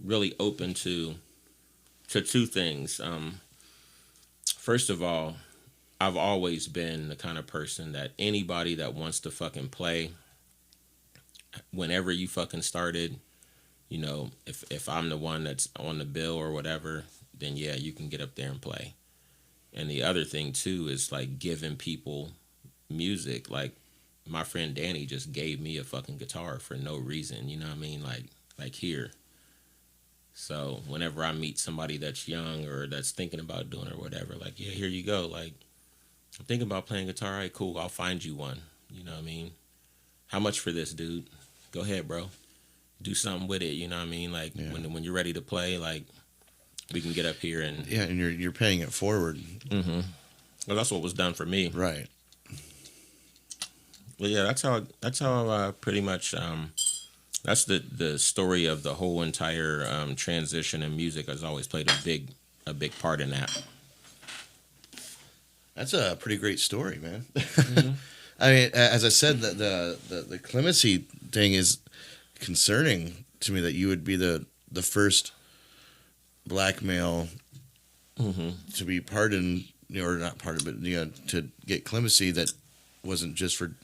really open to two things. First of all, I've always been the kind of person that anybody that wants to fucking play, whenever you fucking started, if I'm the one that's on the bill or whatever, then yeah, you can get up there and play. And the other thing too is like giving people music. Like my friend Danny just gave me a fucking guitar for no reason, you know what I mean? Like here. So whenever I meet somebody that's young or that's thinking about doing it or whatever, like, yeah, here you go. Like, I'm thinking about playing guitar. All right, cool. I'll find you one. You know what I mean? How much for this, dude? Go ahead, bro. Do something with it. You know what I mean? Like when you're ready to play, like we can get up here and and you're paying it forward. Mm-hmm. Well, that's what was done for me. Right. Well, yeah, that's how I pretty much. That's the story of the whole entire transition in music has always played a big part in that. That's a pretty great story, man. Mm-hmm. I mean, as I said, the clemency thing is concerning to me that you would be the first black male to be pardoned, or not pardoned, but to get clemency that wasn't just for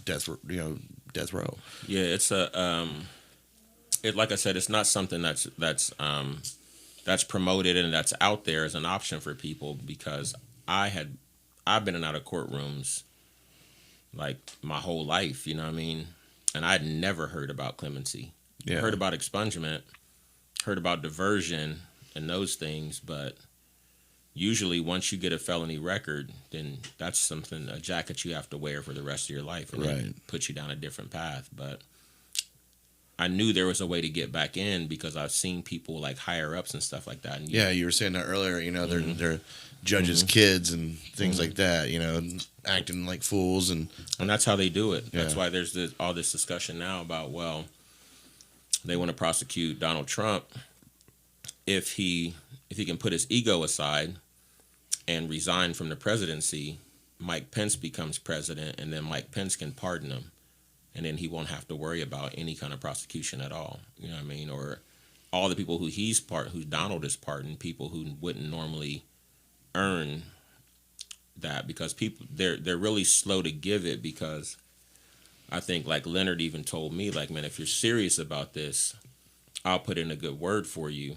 death row. Yeah, it's it, like I said, it's not something that's promoted and that's out there as an option for people, because I've been in and out of courtrooms like my whole life, you know what I mean? And I'd never heard about clemency. Yeah. Heard about expungement, heard about diversion and those things, but usually once you get a felony record, then that's something, a jacket you have to wear for the rest of your life, and Right. it puts you down a different path. But I knew there was a way to get back in because I've seen people like higher ups and stuff like that. And Yeah, you were saying that earlier. They're judges' kids and things like that. Acting like fools, and that's how they do it. Yeah. That's why there's all this discussion now about, well, they want to prosecute Donald Trump if he can put his ego aside and resign from the presidency. Mike Pence becomes president, and then Mike Pence can pardon him, and then he won't have to worry about any kind of prosecution at all. You know what I mean? Or all the people who Donald is pardoned, people who wouldn't normally earn that, because people they're really slow to give it, because I think, like Leonard even told me, like, man, if you're serious about this, I'll put in a good word for you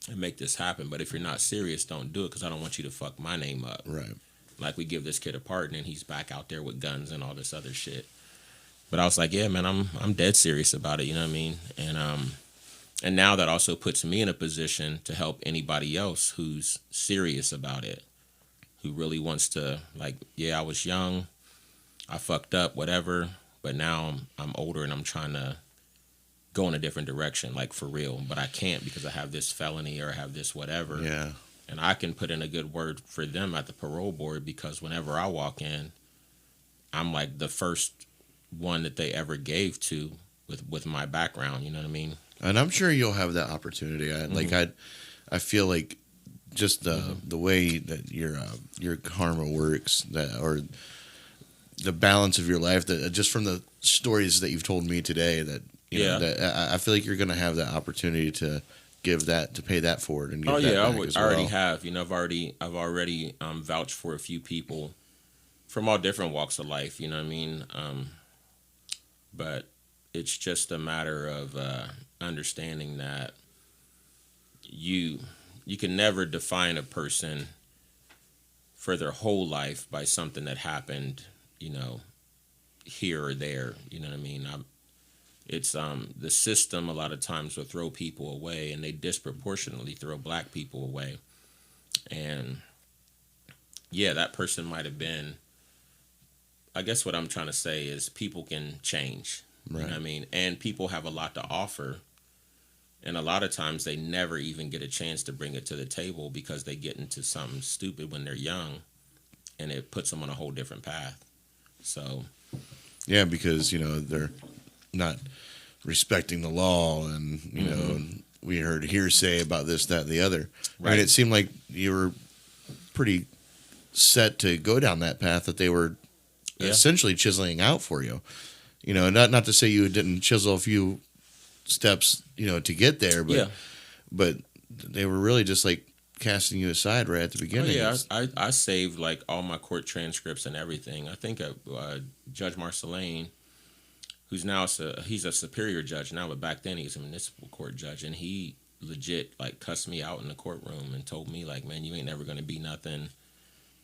and make this happen. But if you're not serious, don't do it, because I don't want you to fuck my name up. right. Like, we give this kid a pardon and he's back out there with guns and all this other shit. But I was like, yeah, man, I'm dead serious about it. You know what I mean? And now that also puts me in a position to help anybody else who's serious about it, who really wants to, like, yeah, I was young, I fucked up, whatever, but now I'm older and I'm trying to go in a different direction, like, for real. But I can't because I have this felony or I have this whatever. Yeah. And I can put in a good word for them at the parole board, because whenever I walk in, I'm like the first one that they ever gave to with my background. You know what I mean? And I'm sure you'll have that opportunity. I feel like just the way that your karma works, or the balance of your life, that just from the stories that you've told me today, that I feel like you're going to have that opportunity to give that, to pay that forward and give that back as well. I already have. I've already vouched for a few people from all different walks of life. You know what I mean? But it's just a matter of understanding that you can never define a person for their whole life by something that happened, here or there. You know what I mean? It's the system a lot of times will throw people away, and they disproportionately throw black people away. And yeah, that person might have been, I guess what I'm trying to say is, people can change. Right. You know what I mean? And people have a lot to offer. And a lot of times they never even get a chance to bring it to the table, because they get into something stupid when they're young, and it puts them on a whole different path. So yeah, because they're not respecting the law, and we heard hearsay about this, that, and the other. Right. I mean, it seemed like you were pretty set to go down that path that they were essentially chiseling out for you. Not to say you didn't chisel a few steps, to get there, but they were really just like casting you aside right at the beginning. Oh, yeah, I saved like all my court transcripts and everything. I think Judge Marcelline, who's now he's a superior judge now, but back then he was a municipal court judge, and he legit like cussed me out in the courtroom and told me, like, man, you ain't never gonna be nothing.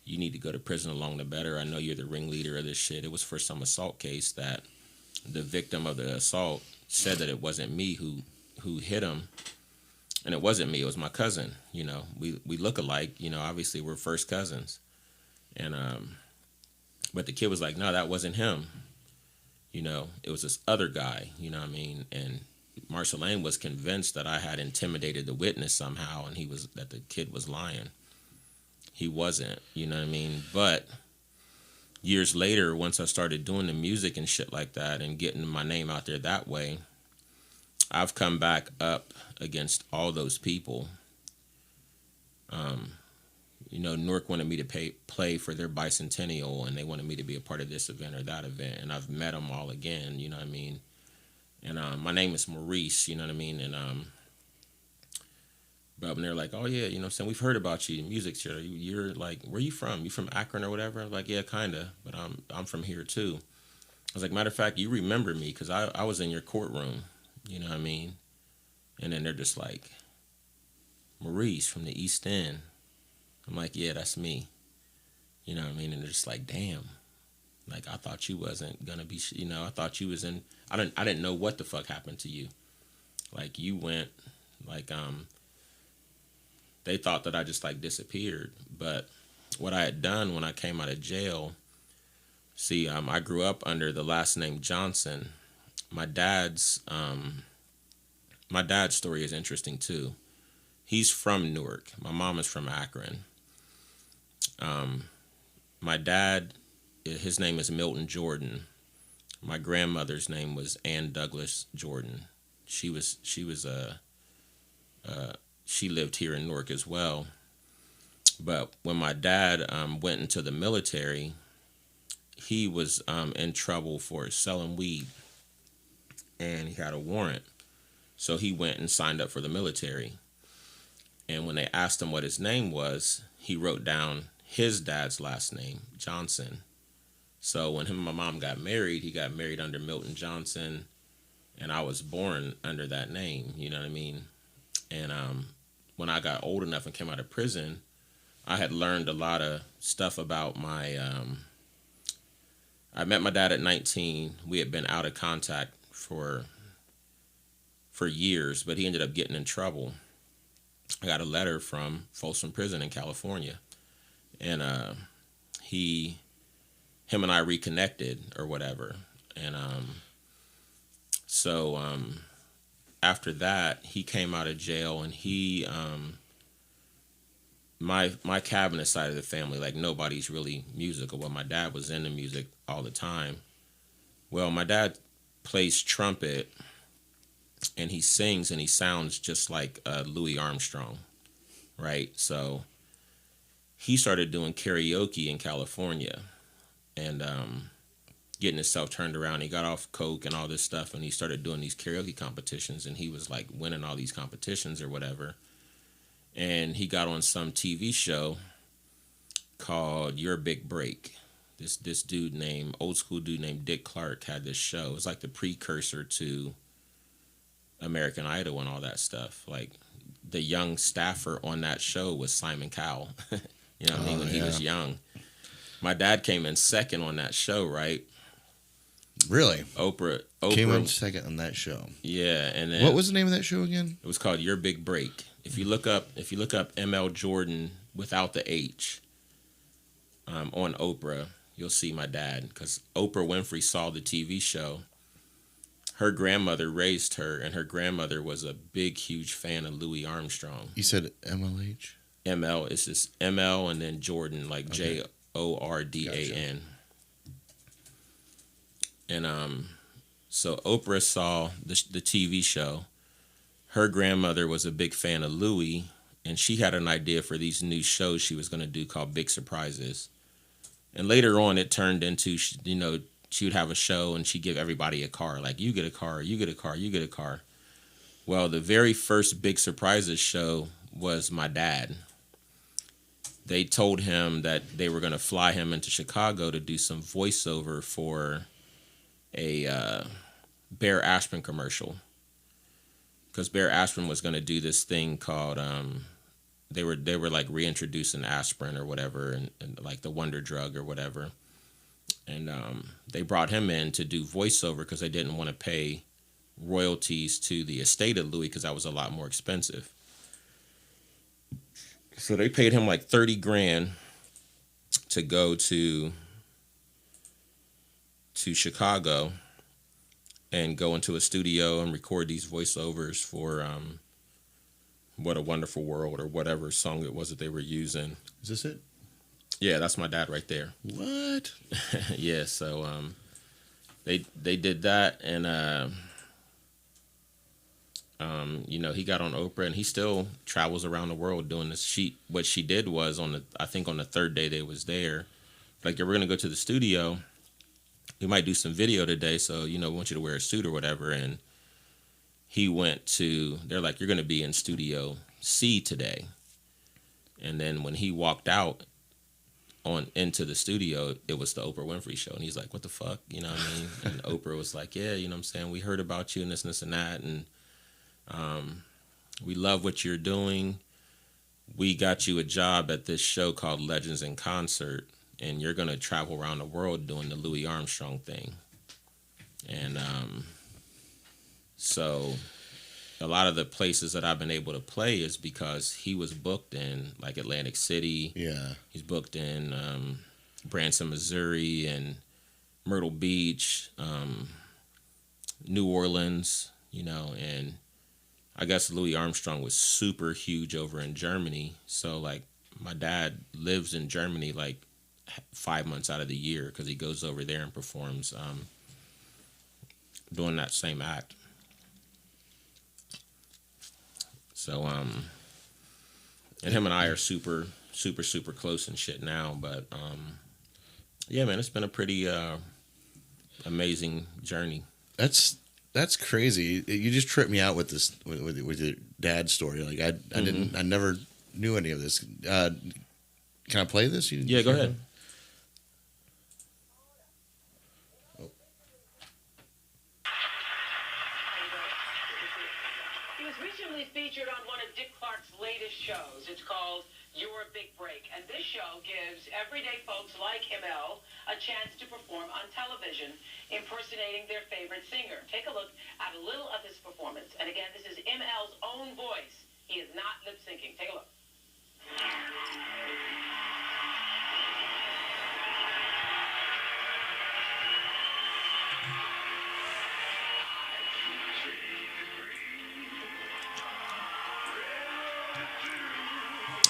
You need to go to prison along the better. I know you're the ringleader of this shit. It was for some assault case that the victim of the assault said that it wasn't me who hit him, and it wasn't me. It was my cousin. We look alike. Obviously we're first cousins, and but the kid was like, no, that wasn't him. It was this other guy. You know what I mean? And Marceline was convinced that I had intimidated the witness somehow, and that the kid was lying. He wasn't. You know what I mean? But years later, once I started doing the music and shit like that and getting my name out there that way, I've come back up against all those people. Newark wanted me to play for their bicentennial, and they wanted me to be a part of this event or that event, and I've met them all again. You know what I mean? And my name is Maurice. You know what I mean? And but when they're like, oh yeah, saying, we've heard about you, music share. You're like, where you from? You from Akron or whatever? I'm like, yeah, kinda, but I'm from here too. I was like, matter of fact, you remember me because I was in your courtroom. You know what I mean? And then they're just like, Maurice from the East End. I'm like, yeah, that's me. You know what I mean? And they're just like, damn. Like, I thought you wasn't gonna be, I thought you was in, I didn't know what the fuck happened to you. Like, you went, like, they thought that I just, like, disappeared. But what I had done when I came out of jail, see, I grew up under the last name Johnson. My dad's, my dad's story is interesting, too. He's from Newark. My mom is from Akron. My dad, his name is Milton Jhordan. My grandmother's name was Ann Douglas Jhordan. She lived here in Newark as well. But when my dad went into the military, he was in trouble for selling weed, and he had a warrant. So he went and signed up for the military. And when they asked him what his name was, he wrote down his dad's last name, Johnson. So when him and my mom got married, he got married under Milton Johnson, and I was born under that name, you know what I mean? And when I got old enough and came out of prison, I had learned a lot of stuff about my, I met my dad at 19. We had been out of contact for years, but he ended up getting in trouble. I got a letter from Folsom Prison in California, and him and I reconnected or whatever. And so after that, he came out of jail, and he my cabinet side of the family, like, nobody's really musical. Well, my dad was into music all the time. Well, my dad plays trumpet, and he sings, and he sounds just like Louis Armstrong, right? So he started doing karaoke in California, and getting himself turned around. He got off coke and all this stuff, and he started doing these karaoke competitions, and he was like winning all these competitions or whatever. And he got on some TV show called Your Big Break. This old school dude named Dick Clark had this show. It was like the precursor to American Idol and all that stuff. Like, the young staffer on that show was Simon Cowell. You know what I mean? When he was young. My dad came in second on that show, right? Really? Oprah Came in second on that show. Yeah, and then what was the name of that show again? It was called Your Big Break. If you look up ML Jordan without the H on Oprah, you'll see my dad, because Oprah Winfrey saw the TV show. Her grandmother raised her, and her grandmother was a big, huge fan of Louis Armstrong. You said MLH? ML, it's just ML and then Jordan, like okay. Jordan. Gotcha. And so Oprah saw the TV show. Her grandmother was a big fan of Louis, and she had an idea for these new shows she was going to do called Big Surprises. And later on, it turned into, she would have a show, and she'd give everybody a car. Like, you get a car, you get a car, you get a car. Well, the very first Big Surprises show was my dad. They told him that they were going to fly him into Chicago to do some voiceover for a Bear Aspirin commercial. Because Bear Aspirin was going to do this thing called, they were like reintroducing aspirin or whatever, and like the wonder drug or whatever. And they brought him in to do voiceover because they didn't want to pay royalties to the estate of Louis, because that was a lot more expensive. So they paid him like $30,000 to go to Chicago and go into a studio and record these voiceovers for What a Wonderful World or whatever song it was that they were using. Is this it? Yeah, that's my dad right there. What? Yeah, so they did that, and he got on Oprah, and he still travels around the world doing this. What she did was I think on the third day they was there, like, yeah, we're gonna go to the studio. We might do some video today, so we want you to wear a suit or whatever. And he went to. They're like, you're gonna be in Studio C today. And then when he walked out, on into the studio, it was the Oprah Winfrey Show, and he's like, "What the fuck?" You know what I mean? And Oprah was like, "Yeah, you know what I'm saying? We heard about you and this and that, and we love what you're doing. We got you a job at this show called Legends in Concert, and you're gonna travel around the world doing the Louis Armstrong thing." And so a lot of the places that I've been able to play is because he was booked in like Atlantic City. Yeah. He's booked in Branson, Missouri, and Myrtle Beach, New Orleans, you know, and I guess Louis Armstrong was super huge over in Germany. So like my dad lives in Germany like 5 months out of the year because he goes over there and performs doing that same act. So and him and I are super close and shit now. But yeah, man, it's been a pretty amazing journey. That's crazy. You just tripped me out with this with your dad's story. Like I never knew any of this. Can I play this? Yeah, go ahead. Oh. He was recently featured on one of Dick Clark's latest shows. It's called Your Big Break. And this show gives everyday folks like ML a chance to perform on television, impersonating their favorite singer. Take a look at a little of his performance. And again, this is ML's own voice. He is not lip syncing. Take a look.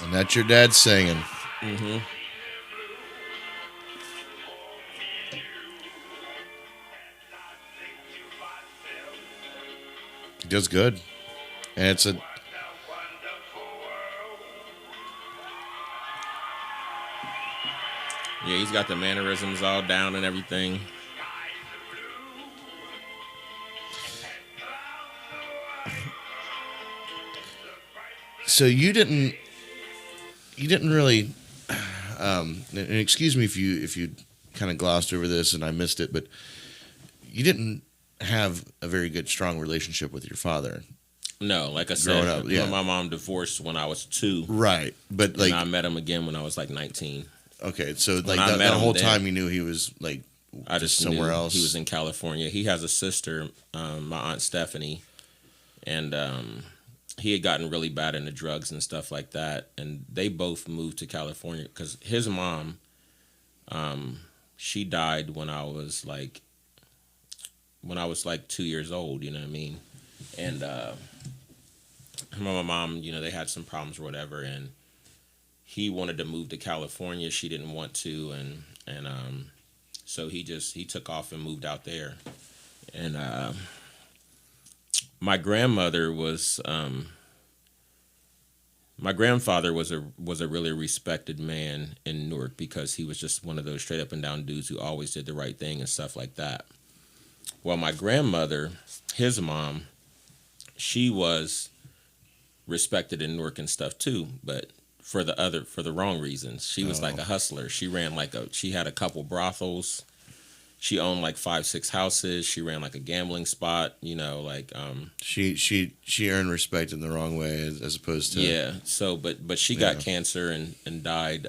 And that's your dad singing. Mm-hmm. He does good. And it's a Yeah, he's got the mannerisms all down and everything. so you didn't really and excuse me if you kind of glossed over this and I missed it, but you didn't have a very good strong relationship with your father. No, like I said, Growing up, yeah. my mom divorced when I was 2. Right. But like and I met him again when I was like 19. Okay, so like When I met that him whole then, time you knew he was like I just somewhere knew else. He was in California. He has a sister, my aunt Stephanie, and he had gotten really bad into drugs and stuff like that. And they both moved to California because his mom, she died when I was like 2 years old. You know what I mean? And my mom, you know, they had some problems or whatever, and he wanted to move to California. She didn't want to, and so he took off and moved out there. And my grandfather was a really respected man in Newark because he was just one of those straight up and down dudes who always did the right thing and stuff like that. Well, my grandmother, his mom, she was respected in Newark and stuff too, but for the wrong reasons. She was like a hustler. She had a couple brothels. She owned like 5-6 houses. She ran like a gambling spot, you know, like she earned respect in the wrong way as opposed to yeah. So but she got cancer and died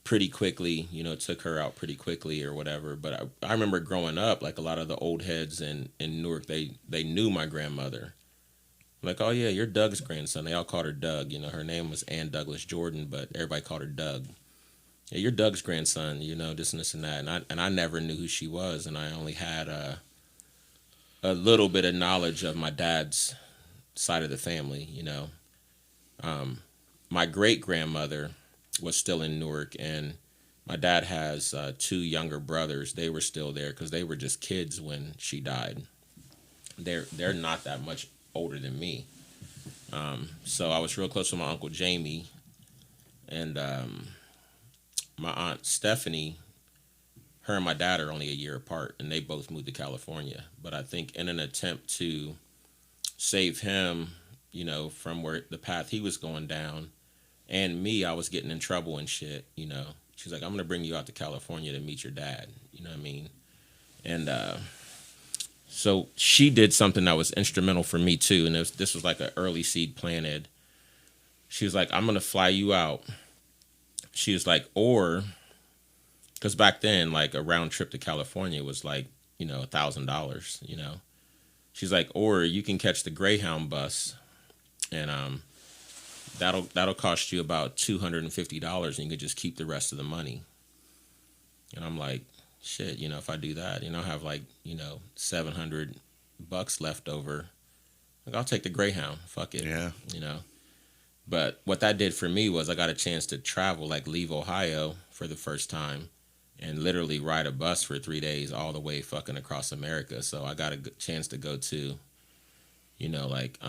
pretty quickly, you know, took her out pretty quickly or whatever. But I remember growing up, like a lot of the old heads in Newark, they knew my grandmother. Like, oh yeah, you're Doug's grandson. They all called her Doug. You know, her name was Ann Douglas Jhordan, but everybody called her Doug. Yeah, you're Doug's grandson. You know, this and that. And I never knew who she was, and I only had a little bit of knowledge of my dad's side of the family. You know, my great grandmother was still in Newark, and my dad has 2 younger brothers. They were still there because they were just kids when she died. They're not that much older than me. So I was real close with my Uncle Jamie, and my Aunt Stephanie, her and my dad are only a year apart, and they both moved to California. But I think in an attempt to save him, you know, from where the path he was going down, and me, I was getting in trouble and shit, you know. She's like, I'm gonna bring you out to California to meet your dad. You know what I mean? And so she did something that was instrumental for me too. And this was like an early seed planted. She was like, I'm gonna fly you out. She was like, or because back then, like a round trip to California was like, you know, $1,000, you know. She's like, or you can catch the Greyhound bus, and that'll cost you about $250, and you can just keep the rest of the money. And I'm like, shit, you know, if I do that, you know, I have like, you know, $700 left over. Like, I'll take the Greyhound. Fuck it. Yeah. You know. But what that did for me was I got a chance to travel, like leave Ohio for the first time and literally ride a bus for 3 days all the way fucking across America. So I got a chance to go to, you know, like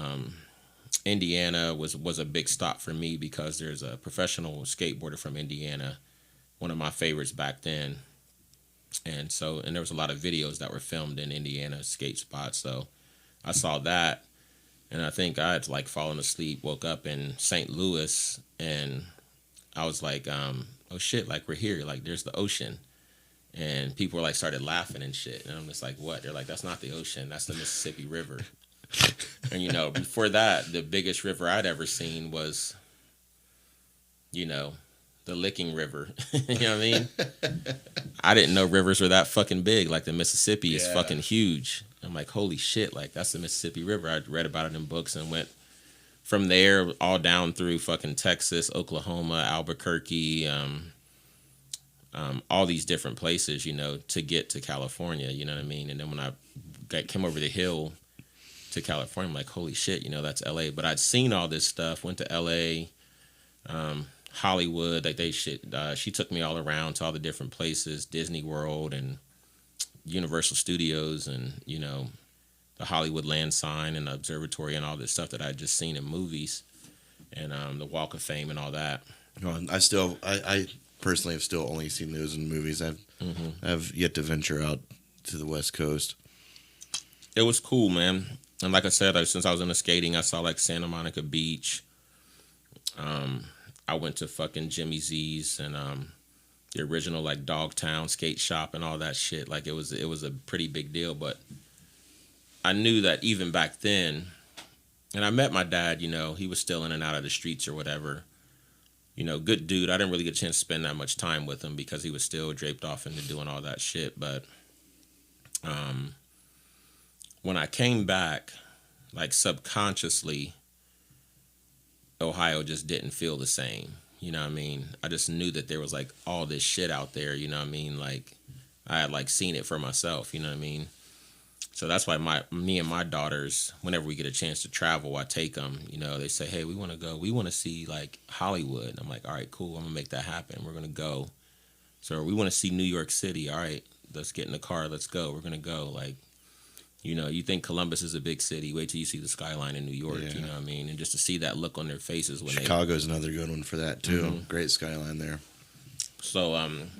Indiana was a big stop for me because there's a professional skateboarder from Indiana, one of my favorites back then. And there was a lot of videos that were filmed in Indiana skate spots. So I saw that. And I think I had like fallen asleep, woke up in St. Louis, and I was like, oh shit, like we're here, like there's the ocean. And people were like started laughing and shit. And I'm just like, what? They're like, that's not the ocean, that's the Mississippi River. And you know, before that, the biggest river I'd ever seen was, you know, the Licking River. You know what I mean? I didn't know rivers were that fucking big. Like the Mississippi is fucking huge. I'm like, holy shit, like that's the Mississippi River. I read about it in books and went from there all down through fucking Texas, Oklahoma, Albuquerque, all these different places, you know, to get to California, you know what I mean? And then when I came over the hill to California, I'm like, holy shit, you know, that's LA. But I'd seen all this stuff, went to LA, Hollywood, like she took me all around to all the different places, Disney World and Universal Studios, and you know, the Hollywood Land Sign and the observatory and all this stuff that I'd just seen in movies, and the Walk of Fame and all that. Well, I personally have still only seen those in movies. I've yet to venture out to the West Coast. It was cool, man. And like I said, since I was into skating, I saw like Santa Monica Beach. I went to fucking Jimmy Z's and the original like Dogtown skate shop and all that shit. Like it was a pretty big deal. But I knew that even back then, and I met my dad, you know, he was still in and out of the streets or whatever. You know, good dude. I didn't really get a chance to spend that much time with him because he was still draped off into doing all that shit. But when I came back, like subconsciously, Ohio just didn't feel the same. You know what I mean? I just knew that there was like all this shit out there, you know what I mean? Like I had like seen it for myself, you know what I mean? So that's why me and my daughters, whenever we get a chance to travel, I take them, you know, they say, hey, we want to go. We want to see like Hollywood. I'm like, all right, cool. I'm gonna make that happen. We're going to go. So we want to see New York City. All right, let's get in the car. Let's go. We're going to go. Like, you know, you think Columbus is a big city. Wait till you see the skyline in New York, you know what I mean? And just to see that look on their faces when Chicago's another good one for that, too. Mm-hmm. Great skyline there. So, and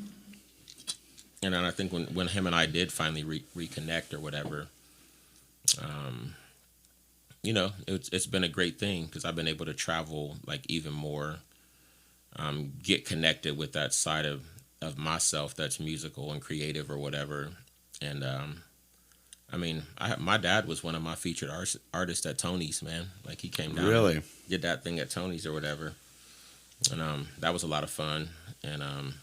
then I think when him and I did finally reconnect or whatever, you know, it's been a great thing because I've been able to travel, like, even more, get connected with that side of myself that's musical and creative or whatever. And, I mean, my dad was one of my featured artists at Tony's, man. Like, he came down and did that thing at Tony's or whatever. And that was a lot of fun. And,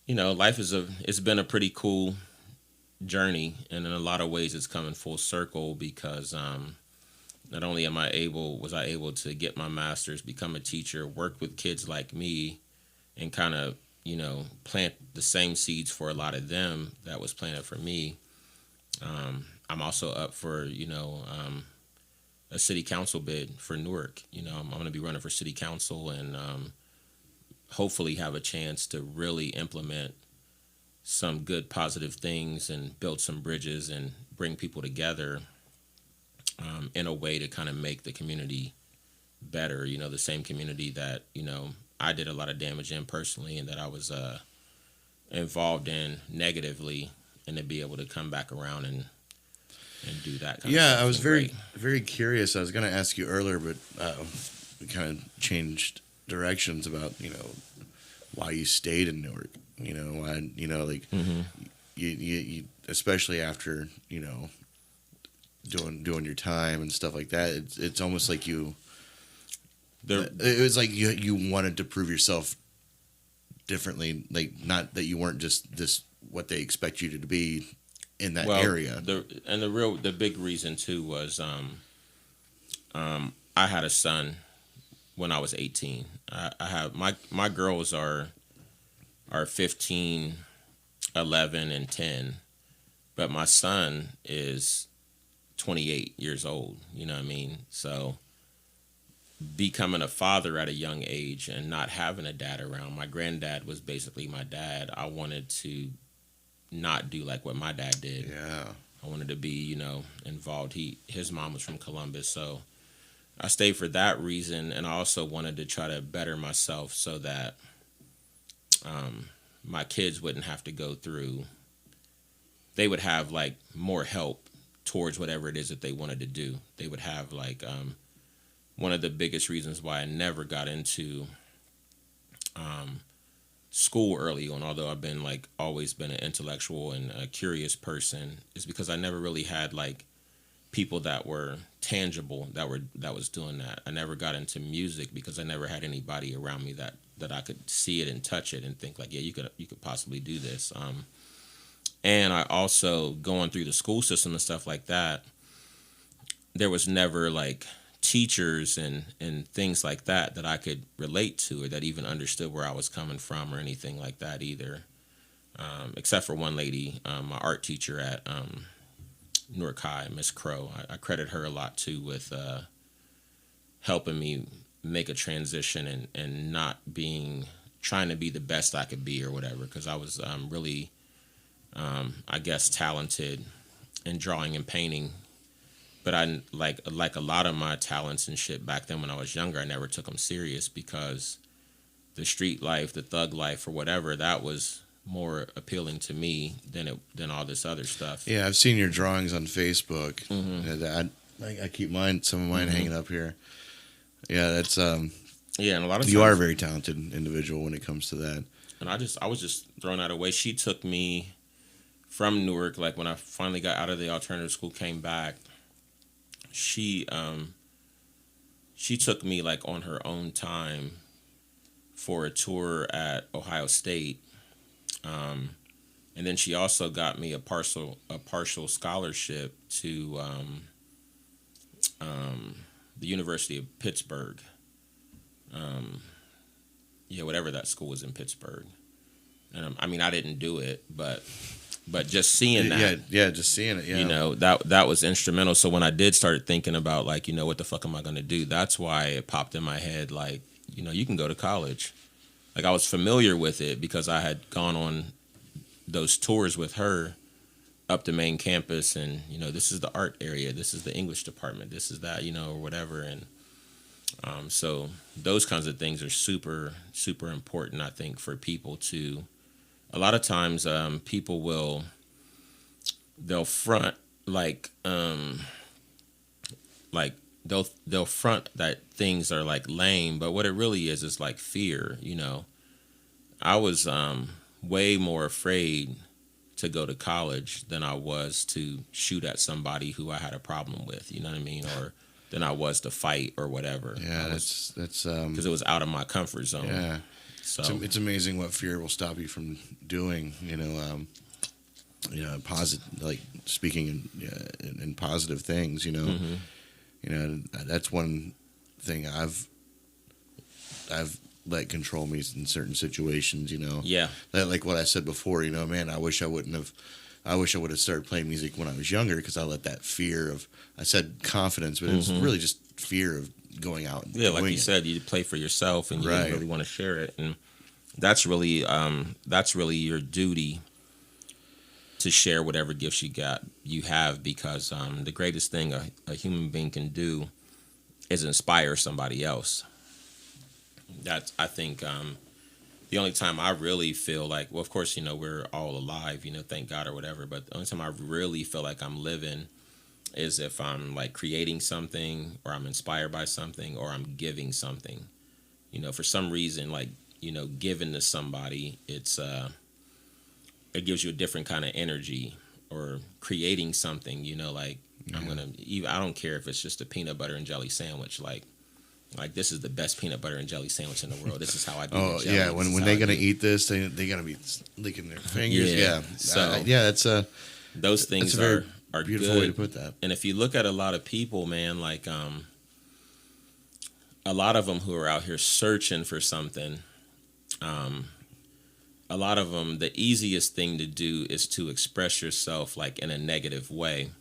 you know, life it's been a pretty cool journey. And in a lot of ways, it's coming full circle because not only was I able to get my master's, become a teacher, work with kids like me, and kind of, you know, plant the same seeds for a lot of them that was planted for me. I'm also up for, you know, a city council bid for Newark. You know, I'm going to be running for city council and hopefully have a chance to really implement some good positive things and build some bridges and bring people together in a way to kind of make the community better. You know, the same community that, you know, I did a lot of damage in personally and that I was involved in negatively, and to be able to come back around and do that kind of stuff. I was very curious. I was going to ask you earlier, but kind of changed directions about, why you stayed in Newark. Why, like Mm-hmm. you especially after, doing your time and stuff like that. It's almost like it was like you wanted to prove yourself differently, like not that you weren't just this what they expect you to be in that area. The big reason too was I had a son when I was 18. I have my girls are 15, 11, and 10, but my son is 28 years old. You know what I mean? So becoming a father at a young age and not having a dad around, my granddad was basically my dad. I wanted to not do like what my dad did. Yeah. I wanted to be, involved. His mom was from Columbus, so I stayed for that reason, and I also wanted to try to better myself so that my kids wouldn't have to go through. They would have like more help towards whatever it is that they wanted to do. They would have like one of the biggest reasons why I never got into school early on, although I've been like always been an intellectual and a curious person, is because I never really had like people that were tangible that was doing that. I never got into music because I never had anybody around me that I could see it and touch it and think like, yeah, you could possibly do this. And I also, going through the school system and stuff like that, there was never like teachers and things like that I could relate to or that even understood where I was coming from or anything like that either. Except for one lady, my art teacher at Newark High, Miss Crow. I credit her a lot too with helping me make a transition and not trying to be the best I could be or whatever, because I was really, I guess, talented in drawing and painting. But I like a lot of my talents and shit back then when I was younger, I never took them serious because the street life, the thug life, or whatever, that was more appealing to me than all this other stuff. Yeah, I've seen your drawings on Facebook. Mm-hmm. And I keep some of mine Mm-hmm. hanging up here. Yeah, that's Yeah, and a lot of times, you are a very talented individual when it comes to that. and I was just throwing that away. She took me from Newark, like when I finally got out of the alternative school, came back. She took me like on her own time for a tour at Ohio State, and then she also got me a partial scholarship to the University of Pittsburgh. Yeah, whatever that school was in Pittsburgh. And I mean, I didn't do it, but just seeing that, just seeing it, that was instrumental. So when I did start thinking about like, what the fuck am I going to do? That's why it popped in my head, like, you can go to college. Like I was familiar with it because I had gone on those tours with her up to main campus, and this is the art area, this is the English department, this is that, or whatever. And so those kinds of things are super, super important, I think, for people to. A lot of times, people they'll front they'll front that things are like lame, but what it really is like fear. I was way more afraid to go to college than I was to shoot at somebody who I had a problem with. You know what I mean? Or than I was to fight or whatever. Yeah, that's because it was out of my comfort zone. Yeah. So it's amazing what fear will stop you from doing. Positive, like speaking in positive things. Mm-hmm. That's one thing I've let control me in certain situations. Yeah. Like what I said before. Man, I wish I would have started playing music when I was younger, because I let that fear of, I said confidence, but it was really just fear of going out and like you doing it. said, you play for yourself and you Right. didn't really want to share it, and that's really your duty to share whatever gifts you have, because the greatest thing a human being can do is inspire somebody else. That's, I think, the only time I really feel like, well, of course, we're all alive, thank God or whatever, but the only time I really feel like I'm living is if I'm like creating something, or I'm inspired by something, or I'm giving something. For some reason, like, giving to somebody, it gives you a different kind of energy. Or creating something, like, I don't care if it's just a peanut butter and jelly sandwich, like this is the best peanut butter and jelly sandwich in the world. This is how I do Oh the jelly. yeah, when they gonna eat this, they gotta be licking their fingers. Yeah. So that's those things that's a very are beautiful good. way to put that. And if you look at a lot of people, man, like a lot of them who are out here searching for something, a lot of them, the easiest thing to do is to express yourself like in a negative way,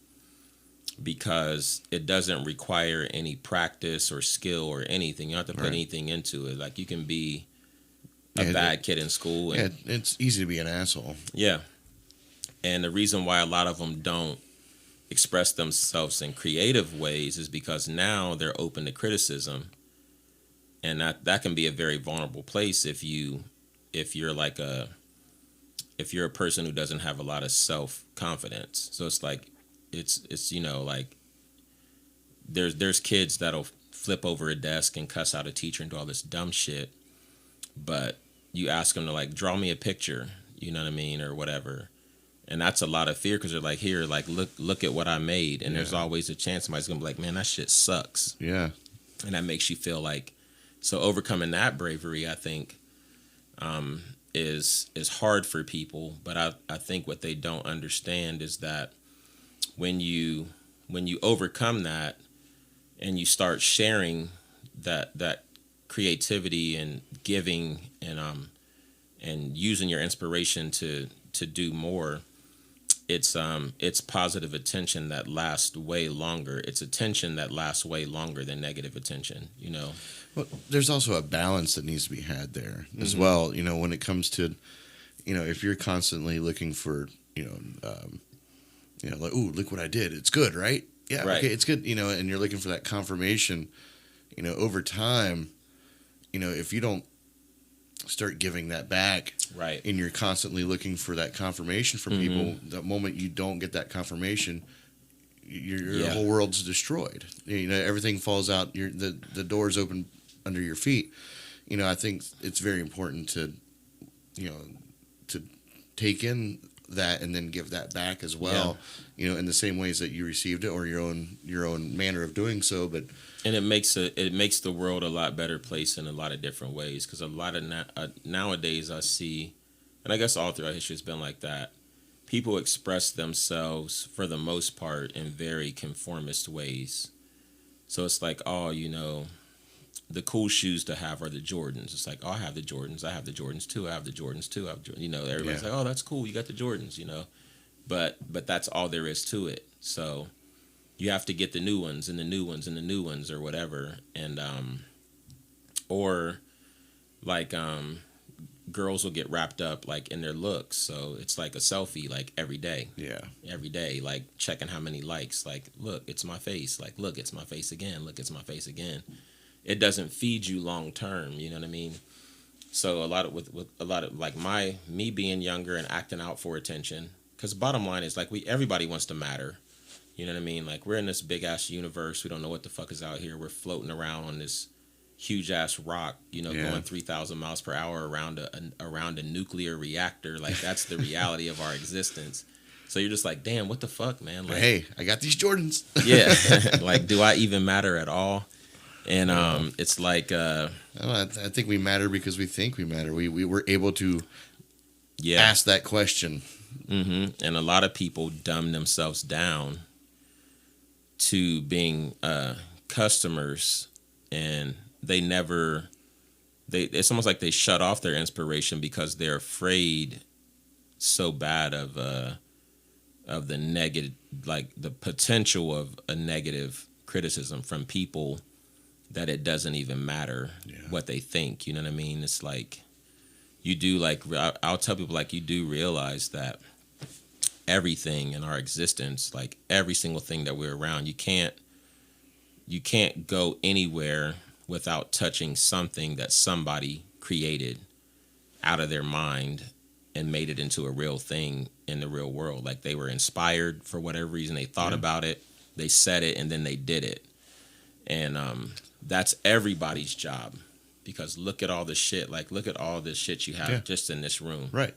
because it doesn't require any practice or skill or anything. You don't have to put anything into it. Like, you can be a bad kid in school. And, it's easy to be an asshole. Yeah. And the reason why a lot of them don't express themselves in creative ways is because now they're open to criticism. And that can be a very vulnerable place if you're a person who doesn't have a lot of self-confidence. So it's like, it's like there's kids that'll flip over a desk and cuss out a teacher and do all this dumb shit, but you ask them to like draw me a picture, you know what I mean, or whatever, and that's a lot of fear, because they're like, here, like, look at what I made, and there's always a chance somebody's gonna be like, man, that shit sucks. Yeah. And that makes you feel like, so overcoming that bravery, I think, is hard for people. But I think what they don't understand is that when you overcome that and you start sharing that creativity and giving and using your inspiration to do more, it's positive attention that lasts way longer. It's attention that lasts way longer than negative attention, Well, there's also a balance that needs to be had there as well. When it comes to, if you're constantly looking for, like, ooh, look what I did. It's good, right? Yeah, right. Okay, it's good. And you're looking for that confirmation. Over time, if you don't start giving that back, right, and you're constantly looking for that confirmation from people, the moment you don't get that confirmation, your whole world's destroyed. Everything falls out. The doors open under your feet. I think it's very important to take in that and then give that back as well. In the same ways that you received it, or your own manner of doing so. But it makes the world a lot better place in a lot of different ways, because a lot of nowadays I see, and I guess all throughout history it's been like that. People express themselves for the most part in very conformist ways. So it's like, oh, the cool shoes to have are the Jordans. It's like, oh, I have the Jordans. I have the Jordans too. I have the Jordans too. Everybody's like, oh, that's cool. You got the Jordans, But that's all there is to it. So you have to get the new ones and the new ones and the new ones, or whatever. And or like girls will get wrapped up like in their looks. So it's like a selfie like every day. Yeah. Every day, like checking how many likes. Like, look, it's my face. Like, look, it's my face again. Look, it's my face again. It doesn't feed you long term, you know what I mean? So a lot of like me being younger and acting out for attention, because bottom line is like everybody wants to matter, you know what I mean? Like, we're in this big ass universe. We don't know what the fuck is out here. We're floating around on this huge ass rock, going 3,000 miles per hour around a nuclear reactor. Like, that's the reality of our existence. So you're just like, damn, what the fuck, man? Like, hey, I got these Jordans. Yeah. Like, do I even matter at all? And it's like I think we matter because we think we matter. We were able to ask that question. And a lot of people dumb themselves down to being customers, and it's almost like they shut off their inspiration because they're afraid so bad of the negative, like the potential of a negative criticism from people, that it doesn't even matter what they think. You know what I mean? It's like, you do, like, I'll tell people, like, you do realize that everything in our existence, like every single thing that we're around, you can't go anywhere without touching something that somebody created out of their mind and made it into a real thing in the real world. Like, they were inspired for whatever reason, they thought about it, They said it and then they did it. And that's everybody's job, because look at all the shit. Like, look at all this shit you have just in this room. Right.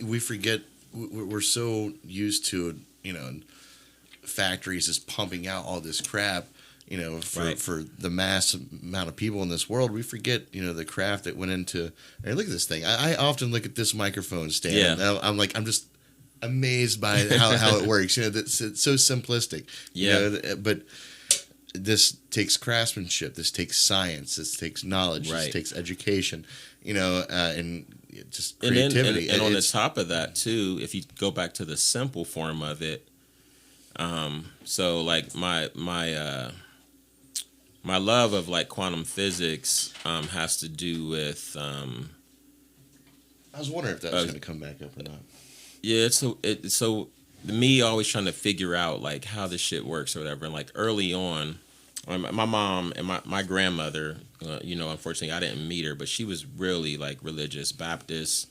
We forget, we're so used to, factories just pumping out all this crap, for the mass amount of people in this world. We forget, the craft that went into, hey, look at this thing. I often look at this microphone stand. Yeah. I'm just amazed by how it works. It's so simplistic. Yeah. But this takes craftsmanship. This takes science. This takes knowledge. Right. This takes education. And just creativity. And on the top of that too, if you go back to the simple form of it, so like my love of like quantum physics has to do with. I was wondering if that was going to come back up or not. Yeah, so me always trying to figure out like how this shit works or whatever. And like early on, my mom and my grandmother, unfortunately I didn't meet her, but she was really like religious, Baptist,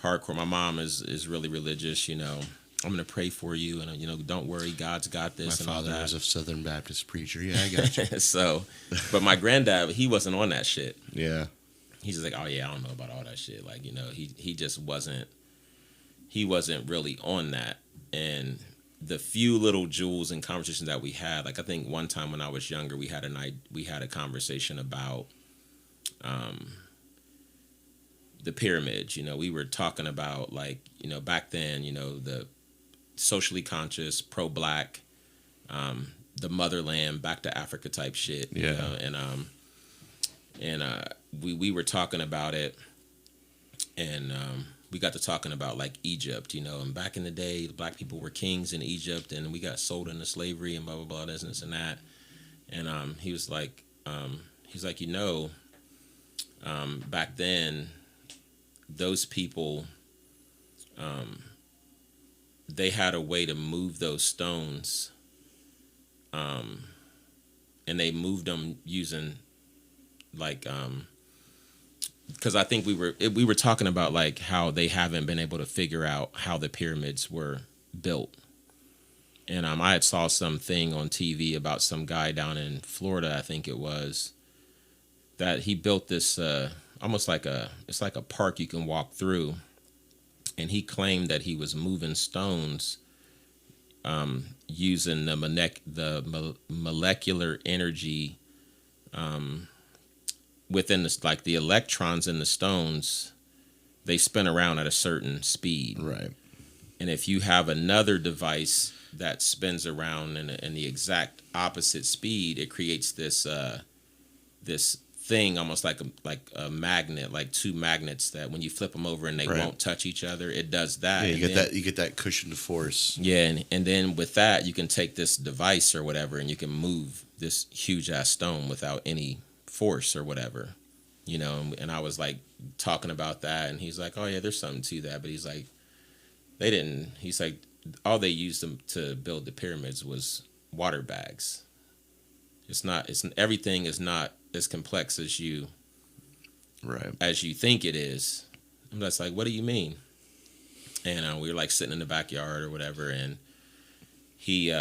hardcore. My mom is really religious. I'm gonna pray for you, and don't worry, God's got this. My and father all that. was a Southern Baptist preacher. Yeah, I got you. So, but my granddad, he wasn't on that shit. Yeah, he's just like, oh yeah, I don't know about all that shit. Like, he just wasn't. He wasn't really on that. And the few little jewels and conversations that we had, like I think one time when I was younger, we had a conversation about the pyramids. We were talking about like, back then, the socially conscious, pro-black, the motherland, back to Africa type shit. Yeah. We were talking about it, and we got to talking about like Egypt, and back in the day, the black people were kings in Egypt, and we got sold into slavery and blah blah blah, this and that. And he was like, back then, those people, they had a way to move those stones, and they moved them using like because I think we were talking about like how they haven't been able to figure out how the pyramids were built. And I had saw something on TV about some guy down in Florida, I think it was, that he built this almost like it's like a park you can walk through, and he claimed that he was moving stones using the molecular energy within this, like the electrons in the stones, they spin around at a certain speed. Right. And if you have another device that spins around in the exact opposite speed, it creates this this thing almost like a magnet, like two magnets that when you flip them over and they won't touch each other, it does that. Yeah, you get that cushioned force. Yeah, and then with that you can take this device or whatever and you can move this huge ass stone without any force or whatever, and I was like talking about that, and he's like, oh yeah, there's something to that, but he's like, he's like, all they used them to build the pyramids was water bags. Everything is not as complex as you think it is. I'm just like, what do you mean? And we were like sitting in the backyard or whatever, and he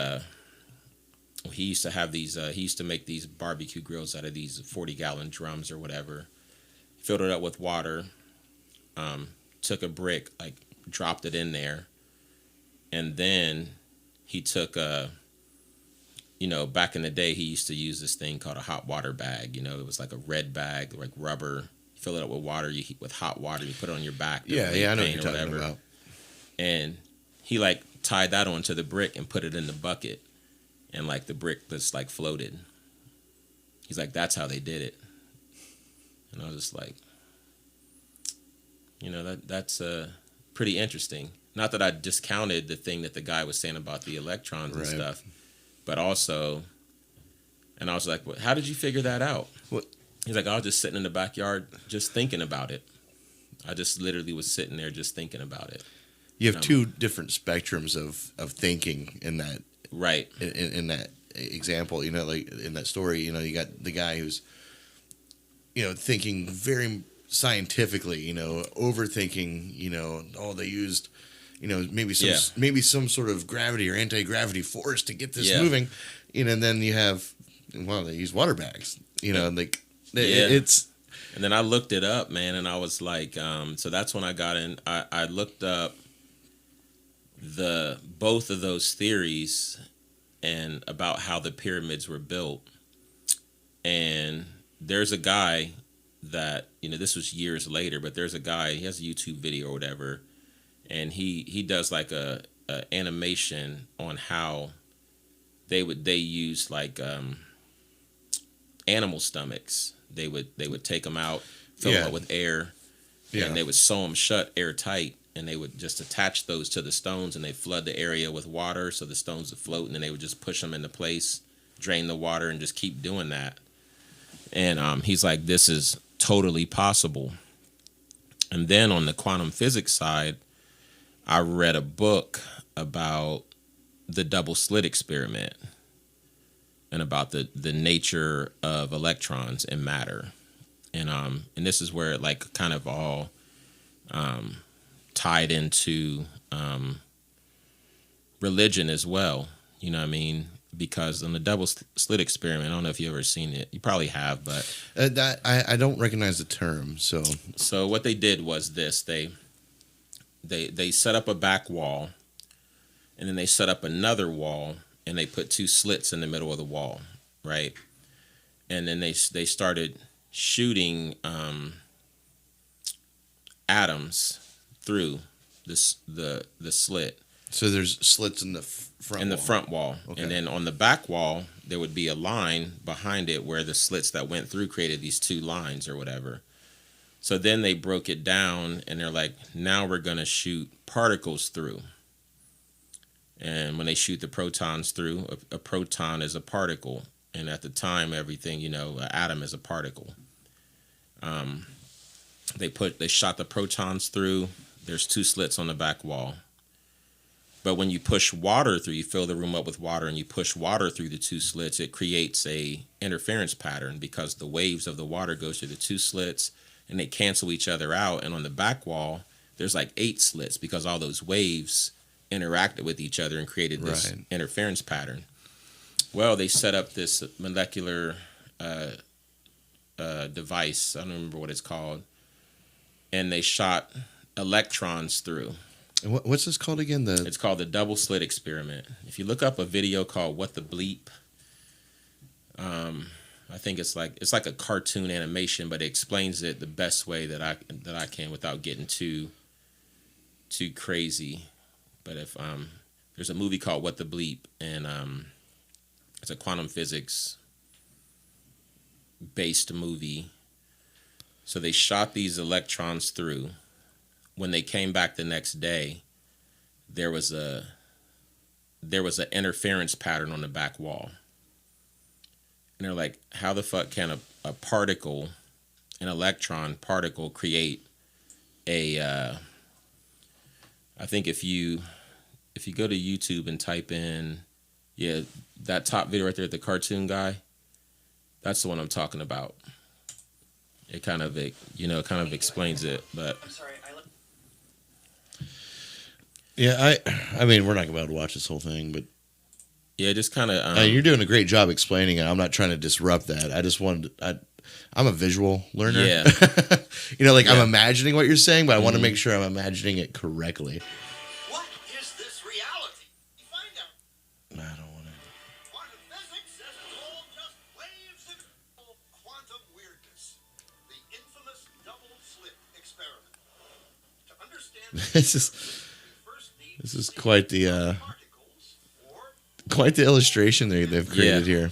used to have these he used to make these barbecue grills out of these 40-gallon drums or whatever, filled it up with water, took a brick, like dropped it in there, and then he took back in the day he used to use this thing called a hot water bag. It was like a red bag, like rubber, fill it up with water, you heat with hot water, you put it on your back, I know what you're talking about. And he like tied that onto the brick and put it in the bucket, and like the brick just like floated. He's like, that's how they did it. And I was just like, that's pretty interesting. Not that I discounted the thing that the guy was saying about the electrons and stuff, but also, and I was like, how did you figure that out? What? He's like, I was just sitting in the backyard just thinking about it. I just literally was sitting there just thinking about it. You have two different spectrums of thinking in that. Right. In that example, like in that story, you got the guy who's, thinking very scientifically, overthinking, they used, Yeah. maybe some sort of gravity or anti-gravity force to get this Yeah. moving, and then you have, well, they use water bags, like Yeah. it's And then I looked it up, man, and I was like, so that's when I got in. I looked up the both of those theories and about how the pyramids were built. And there's a guy that, this was years later, but there's a guy, he has a YouTube video or whatever, and he does like a animation on how they use like animal stomachs. They would take them out, fill them up with air, and they would sew them shut airtight, and they would just attach those to the stones, and they flood the area with water so the stones would float, and then they would just push them into place, drain the water, and just keep doing that. And he's like, this is totally possible. And then on the quantum physics side, I read a book about the double slit experiment and about the nature of electrons and matter. And this is where it like kind of all tied into religion as well. You know what I mean? Because on the double slit experiment, I don't know if you've ever seen it. You probably have, but that I don't recognize the term. So what they did was this: they set up a back wall, and then they set up another wall, and they put two slits in the middle of the wall, right? And then they started shooting atoms through the slit. So there's slits in the front in wall. The front wall. Okay. And then on the back wall, there would be a line behind it where the slits that went through created these two lines or whatever. So then they broke it down, and they're like, now we're going to shoot particles through. And when they shoot the protons through, a proton is a particle. And at the time, everything, an atom is a particle. They shot the protons through. There's two slits on the back wall. But when you push water through, you fill the room up with water, and you push water through the two slits, it creates a interference pattern because the waves of the water goes through the two slits, and they cancel each other out. And on the back wall, there's like 8 slits because all those waves interacted with each other and created this interference pattern. Well, they set up this molecular device. I don't remember what it's called. And they shot electrons through. And what's this called again? It's called the double slit experiment. If you look up a video called "What the Bleep," I think it's like a cartoon animation, but it explains it the best way that I can without getting too crazy. But if there's a movie called "What the Bleep," and it's a quantum physics based movie. So they shot these electrons through. When they came back the next day, there was an interference pattern on the back wall. And they're like, how the fuck can a particle, an electron particle, create I think if you go to YouTube and type in, that top video right there, the cartoon guy, that's the one I'm talking about. It kind of explains it, but I'm sorry. Yeah, I mean, we're not gonna be able to watch this whole thing, but yeah, just kind of. you're doing a great job explaining it. I'm not trying to disrupt that. I just wanted. I'm a visual learner. Yeah. I'm imagining what you're saying, but I want to make sure I'm imagining it correctly. What is this reality? Find out. I don't want to. Quantum physics says it's all just waves and quantum weirdness. The infamous double slit experiment. To understand This is quite the illustration they've created here.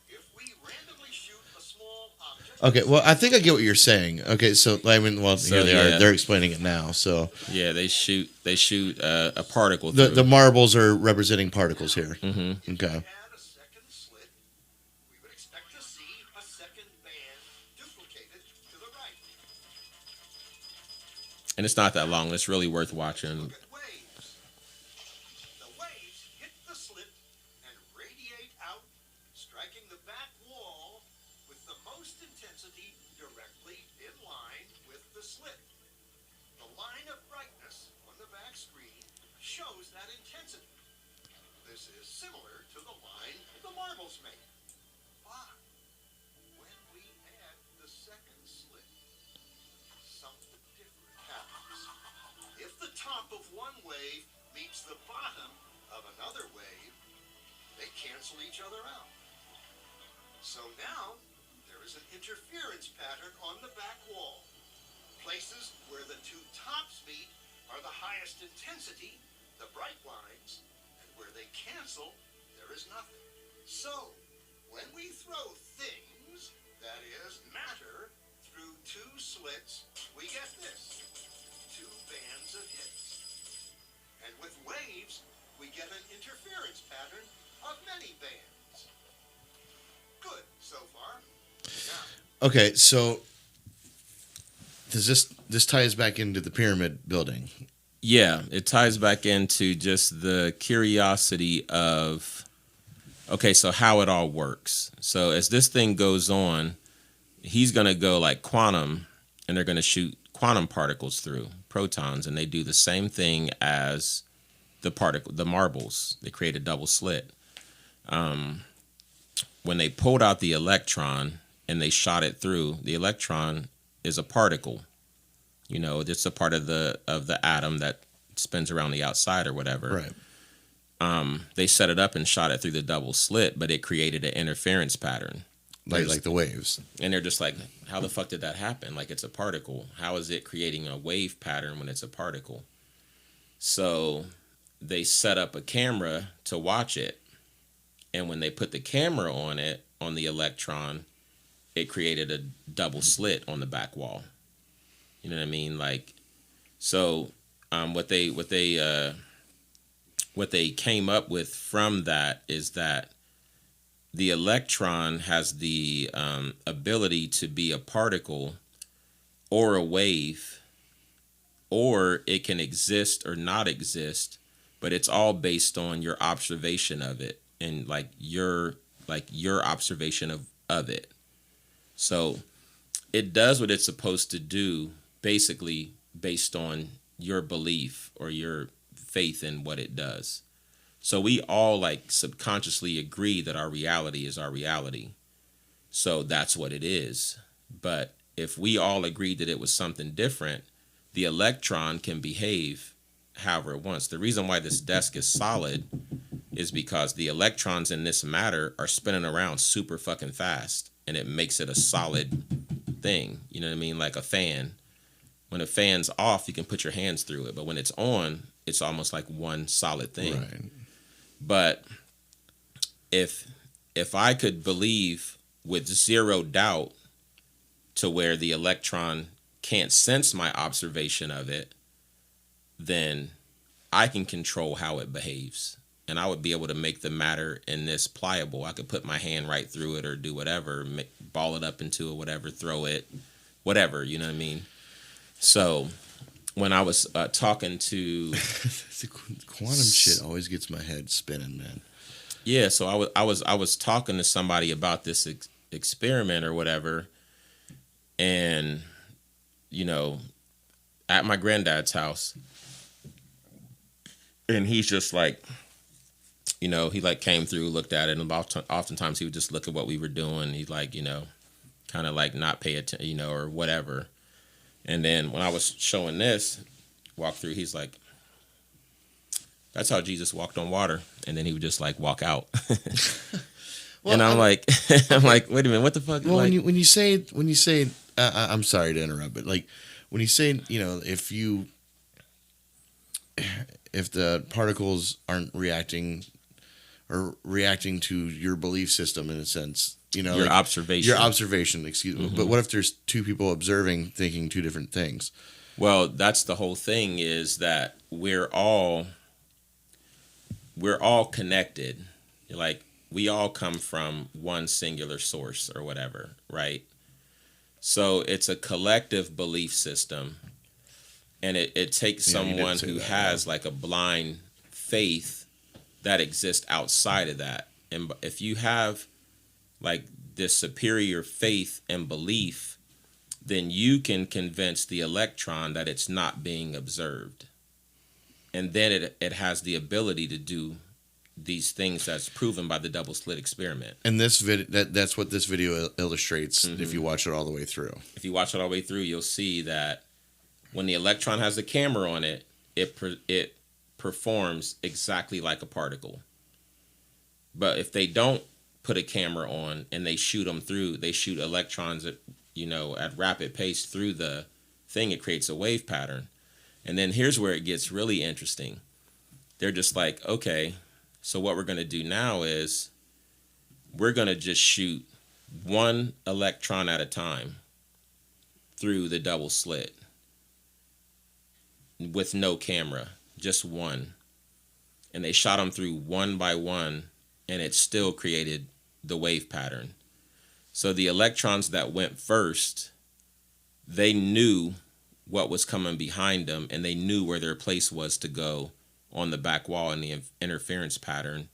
If we randomly shoot a small object. Okay, well, I think I get what you're saying. Okay, so here they are. They're explaining it now. So yeah, they shoot a particle through. the marbles are representing particles here. Mm-hmm. Okay. Add a second slit, we would expect to see a second band duplicated to the right. And it's not that long. It's really worth watching. Look at waves. The waves hit the slit and radiate out, striking the back wall with the most intensity directly in line with the slit. The line of brightness on the back screen shows that intensity. This is similar to the line the marbles make. But when we add the second slit, something different happens. If the top of one wave meets the bottom of another wave, they cancel each other out. So now there is an interference pattern on the back wall. Places where the two tops meet are the highest intensity, the bright lines, and where they cancel, there is nothing. So, when we throw things, that is, matter, through two slits, we get this, two bands of hits. And with waves, we get an interference pattern of many bands. Good so far. Now, Okay, so does this ties back into the pyramid building? Yeah, it ties back into just the curiosity of, okay, so how it all works. So as this thing goes on, he's going to go like quantum, and they're going to shoot quantum particles through, protons, and they do the same thing as the marbles. They create a double slit. When they pulled out the electron and they shot it through, the electron is a particle. You know, it's a part of the atom that spins around the outside or whatever. Right. They set it up and shot it through the double slit, but it created an interference pattern. Like the waves. And they're just like, how the fuck did that happen? Like, it's a particle. How is it creating a wave pattern when it's a particle? So they set up a camera to watch it. And when they put the camera on it, on the electron, it created a double slit on the back wall. You know what I mean? Like, so what they came up with from that is that the electron has the ability to be a particle or a wave, or it can exist or not exist, but it's all based on your observation of it and your observation of it. So it does what it's supposed to do, basically based on your belief or your faith in what it does. So we all like subconsciously agree that our reality is our reality. So that's what it is. But if we all agreed that it was something different, the electron can behave however it wants. The reason why this desk is solid is because the electrons in this matter are spinning around super fucking fast, and it makes it a solid thing. You know what I mean? Like a fan. When a fan's off, you can put your hands through it, but when it's on, it's almost like one solid thing. Right. But if I could believe with zero doubt to where the electron can't sense my observation of it, then I can control how it behaves. And I would be able to make the matter in this pliable. I could put my hand right through it or do whatever, ball it up into it, whatever, throw it, whatever, you know what I mean? So when I was talking to... The quantum shit always gets my head spinning, man. Yeah, so I was talking to somebody about this experiment or whatever, and, you know, at my granddad's house, and he's just like, you know, he like came through, looked at it, and oftentimes he would just look at what we were doing. He'd like, you know, kind of like not pay attention, you know, or whatever. And then when I was showing this, walk through, he's like, that's how Jesus walked on water. And then he would just like walk out. Well, and I'm like, I'm like, wait a minute, what the fuck? Well, like, when you say, I'm sorry to interrupt, but like when you say, you know, if the particles aren't reacting to your belief system in a sense, you know, your like, observation, excuse me. But what if there's two people observing, thinking two different things? Well, that's the whole thing, is that we're all connected. Like, we all come from one singular source or whatever, right? So it's a collective belief system, and it takes someone who has like a blind faith that exists outside of that. And if you have like this superior faith and belief, then you can convince the electron that it's not being observed. and then it has the ability to do these things that's proven by the double slit experiment. And this that's what this video illustrates if you watch it all the way through. If you watch it all the way through, you'll see that when the electron has a camera on it, it performs exactly like a particle. But if they don't put a camera on and they shoot them through, they shoot electrons at rapid pace through the thing, it creates a wave pattern. And then here's where it gets really interesting. They're just like, okay, so what we're going to do now is we're going to just shoot one electron at a time through the double slit with no camera, just one. And they shot them through one by one, and it still created the wave pattern. So the electrons that went first, they knew what was coming behind them, and they knew where their place was to go on the back wall in the interference pattern.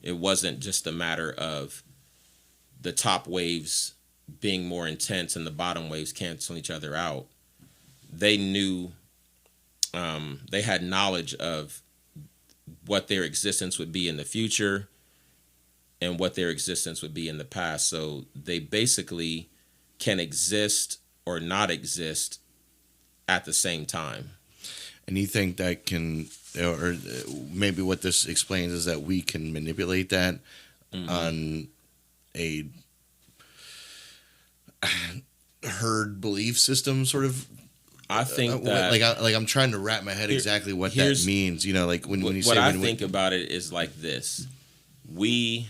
It wasn't just a matter of the top waves being more intense and the bottom waves canceling each other out. They knew, they had knowledge of what their existence would be in the future and what their existence would be in the past. So they basically can exist or not exist at the same time. And you think that can, or maybe what this explains is that we can manipulate that on a herd belief system, sort of. I think that I'm trying to wrap my head exactly what that means. You know, like when you say. What I think about it is like this: we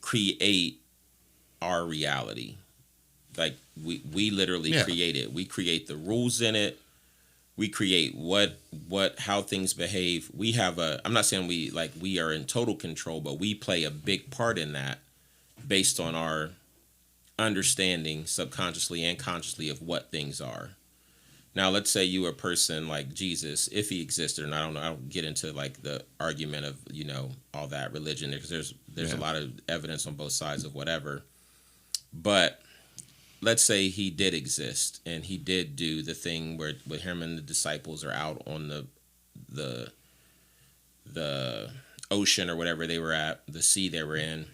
create our reality. Like we literally create it. We create the rules in it. We create how things behave. We have I'm not saying we are in total control, but we play a big part in that based on our understanding subconsciously and consciously of what things are. Now, let's say you are a person like Jesus, if he existed, and I don't get into like the argument of, all that religion, because there's a lot of evidence on both sides of whatever. But let's say he did exist and he did do the thing where him and the disciples are out on the ocean or whatever they were at, the sea they were in,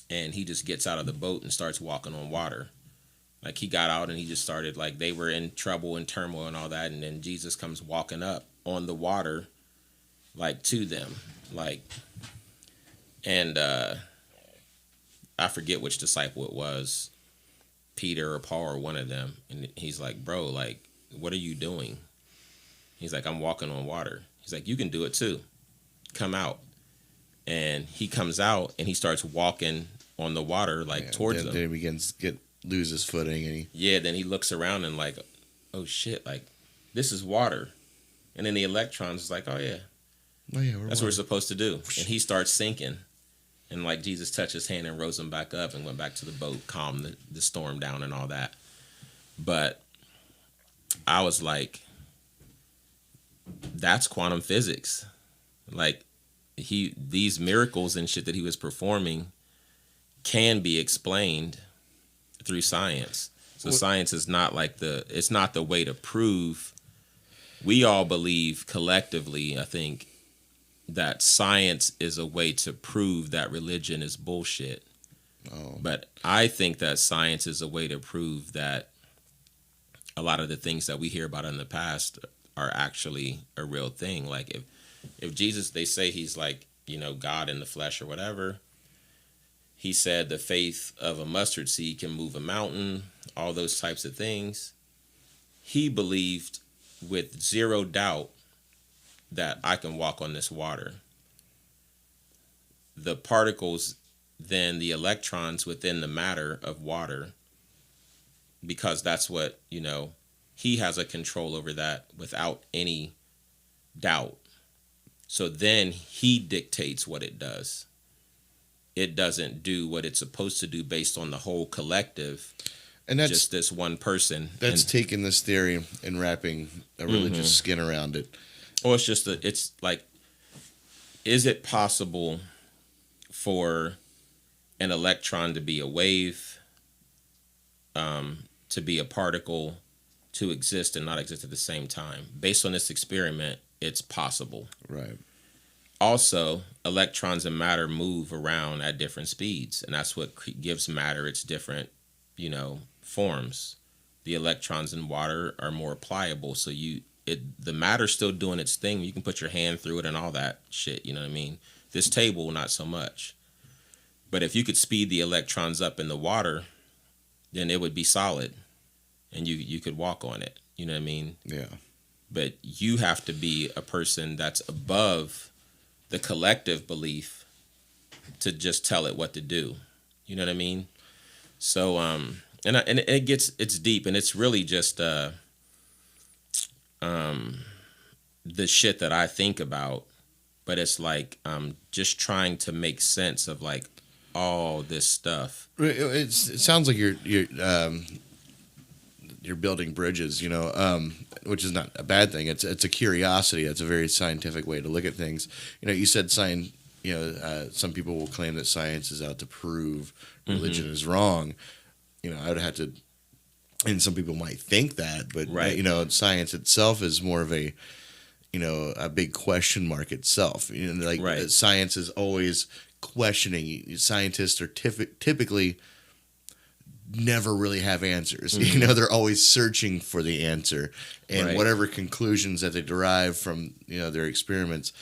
and he just gets out of the boat and starts walking on water. Like he got out and he just started, like they were in trouble and turmoil and all that, and then Jesus comes walking up on the water, like to them, like, and I forget which disciple it was, Peter or Paul or one of them, and he's like, bro, like, what are you doing? He's like, I'm walking on water. He's like, you can do it too. Come out. And he comes out and he starts walking on the water, like towards them. Then he begins to lose his footing, and then he looks around and like, oh shit, like this is water. And then the electrons is like, oh yeah, that's what we're supposed to do. And he starts sinking. And like Jesus touched his hand and rose him back up and went back to the boat, calmed the storm down and all that. But I was like, that's quantum physics. Like these miracles and shit that he was performing can be explained through science. So science is not like it's not the way to prove. We all believe collectively, I think, that science is a way to prove that religion is bullshit. Oh. But I think that science is a way to prove that a lot of the things that we hear about in the past are actually a real thing. Like if Jesus, they say he's like, God in the flesh or whatever. He said the faith of a mustard seed can move a mountain, all those types of things. He believed with zero doubt that I can walk on this water. The particles, then the electrons within the matter of water, because that's what, he has a control over that without any doubt. So then he dictates what it does. It doesn't do what it's supposed to do based on the whole collective. And that's just this one person. That's taking this theory and wrapping a religious skin around it. Or it's like, is it possible for an electron to be a wave, to be a particle, to exist and not exist at the same time? Based on this experiment, it's possible. Right. Also, electrons and matter move around at different speeds, and that's what gives matter its different, forms. The electrons in water are more pliable, so the matter's still doing its thing. You can put your hand through it and all that shit. You know what I mean? This table, not so much. But if you could speed the electrons up in the water, then it would be solid, and you could walk on it. You know what I mean? Yeah. But you have to be a person that's above the collective belief to just tell it what to do. You know what I mean? So and it's deep, and it's really just the shit that I think about, but it's like just trying to make sense of like all this stuff. It sounds like you're building bridges, which is not a bad thing. It's a curiosity. It's a very scientific way to look at things. You said science. Some people will claim that science is out to prove religion is wrong. I would have to, and some people might think that, but right. Science itself is more of a big question mark itself. Right. Science is always questioning. Scientists are typically never really have answers. They're always searching for the answer, and right. whatever conclusions that they derive from their experiments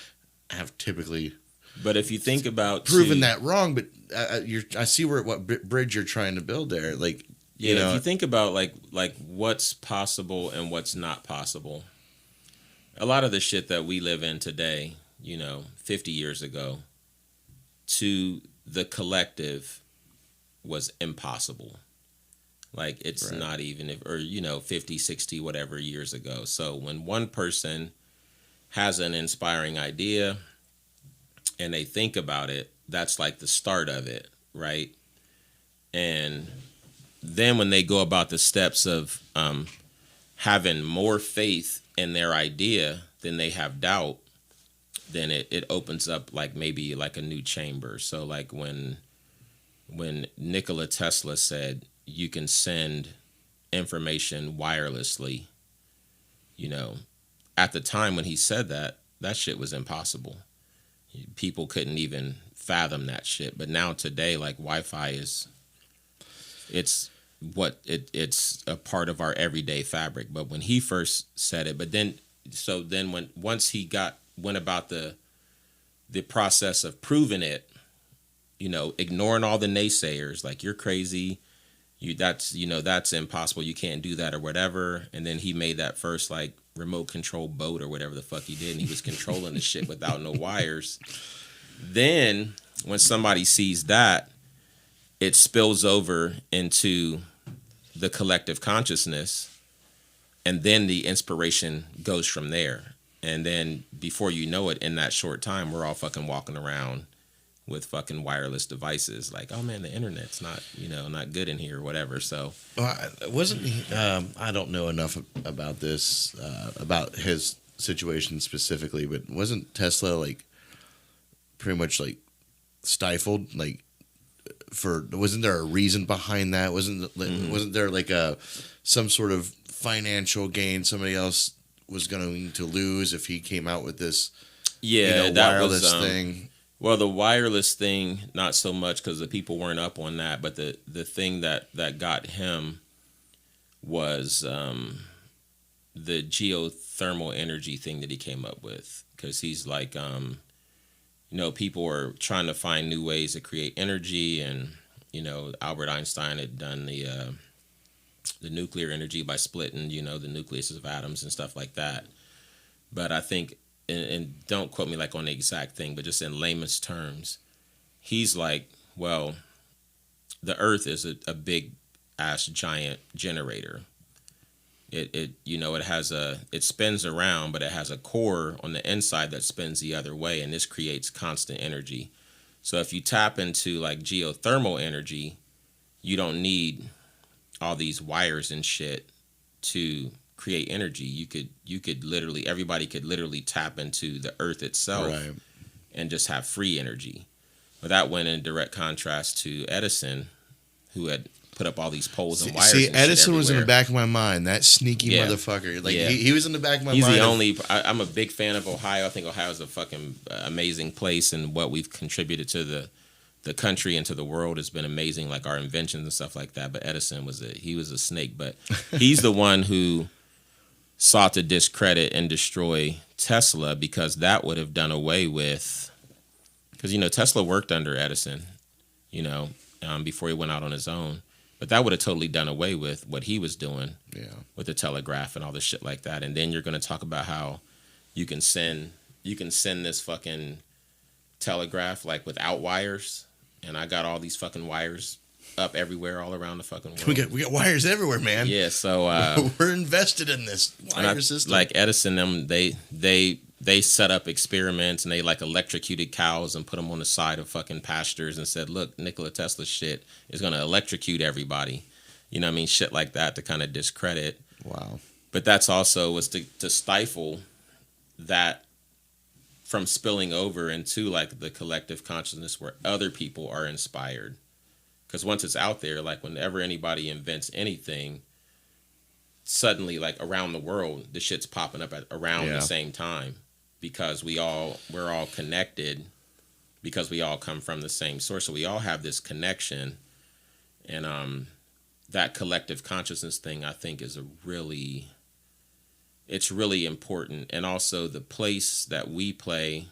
have typically. But if you think about proven that wrong, but I see what bridge you're trying to build there. Like, if you think about like what's possible and what's not possible, a lot of the shit that we live in today, 50 years ago, to the collective was impossible. Like, it's right. not even, 50, 60, whatever years ago. So when one person has an inspiring idea and they think about it, that's like the start of it, right? And then when they go about the steps of having more faith in their idea than they have doubt, then it opens up like maybe like a new chamber. So like when Nikola Tesla said you can send information wirelessly, at the time when he said that shit was impossible. People couldn't even fathom that shit. But now today, like Wi-Fi it's a part of our everyday fabric. But when he first said it, once he went about the process of proving it, ignoring all the naysayers, like you're crazy, that's impossible, you can't do that or whatever. And then he made that first like remote control boat or whatever the fuck he did, and he was controlling the shit without no wires. Then when somebody sees that, it spills over into the collective consciousness, and then the inspiration goes from there. And then before you know it, in that short time, we're all fucking walking around with fucking wireless devices. Like, oh man, the internet's not, not good in here or whatever. So, I don't know enough about this, about his situation specifically, but wasn't Tesla like pretty much like stifled? Like, wasn't there a reason behind that? Wasn't there like some sort of financial gain somebody else was going to lose if he came out with this that wireless thing? Well, the wireless thing, not so much, because the people weren't up on that. But the thing that got him was the geothermal energy thing that he came up with. Because he's like, people are trying to find new ways to create energy. And, Albert Einstein had done the nuclear energy by splitting, the nucleuses of atoms and stuff like that. But I think, and don't quote me like on the exact thing, but just in layman's terms, he's like, well, the Earth is a big ass giant generator. It spins around, but it has a core on the inside that spins the other way, and this creates constant energy. So if you tap into like geothermal energy, you don't need all these wires and shit to create energy. You could literally, everybody could literally tap into the earth itself, right, and just have free energy. But that went in direct contrast to Edison, who had put up all these poles and wires. See, and shit Edison was in the everywhere. back of my mind. That sneaky Yeah. motherfucker. Like Yeah. he was in the back of my He's mind. the only. I'm a big fan of Ohio. I think Ohio is a fucking amazing place, and what we've contributed to the country and to the world has been amazing. Like our inventions and stuff like that. But Edison was a snake. But he's the one who sought to discredit and destroy Tesla, because that would have done away with. Because Tesla worked under Edison, before he went out on his own. But that would have totally done away with what he was doing with the telegraph and all this shit like that. And then you're going to talk about how you can send this fucking telegraph like without wires. And I got all these fucking wires up everywhere all around the fucking world. We got wires everywhere, man. Yeah, so we're invested in this wire system. Like Edison, they set up experiments, and they like electrocuted cows and put them on the side of fucking pastures and said, look, Nikola Tesla's shit is going to electrocute everybody. You know what I mean? Shit like that to kind of discredit. Wow. But that's also was to stifle that from spilling over into like the collective consciousness where other people are inspired. Because once it's out there, like whenever anybody invents anything, suddenly like around the world, the shit's popping up around the same time. Because we're all connected, because we all come from the same source. So we all have this connection. And that collective consciousness thing, I think, is it's really important. And also the place that we play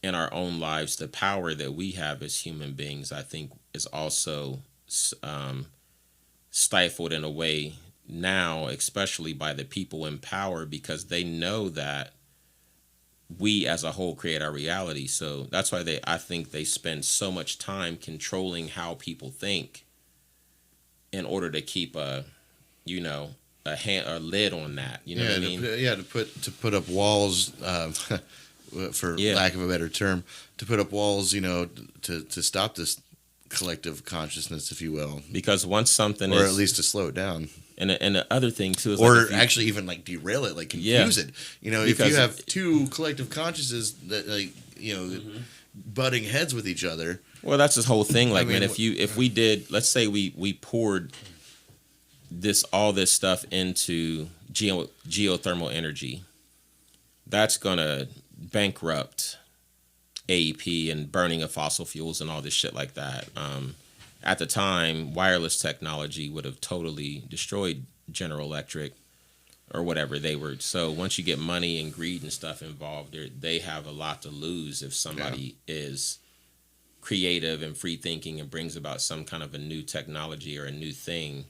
in our own lives, the power that we have as human beings, I think is also stifled in a way now, especially by the people in power, because they know that we as a whole create our reality. So that's why I think they spend so much time controlling how people think in order to keep a lid on that. You know what I mean? To put up walls, for lack of a better term, to put up walls, to stop this collective consciousness, if you will. Because once something or at least to slow it down. And the other thing too is, or actually even like derail it, like confuse it. If you have two collective consciousness that butting heads with each other. Well, that's this whole thing. Like, man, if we did, let's say we poured all this stuff into geothermal energy, that's gonna bankrupt AEP and burning of fossil fuels and all this shit like that. At the time, wireless technology would have totally destroyed General Electric or whatever they were. So once you get money and greed and stuff involved, they have a lot to lose if somebody is creative and free thinking and brings about some kind of a new technology or a new thing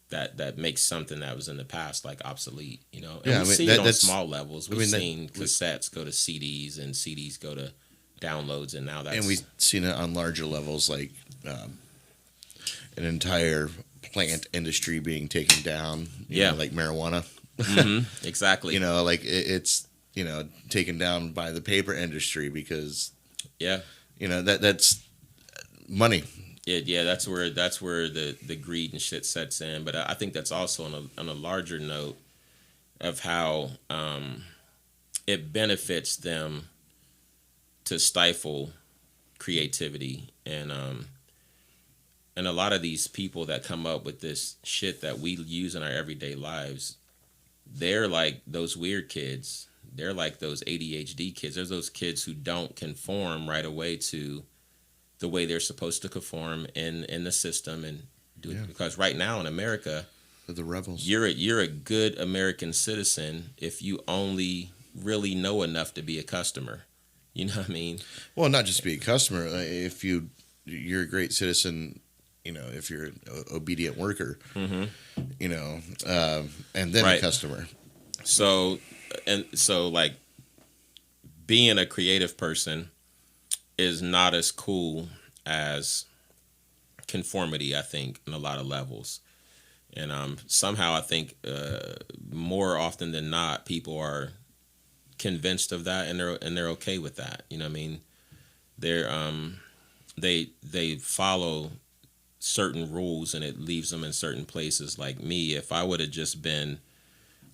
that makes something that was in the past like obsolete. And we see it on small levels. We've seen cassettes go to CDs and CDs go to downloads, and now that's... And we've seen it on larger levels, like an entire plant industry being taken down, like marijuana. Mm-hmm. Exactly. Like it's taken down by the paper industry because that's money. Yeah, that's where the greed and shit sets in. But I think that's also on a larger note of how it benefits them to stifle creativity. And a lot of these people that come up with this shit that we use in our everyday lives, they're like those weird kids. They're like those ADHD kids. There's those kids who don't conform right away to the way they're supposed to conform in the system and do it. Because right now in America, they're the rebels. You're a good American citizen if you only really know enough to be a customer. You know what I mean? Well, not just be a customer. If you're a great citizen, if you're an obedient worker, and then a customer. So like being a creative person is not as cool as conformity, I think, in a lot of levels. And somehow I think more often than not, people are convinced of that, and they're okay with that. You know what I mean? They follow certain rules, and it leaves them in certain places. Like me, if I would have just been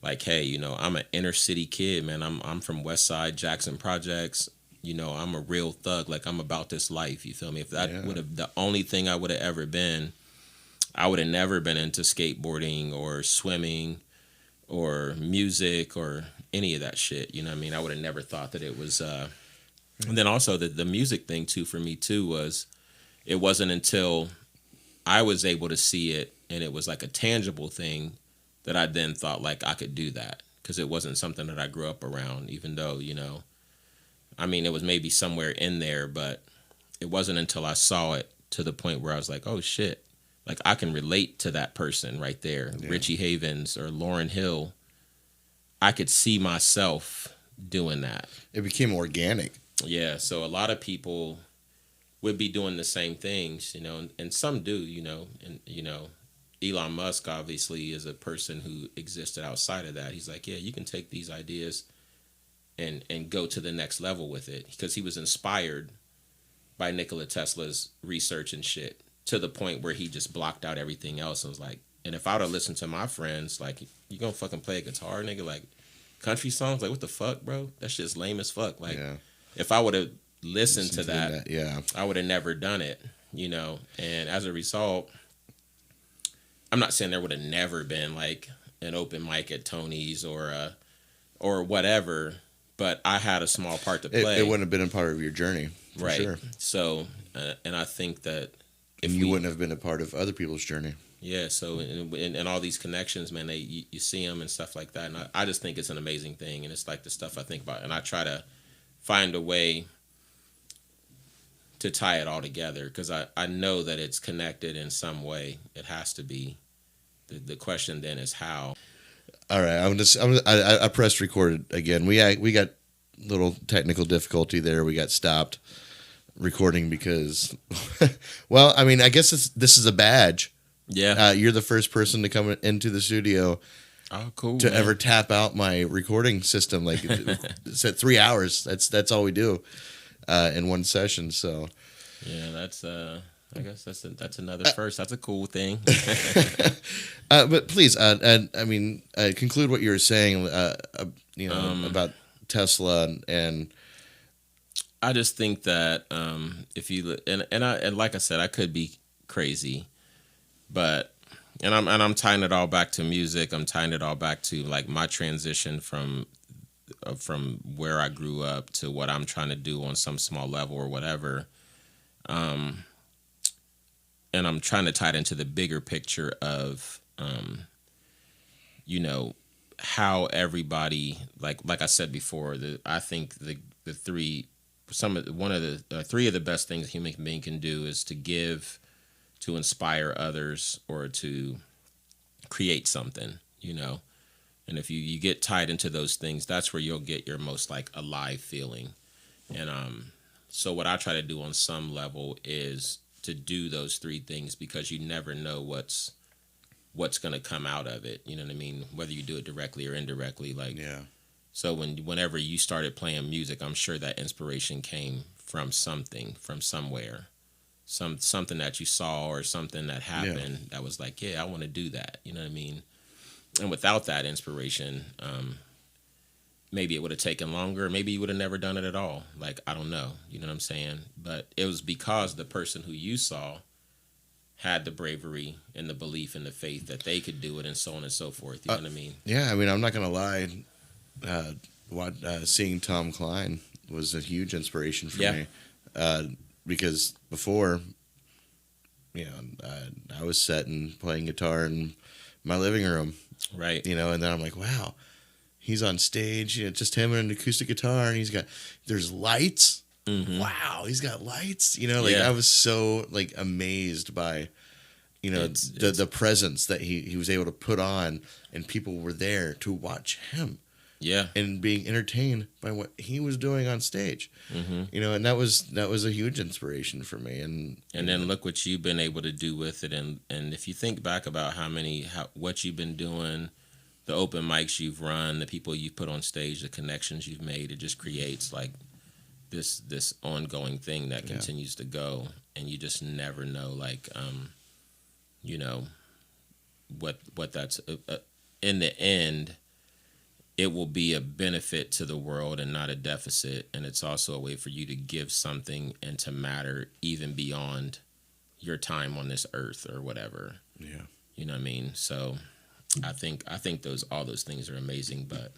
like, hey, I'm an inner city kid, man. I'm from West Side Jackson Projects. I'm a real thug. Like, I'm about this life. You feel me? If that would have the only thing I would have ever been, I would have never been into skateboarding or swimming or music or any of that shit. You know what I mean? I would have never thought that it was. And then also the music thing too for me too was it wasn't until I was able to see it and it was like a tangible thing that I then thought like I could do that, because it wasn't something that I grew up around, even though, you know, I mean, it was maybe somewhere in there, but it wasn't until I saw it to the point where I was like, oh shit, like I can relate to that person right there, Yeah. Richie Havens or Lauryn Hill. I could see myself doing that. It became organic. Yeah, so a lot of people would be doing the same things, you know, and some do, you know, and, you know, Elon Musk obviously is a person who existed outside of that. He's like, yeah, you can take these ideas and go to the next level with it, because he was inspired by Nikola Tesla's research and shit to the point where he just blocked out everything else and was like, and if I would have listened to my friends, like, you gonna fucking play a guitar, nigga, like country songs, like what the fuck, bro? That shit's lame as fuck. Like, Yeah. if I would have listened to that, yeah, I would have never done it, you know. And as a result, I'm not saying there would have never been like an open mic at Tony's or whatever, but I had a small part to play. It wouldn't have been a part of your journey, for right? sure. So, and I think that And you wouldn't have been a part of other people's journey. yeah. So, and all these connections, man, you see them and stuff like that, and I just think it's an amazing thing, and it's like the stuff I think about, and I try to find a way to tie it all together, because I know that it's connected in some way. It has to be. The question then is how. All right, I pressed record again. We got little technical difficulty there. We got stopped recording because, well, I mean, I guess this is a badge. Yeah. You're the first person to come into the studio Oh, cool. to man. ever tap out my recording system. Like it's at 3 hours. That's all we do in one session. So Yeah, that's I guess that's another first. That's a cool thing. but please, conclude what you were saying. About Tesla and I just think that if you and like I said, I could be crazy, but I'm tying it all back to music. I'm tying it all back to like my transition from where I grew up to what I'm trying to do on some small level or whatever. And I'm trying to tie it into the bigger picture of, how everybody, like I said before, I think the three of the best things a human being can do is to give, to inspire others, or to create something, you know. And if you get tied into those things, that's where you'll get your most like alive feeling. And so what I try to do on some level is to do those three things, because you never know what's going to come out of it. You know what I mean? Whether you do it directly or indirectly. Like, yeah. So whenever you started playing music, I'm sure that inspiration came from something, from somewhere, something that you saw or something that happened that was like, yeah, I want to do that. You know what I mean? And without that inspiration, maybe it would have taken longer. Maybe you would have never done it at all. Like, I don't know. You know what I'm saying? But it was because the person who you saw had the bravery and the belief and the faith that they could do it, and so on and so forth. You know what I mean? Yeah, I mean, I'm not going to lie. Seeing Tom Klein was a huge inspiration for me. Because before, I was sitting playing guitar in my living room. Right. And then I'm like, wow, he's on stage, just him and an acoustic guitar, and there's lights. Mm-hmm. Wow, he's got lights. I was so amazed by, the presence that he was able to put on, and people were there to watch him. Yeah. And being entertained by what he was doing on stage. Mm-hmm. And that was a huge inspiration for me. And then look what you've been able to do with it. And if you think back about what you've been doing, the open mics you've run, the people you've put on stage, the connections you've made, it just creates like this ongoing thing that continues to go. And you just never know, what that's in the end. It will be a benefit to the world and not a deficit. And it's also a way for you to give something and to matter even beyond your time on this earth or whatever. Yeah. You know what I mean? So I think all those things are amazing, but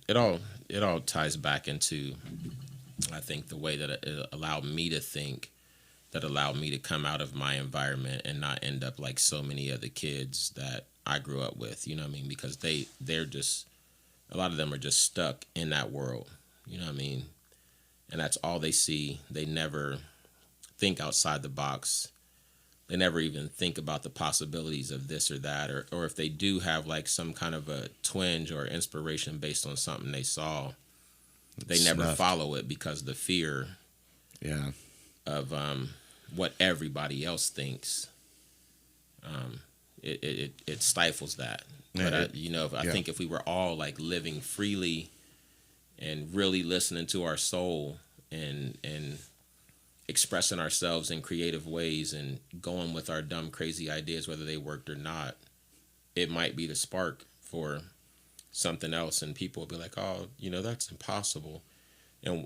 it all ties back into, I think, the way that it allowed me to think, that allowed me to come out of my environment and not end up like so many other kids that I grew up with. You know what I mean? Because they're just, a lot of them are just stuck in that world. You know what I mean? And that's all they see. They never think outside the box. They never even think about the possibilities of this or that, or if they do have like some kind of a twinge or inspiration based on something they saw, they never follow it because of the fear of what everybody else thinks. It stifles that. But I think if we were all like living freely and really listening to our soul and expressing ourselves in creative ways and going with our dumb, crazy ideas, whether they worked or not, it might be the spark for something else. And people will be like, oh, that's impossible.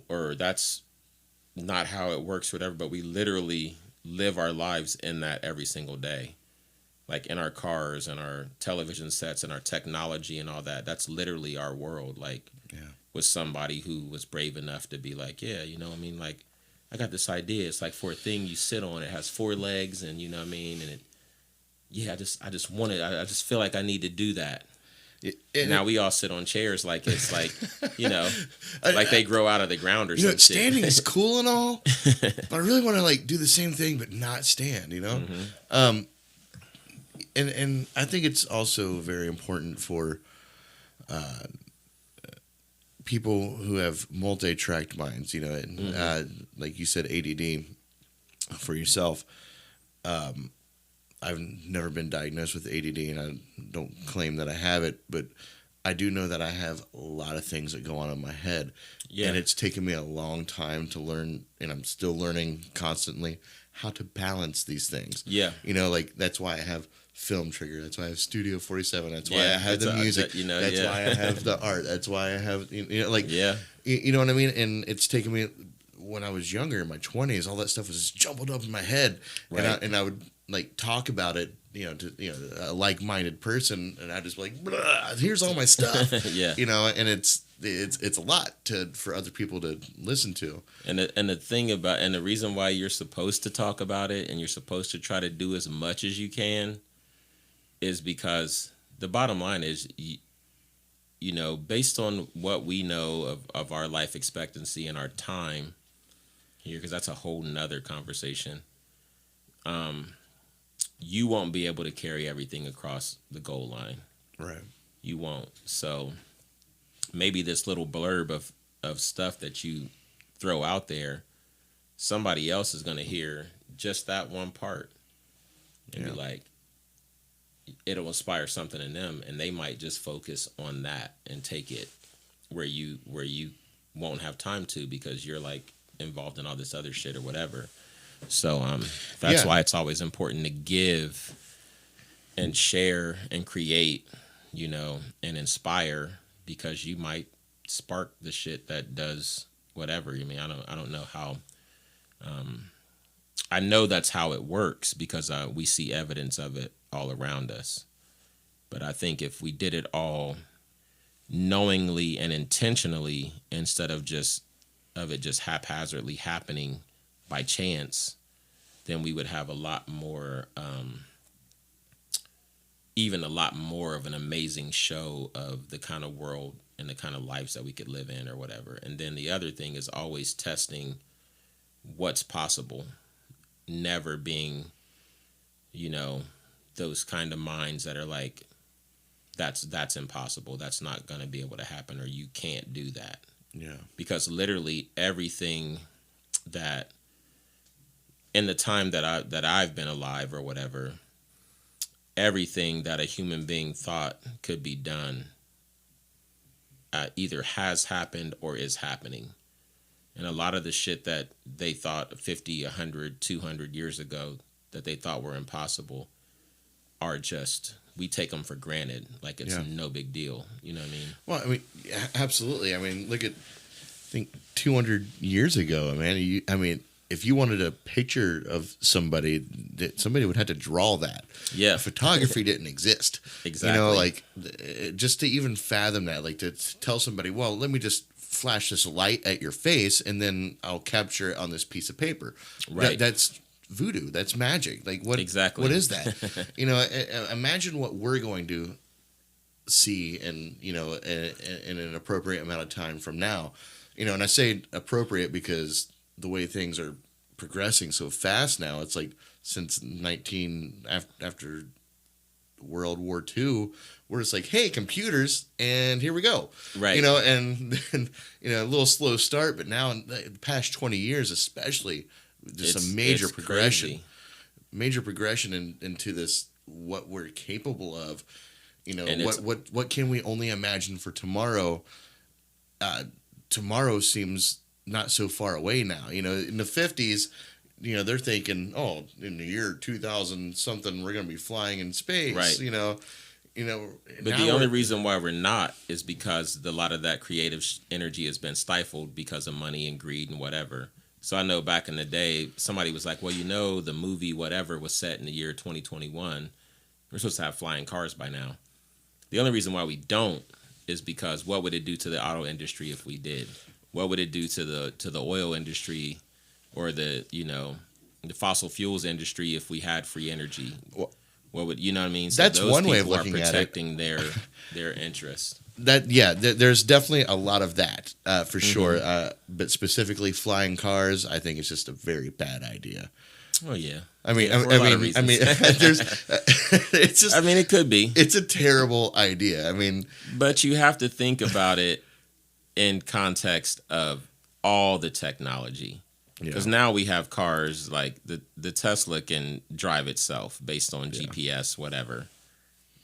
Or that's not how it works, whatever. But we literally live our lives in that every single day. Like in our cars and our television sets and our technology and all that. That's literally our world. Like with somebody who was brave enough to be like, like, I got this idea. It's like for a thing you sit on. It has 4 legs, and you know what I mean. And I just want it. I just feel like I need to do that. And now we all sit on chairs like it's like, like they grow out of the ground or something. Standing is cool and all, but I really want to like do the same thing but not stand. Mm-hmm. And I think it's also very important for people who have multi-tracked minds, like you said, ADD for yourself. I've never been diagnosed with ADD, and I don't claim that I have it, but I do know that I have a lot of things that go on in my head. Yeah. And it's taken me a long time to learn, and I'm still learning constantly how to balance these things. Yeah. Like that's why I have Film Trigger. That's why I have Studio 47. That's why I have the music. That's why I have the art. That's why I have, you know what I mean? And it's taken me, when I was younger in my 20s, all that stuff was just jumbled up in my head. Right. And I would like talk about it, to a like-minded person, and I just be like, here's all my stuff. And it's a lot for other people to listen to. And the reason why you're supposed to talk about it and you're supposed to try to do as much as you can is because the bottom line is, based on what we know of our life expectancy and our time here, because that's a whole nother conversation, you won't be able to carry everything across the goal line. Right. You won't. So maybe this little blurb of stuff that you throw out there, somebody else is going to hear just that one part and be like, it'll inspire something in them, and they might just focus on that and take it where you won't have time to because you're like involved in all this other shit or whatever. So that's why it's always important to give and share and create, and inspire, because you might spark the shit that does whatever. I mean, I don't know how. I know that's how it works because we see evidence of it all around us. But I think if we did it all knowingly and intentionally instead of it just haphazardly happening by chance, then we would have a lot more of an amazing show of the kind of world and the kind of lives that we could live in or whatever. And then the other thing is always testing what's possible, never being, those kind of minds that are like, that's impossible. That's not going to be able to happen, or you can't do that. Yeah. Because literally everything that in the time that I've been alive or whatever, everything that a human being thought could be done either has happened or is happening. And a lot of the shit that they thought 50, 100, 200 years ago that they thought were impossible are just, we take them for granted. Like it's no big deal. You know what I mean? Well, I mean, absolutely. I mean, look at, I think 200 years ago, man, if you wanted a picture of somebody, somebody would have to draw that. Yeah. Photography didn't exist. Exactly. You know, like just to even fathom that, like to tell somebody, well, let me just flash this light at your face and then I'll capture it on this piece of paper. Right. That's voodoo. That's magic. Like what Exactly. What is that? You know, imagine what we're going to see in, you know, in an appropriate amount of time from now. You know, and I say appropriate because the way things are progressing so fast now, it's like since after World War II, where it's like, hey, computers, and here we go. Right. You know, and then, you know, a little slow start, but now in the past 20 years, especially, just a major progression. Crazy. Major progression into this, what we're capable of. You know, And what can we only imagine for tomorrow? Tomorrow seems not so far away now. You know, in the 50s, you know, they're thinking, oh, in the year 2000 something, we're going to be flying in space. Right. You know. But the only reason why we're not is because a lot of that creative energy has been stifled because of money and greed and whatever. So I know back in the day, somebody was like, well, you know, the movie whatever was set in the year 2021. We're supposed to have flying cars by now. The only reason why we don't is because what would it do to the auto industry if we did? What would it do to the oil industry or the fossil fuels industry if we had free energy? What would, you know what I mean? So that's those one way of people looking are at it. protecting their interests. There's definitely a lot of that for sure. Mm-hmm. But specifically flying cars, I think it's just a very bad idea. Oh yeah. I mean, Yeah, for a lot of I mean, there's, it's just. I mean, it could be. It's a terrible idea. I mean, but you have to think about it in context of all the technology. Because now we have cars like the Tesla can drive itself based on GPS, whatever.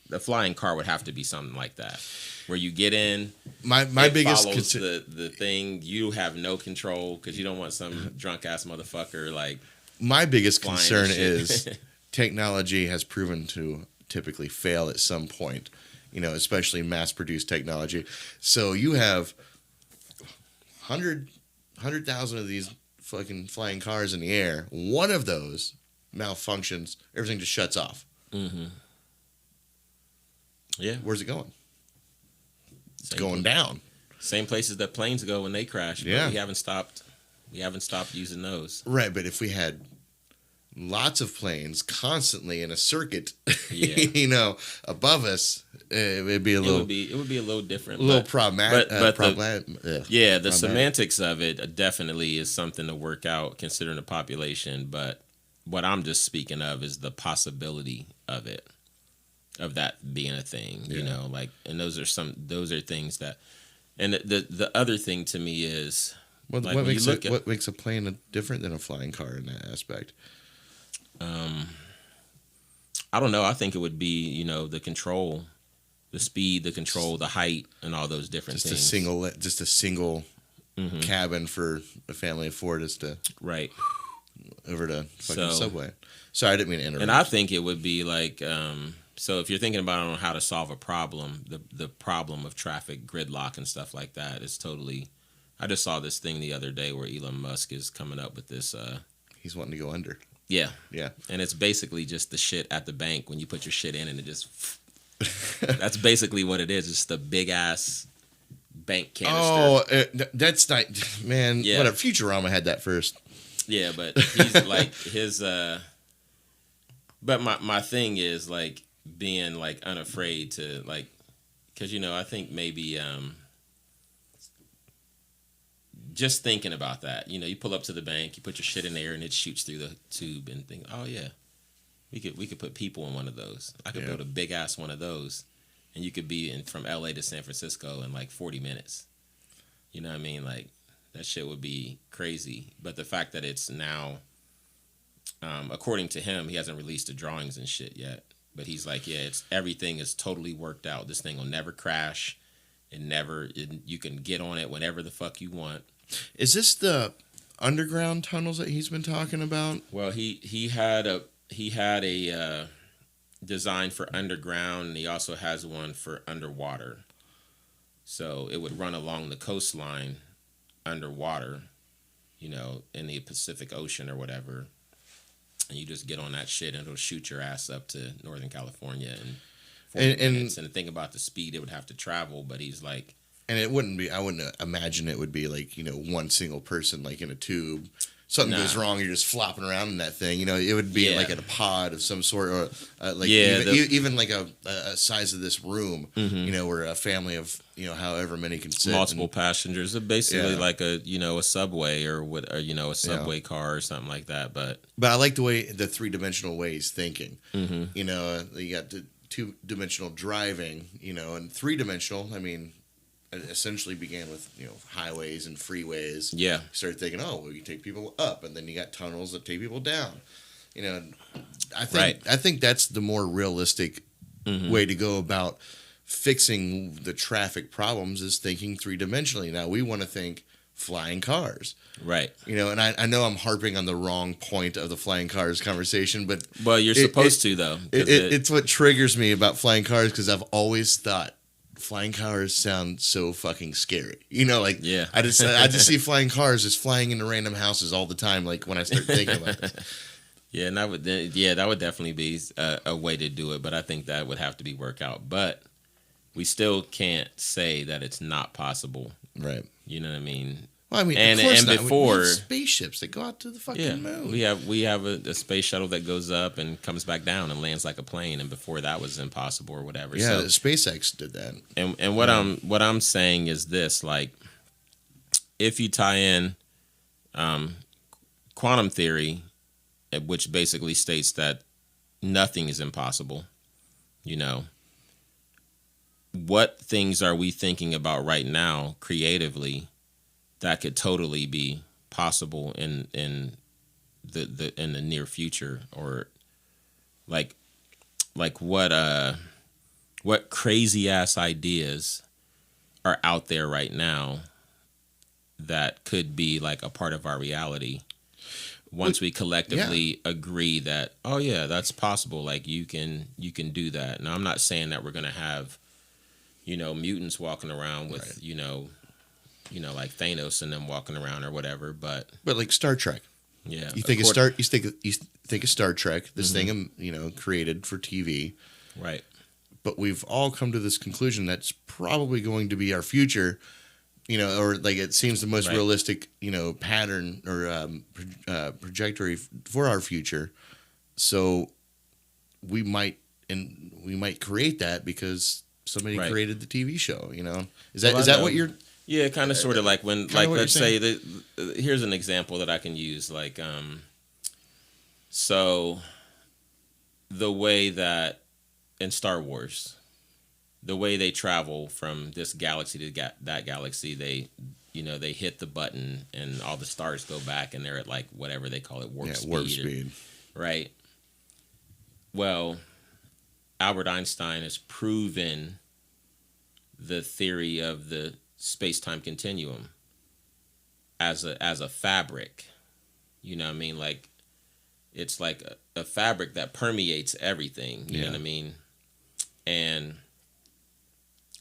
The flying car would have to be something like that, where you get in. My biggest follows the thing. You have no control because you don't want some drunk ass motherfucker like. My biggest flying concern and shit. is technology has proven to typically fail at some point. You know, especially mass-produced technology. So you have 100,000 of these fucking flying cars in the air. One of those malfunctions, everything just shuts off. Mm-hmm. Yeah. Where's it going? It's going down. Same places that planes go when they crash. But Yeah. we haven't stopped using those. Right, but if we had lots of planes constantly in a circuit, Yeah. you know, above us, it would be a little. It would be a little different. A little but, problematic. the semantics of it definitely is something to work out considering the population. But what I'm just speaking of is the possibility of it, of that being a thing. Yeah. You know, like, and those are things that. And the other thing to me is. What Like, what makes a plane different than a flying car in that aspect? I don't know. I think it would be, you know, the control, the speed, the control, the height, and all those different Just things. a single Mm-hmm. cabin for a family of four just to Right. over to fucking So- Subway. Sorry, I didn't mean to interrupt. And I think it would be like, so if you're thinking about on how to solve a problem, the problem of traffic gridlock and stuff like that is totally. I just saw this thing the other day where Elon Musk is coming up with this. He's wanting to go under. Yeah. Yeah. And it's basically just the shit at the bank when you put your shit in and it just. That's basically what it is. It's the big ass bank canister. Oh, that's not, man. Yeah. Whatever. Futurama had that first. Yeah, but he's like his. But my thing is like being like unafraid to like, because you know I think maybe just thinking about that. You know, you pull up to the bank, you put your shit in there, and it shoots through the tube, and think, oh yeah, we could put people in one of those. I could build a big ass one of those, and you could be from LA to San Francisco in like 40 minutes. You know what I mean? Like that shit would be crazy. But the fact that it's now, according to him, he hasn't released the drawings and shit yet. But he's like, yeah, everything is totally worked out. This thing will never crash. You can get on it whenever the fuck you want. Is this the underground tunnels that he's been talking about? Well, he had a design for underground, and he also has one for underwater. So it would run along the coastline underwater, in the Pacific Ocean or whatever, and you just get on that shit and it'll shoot your ass up to Northern California in 40 minutes. And think about the speed it would have to travel, but he's like, and it wouldn't be. I wouldn't imagine it would be like one single person like in a tube. Something goes wrong, you're just flopping around in that thing. It would be like in a pod of some sort, or even like a size of this room. Where a family of however many can sit. Multiple passengers, basically like a subway or a subway car or something like that. But I like the way the 3-dimensional way he's thinking. You got the 2-dimensional driving, and 3-dimensional. I mean, it essentially began with highways and freeways. Yeah, you started thinking, you take people up, and then you got tunnels that take people down. I think that's the more realistic way to go about fixing the traffic problems, is thinking 3-dimensionally. Now we want to think flying cars, right? And I know I'm harping on the wrong point of the flying cars conversation, but you're supposed to though. It's what triggers me about flying cars, because I've always thought flying cars sound so fucking scary. I just see flying cars just flying into random houses all the time. Like when I start thinking about it. Yeah, and that would definitely be a way to do it. But I think that would have to be worked out. But we still can't say that it's not possible. Right. You know what I mean? Well, I mean, and of course before we have spaceships that go out to the fucking moon. We have a space shuttle that goes up and comes back down and lands like a plane. And before that was impossible or whatever. Yeah, so, SpaceX did that. And what I'm saying is this: like, if you tie in quantum theory, which basically states that nothing is impossible, what things are we thinking about right now creatively that could totally be possible in the near future? Or like what crazy ass ideas are out there right now that could be like a part of our reality once we collectively agree that, oh yeah, that's possible. Like you can do that. Now I'm not saying that we're gonna have mutants walking around with like Thanos and them walking around or whatever, but like Star Trek. Yeah. You think of Star Trek, this thing created for TV. Right. But we've all come to this conclusion that's probably going to be our future, or like it seems the most realistic, pattern or trajectory for our future. So we might create that because somebody created the TV show, Is that what you're... Yeah, kind of sort of like when, like, let's say that here's an example that I can use. Like, so the way that in Star Wars, the way they travel from this galaxy to that galaxy, they hit the button and all the stars go back and they're at like whatever they call it, warp speed. Right. Well, Albert Einstein has proven the theory of the space-time continuum as a fabric. You know what I mean? Like it's like a fabric that permeates everything. You know what I mean? And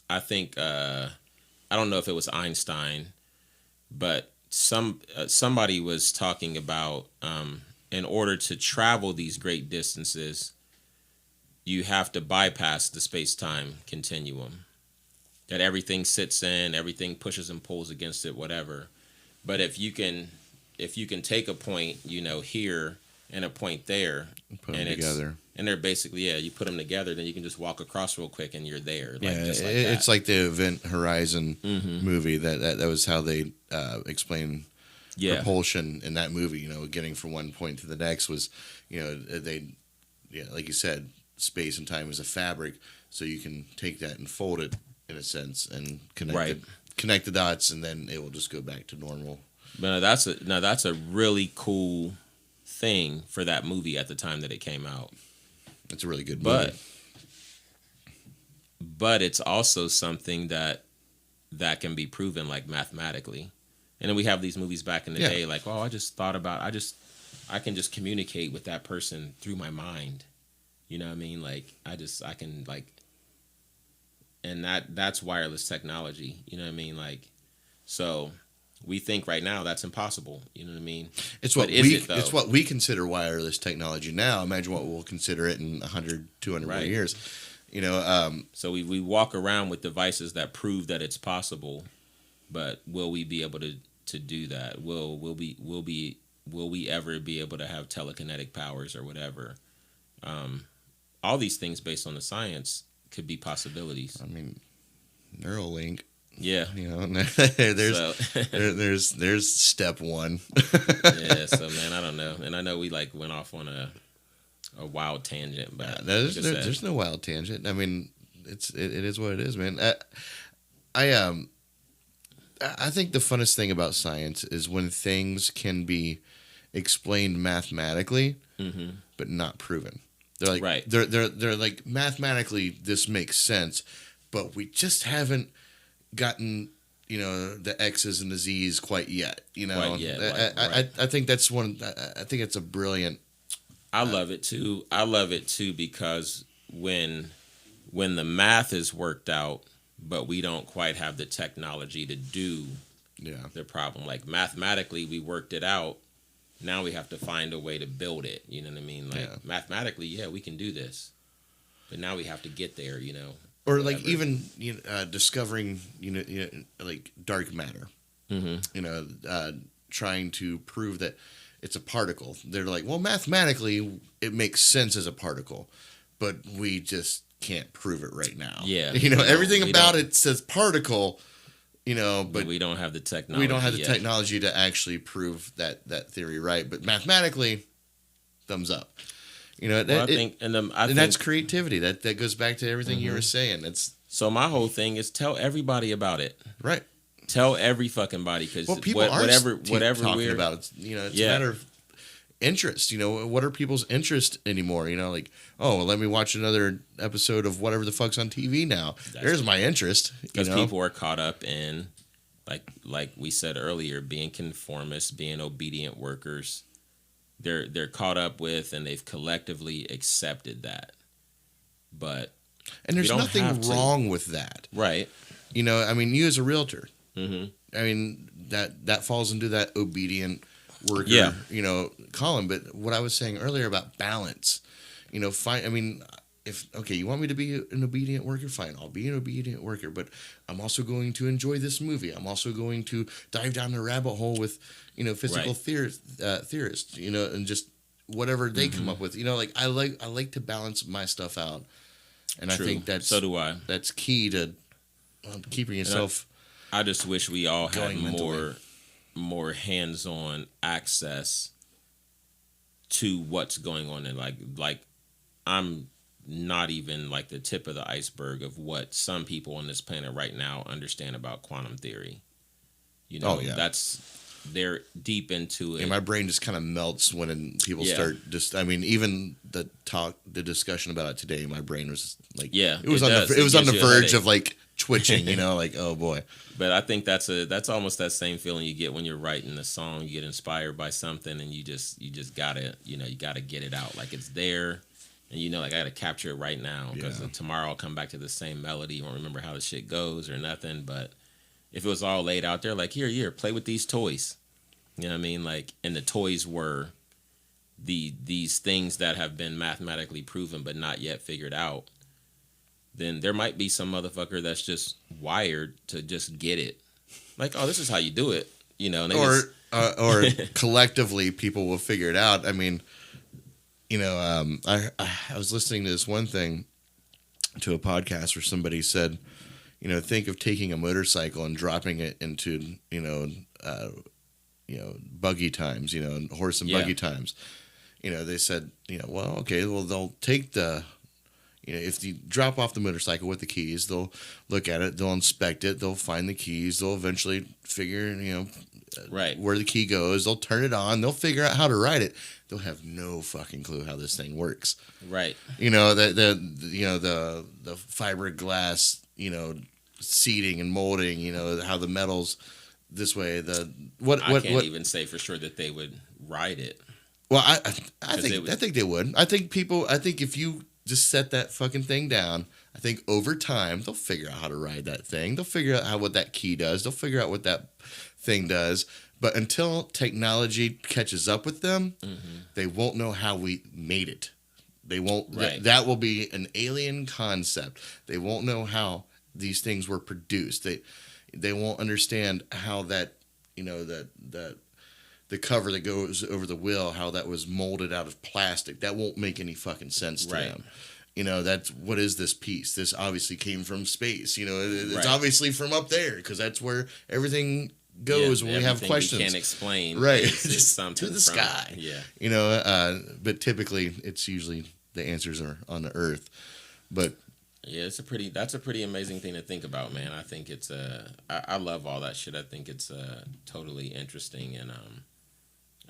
I think I don't know if it was Einstein, but somebody was talking about in order to travel these great distances, you have to bypass the space-time continuum. That everything sits in, everything pushes and pulls against it, whatever. But if you can take a point, here and a point there, put them together, and they're basically you put them together, then you can just walk across real quick and you're there. It's like the Event Horizon movie that was how they explain propulsion in that movie. Getting from one point to the next was, like you said, space and time is a fabric, so you can take that and fold it in a sense and connect the dots, and then it will just go back to normal. But that's a really cool thing for that movie at the time that it came out. It's a really good movie. But it's also something that can be proven like mathematically. And then we have these movies back in the day like, oh, I just thought about I can just communicate with that person through my mind. You know what I mean? Like I can like, and that's wireless technology. You know what I mean? Like, so we think right now that's impossible. You know what I mean? It's But what is we it, though? it's what we consider wireless technology now. Imagine what we'll consider it in 100, 200 more Right. years. You know, So we walk around with devices that prove that it's possible, but will we be able to do that? Will we ever be able to have telekinetic powers or whatever? All these things based on the science could be possibilities. I mean, Neuralink. Yeah. You know, there's So, there's step one. yeah. So man, I don't know, and I know we like went off on a wild tangent, but There's, like I said, there's no wild tangent. I mean, it is what it is, man. I think the funnest thing about science is when things can be explained mathematically, but not proven. They're like Right. they're like mathematically this makes sense, but we just haven't gotten the X's and the Z's quite yet. Quite yet, I think that's one. I think it's a brilliant. I love it too. I love it too because when the math is worked out, but we don't quite have the technology to do the problem. Like mathematically, we worked it out. Now we have to find a way to build it. You know what I mean? Like mathematically, yeah, we can do this, but now we have to get there. Or whatever. like even discovering like dark matter. Trying to prove that it's a particle. They're like, well, mathematically it makes sense as a particle, but we just can't prove it right now. Yeah, everything we about don't. it says particle. But we don't have the technology. we don't have the yet. technology to actually prove that theory right. But mathematically, thumbs up. Well, I think that's creativity. That goes back to everything you were saying. It's so. My whole thing is tell everybody about it. right. Tell every fucking body because People are whatever talking we're about it. It's a matter of interest. What are people's interest anymore? Like, oh, well, let me watch another episode of whatever the fuck's on TV now. There's my interest. Because people are caught up in, like we said earlier, being conformists, being obedient workers. They're caught up with, and they've collectively accepted that. But and there's we don't nothing have to. wrong with that, Right? I mean, you as a realtor. Mm-hmm. I mean that falls into that obedient worker, column. But what I was saying earlier about balance, fine. I mean, if you want me to be an obedient worker, fine, I'll be an obedient worker. But I'm also going to enjoy this movie. I'm also going to dive down the rabbit hole with, physical theorists, and just whatever they come up with. Like I like to balance my stuff out, and True. I think that's so do I. That's key to keeping yourself. I just wish we all had going mentally. more hands-on access to what's going on, and like I'm not even like the tip of the iceberg of what some people on this planet right now understand about quantum theory. They're deep into it. And my brain just kind of melts when people start just. I mean, even the discussion about it today, my brain was like, it was on the verge of like twitching, like, oh boy. But I think that's almost that same feeling you get when you're writing a song. You get inspired by something, and you just gotta you gotta get it out, like it's there, and like I gotta capture it right now because tomorrow I'll come back to the same melody. You won't remember how the shit goes or nothing, but if it was all laid out there, like here, play with these toys. You know what I mean? Like, and the toys were these things that have been mathematically proven but not yet figured out. Then there might be some motherfucker that's just wired to just get it. Like, oh, this is how you do it. And or collectively people will figure it out. I mean, I was listening to this one thing to a podcast where somebody said, think of taking a motorcycle and dropping it into, buggy times, horse and buggy times. They said, well, okay, well, they'll take the, if you drop off the motorcycle with the keys, they'll look at it, they'll inspect it, they'll find the keys, they'll eventually figure, where the key goes, they'll turn it on, they'll figure out how to ride it. They'll have no fucking clue how this thing works. Right. The fiberglass, seating and molding, how the metals this way. I can't even say for sure that they would ride it. Well, I think they would. I think if you just set that fucking thing down, I think over time they'll figure out how to ride that thing. They'll figure out what that key does. They'll figure out what that thing does. But until technology catches up with them, they won't know how we made it. They won't. Right. That will be an alien concept. They won't know how these things were produced. They won't understand how that, the cover that goes over the wheel, how that was molded out of plastic. That won't make any fucking sense to them. That's what is this piece? This obviously came from space. It's obviously from up there because that's where everything goes when we have questions. We can't explain. Right. Just to the sky. Yeah. But typically it's usually the answers are on the earth. But yeah, that's a pretty amazing thing to think about, man. I think it's I love all that shit. I think it's totally interesting, and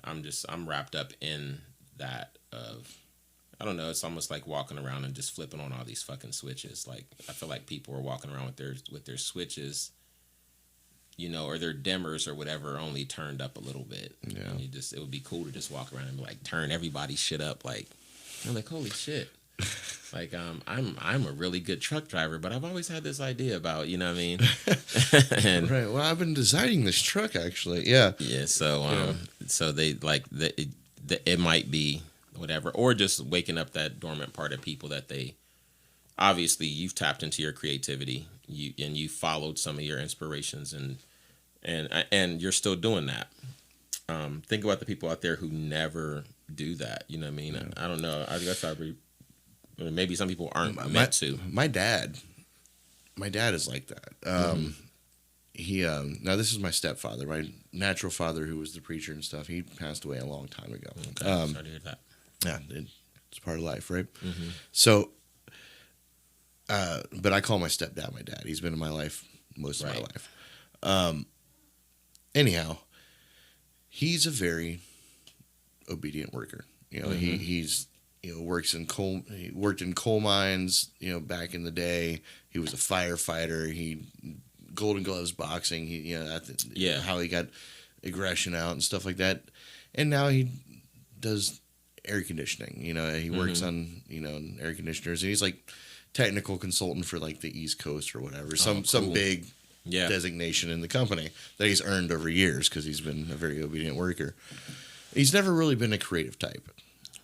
I'm wrapped up in that of, I don't know, it's almost like walking around and just flipping on all these fucking switches. Like, I feel like people are walking around with their switches, or their dimmers or whatever only turned up a little bit. Yeah. And it would be cool to just walk around and like turn everybody's shit up. Like, I'm like, holy shit. Like, I'm a really good truck driver, but I've always had this idea about, you know what I mean? And, right. Well, I've been designing this truck actually. Yeah. Yeah. So, so they like it might be whatever, or just waking up that dormant part of people that they, obviously you've tapped into your creativity, you followed some of your inspirations, and you're still doing that. Think about the people out there who never do that. You know what I mean? Yeah. I don't know. I guess maybe some people aren't meant to. My dad is like that. He now this is my stepfather, my natural father, who was the preacher and stuff. He passed away a long time ago. Okay, sorry to hear that. Yeah, it's part of life, right? Mm-hmm. So, but I call my stepdad my dad. He's been in my life most of my life. Anyhow, he's a very obedient worker. He's works in coal. He worked in coal mines. Back in the day, he was a firefighter. He Golden Gloves boxing. How he got aggression out and stuff like that. And now he does air conditioning. He works on air conditioners, and he's like technical consultant for like the East Coast or whatever. Some big designation in the company that he's earned over years because he's been a very obedient worker. He's never really been a creative type.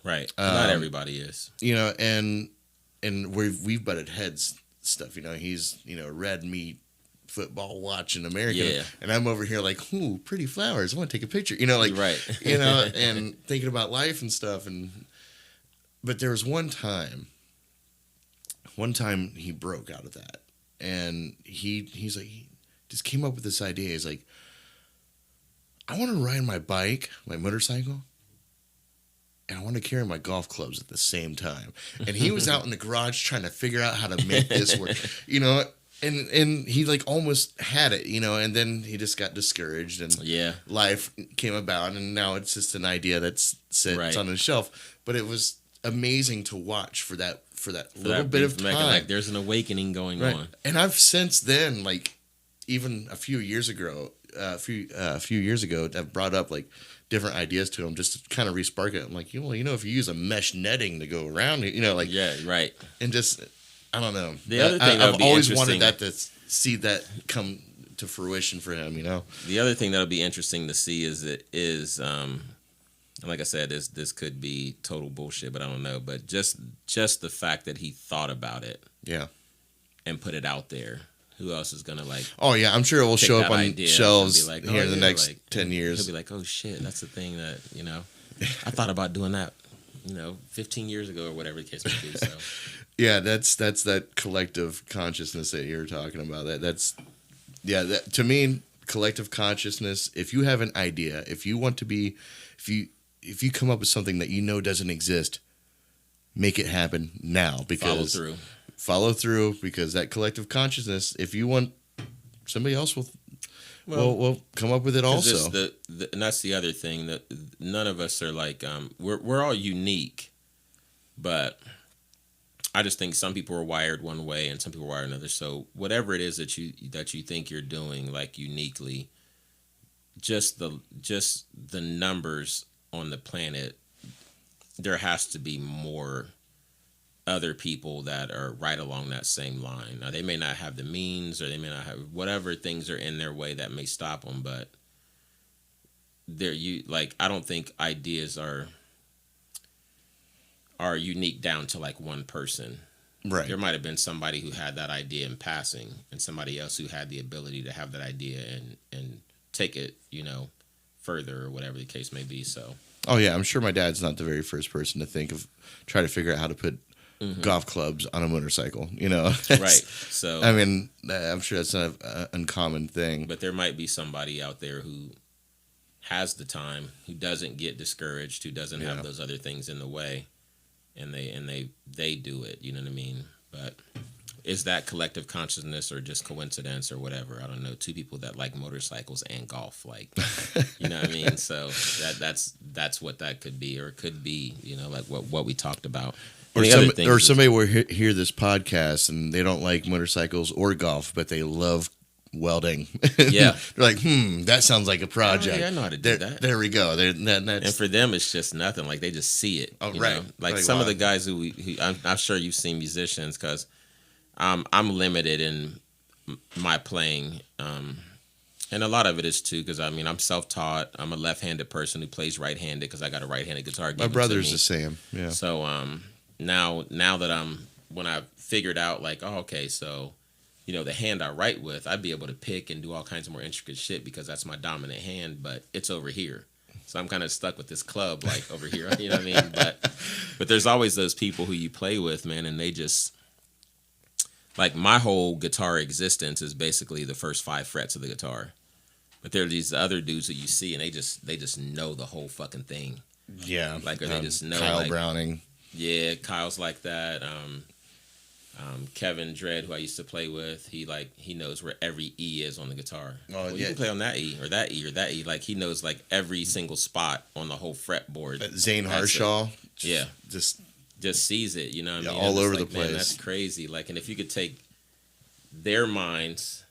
Right. Not everybody is. And we've butted heads stuff. He's red meat football watching American, and I'm over here like, ooh, pretty flowers. I want to take a picture. Right. And thinking about life and stuff. But there was one time he broke out of that, and he's like, he just came up with this idea. He's like, I want to ride my motorcycle, and I want to carry my golf clubs at the same time. And he was out in the garage trying to figure out how to make this work, and he like almost had it, and then he just got discouraged, and life came about, and now it's just an idea that's sits on his shelf. But it was amazing to watch for that little bit of time. Like there's an awakening going on. And I've since then, like even a few years ago, I've brought up like different ideas to him just to kind of re-spark it. I'm like, if you use a mesh netting to go around, and just, I don't know. The other thing I've always wanted that to see that come to fruition for him. The other thing that'll be interesting to see is like I said, this could be total bullshit, but I don't know. But just the fact that he thought about it, and put it out there. Who else is gonna like? Oh yeah, I'm sure it will show up on shelves here in the next 10 years. He'll be like, "Oh shit, that's the thing that I thought about doing that, 15 years ago or whatever the case may be." So yeah, that's that collective consciousness that you're talking about. That to me, collective consciousness. If you have an idea, if you want to be, if you come up with something that doesn't exist, make it happen now. Because follow through because that collective consciousness, if you want, somebody else will come up with it also. And that's the other thing, that none of us are like, we're all unique, but I just think some people are wired one way and some people are wired another. So whatever it is that you think you're doing like uniquely, just the numbers on the planet, there has to be more other people that are right along that same line. Now, they may not have the means, or they may not have whatever things are in their way that may stop them, but I don't think ideas are unique down to like one person. Right. There might have been somebody who had that idea in passing, and somebody else who had the ability to have that idea and take it, further, or whatever the case may be. So. Oh yeah, I'm sure my dad's not the very first person to try to figure out how to put golf clubs on a motorcycle. Right. So. I mean, I'm sure that's not an uncommon thing. But there might be somebody out there who has the time, who doesn't get discouraged, who doesn't have those other things in the way, and they do it. You know what I mean? But is that collective consciousness or just coincidence or whatever? I don't know. Two people that like motorcycles and golf, like, you know what I mean? So that's what that could be, or it could be, like what we talked about. Or somebody will hear this podcast and they don't like motorcycles or golf, but they love welding. Yeah. They're like, that sounds like a project. Oh, yeah, I know how to do that. There we go. And for them, it's just nothing. Like, they just see it. Oh, right. Like some of the guys who I'm sure you've seen musicians, because I'm limited in my playing. And a lot of it is, too, because, I'm self-taught. I'm a left-handed person who plays right-handed because I got a right-handed guitar. My brother's the same. Yeah. So now that when I figured out, like, oh, okay, so, the hand I write with, I'd be able to pick and do all kinds of more intricate shit because that's my dominant hand, but it's over here. So I'm kind of stuck with this club, like, over here. You know what I mean? But there's always those people who you play with, man, and they just... Like, my whole guitar existence is basically the first 5 frets of the guitar. But there are these other dudes that you see, and they just know the whole fucking thing. Yeah. Like, or they just know. Kyle like, Browning. Yeah, Kyle's like that. Kevin Dredd, who I used to play with, he knows where every E is on the guitar. Oh, You can play on that E or that E or that E. Like, he knows, like, every single spot on the whole fretboard. Zane Harshaw. Yeah. Just sees it, you know what I mean? All over the man, place. That's crazy. Like, and if you could take their minds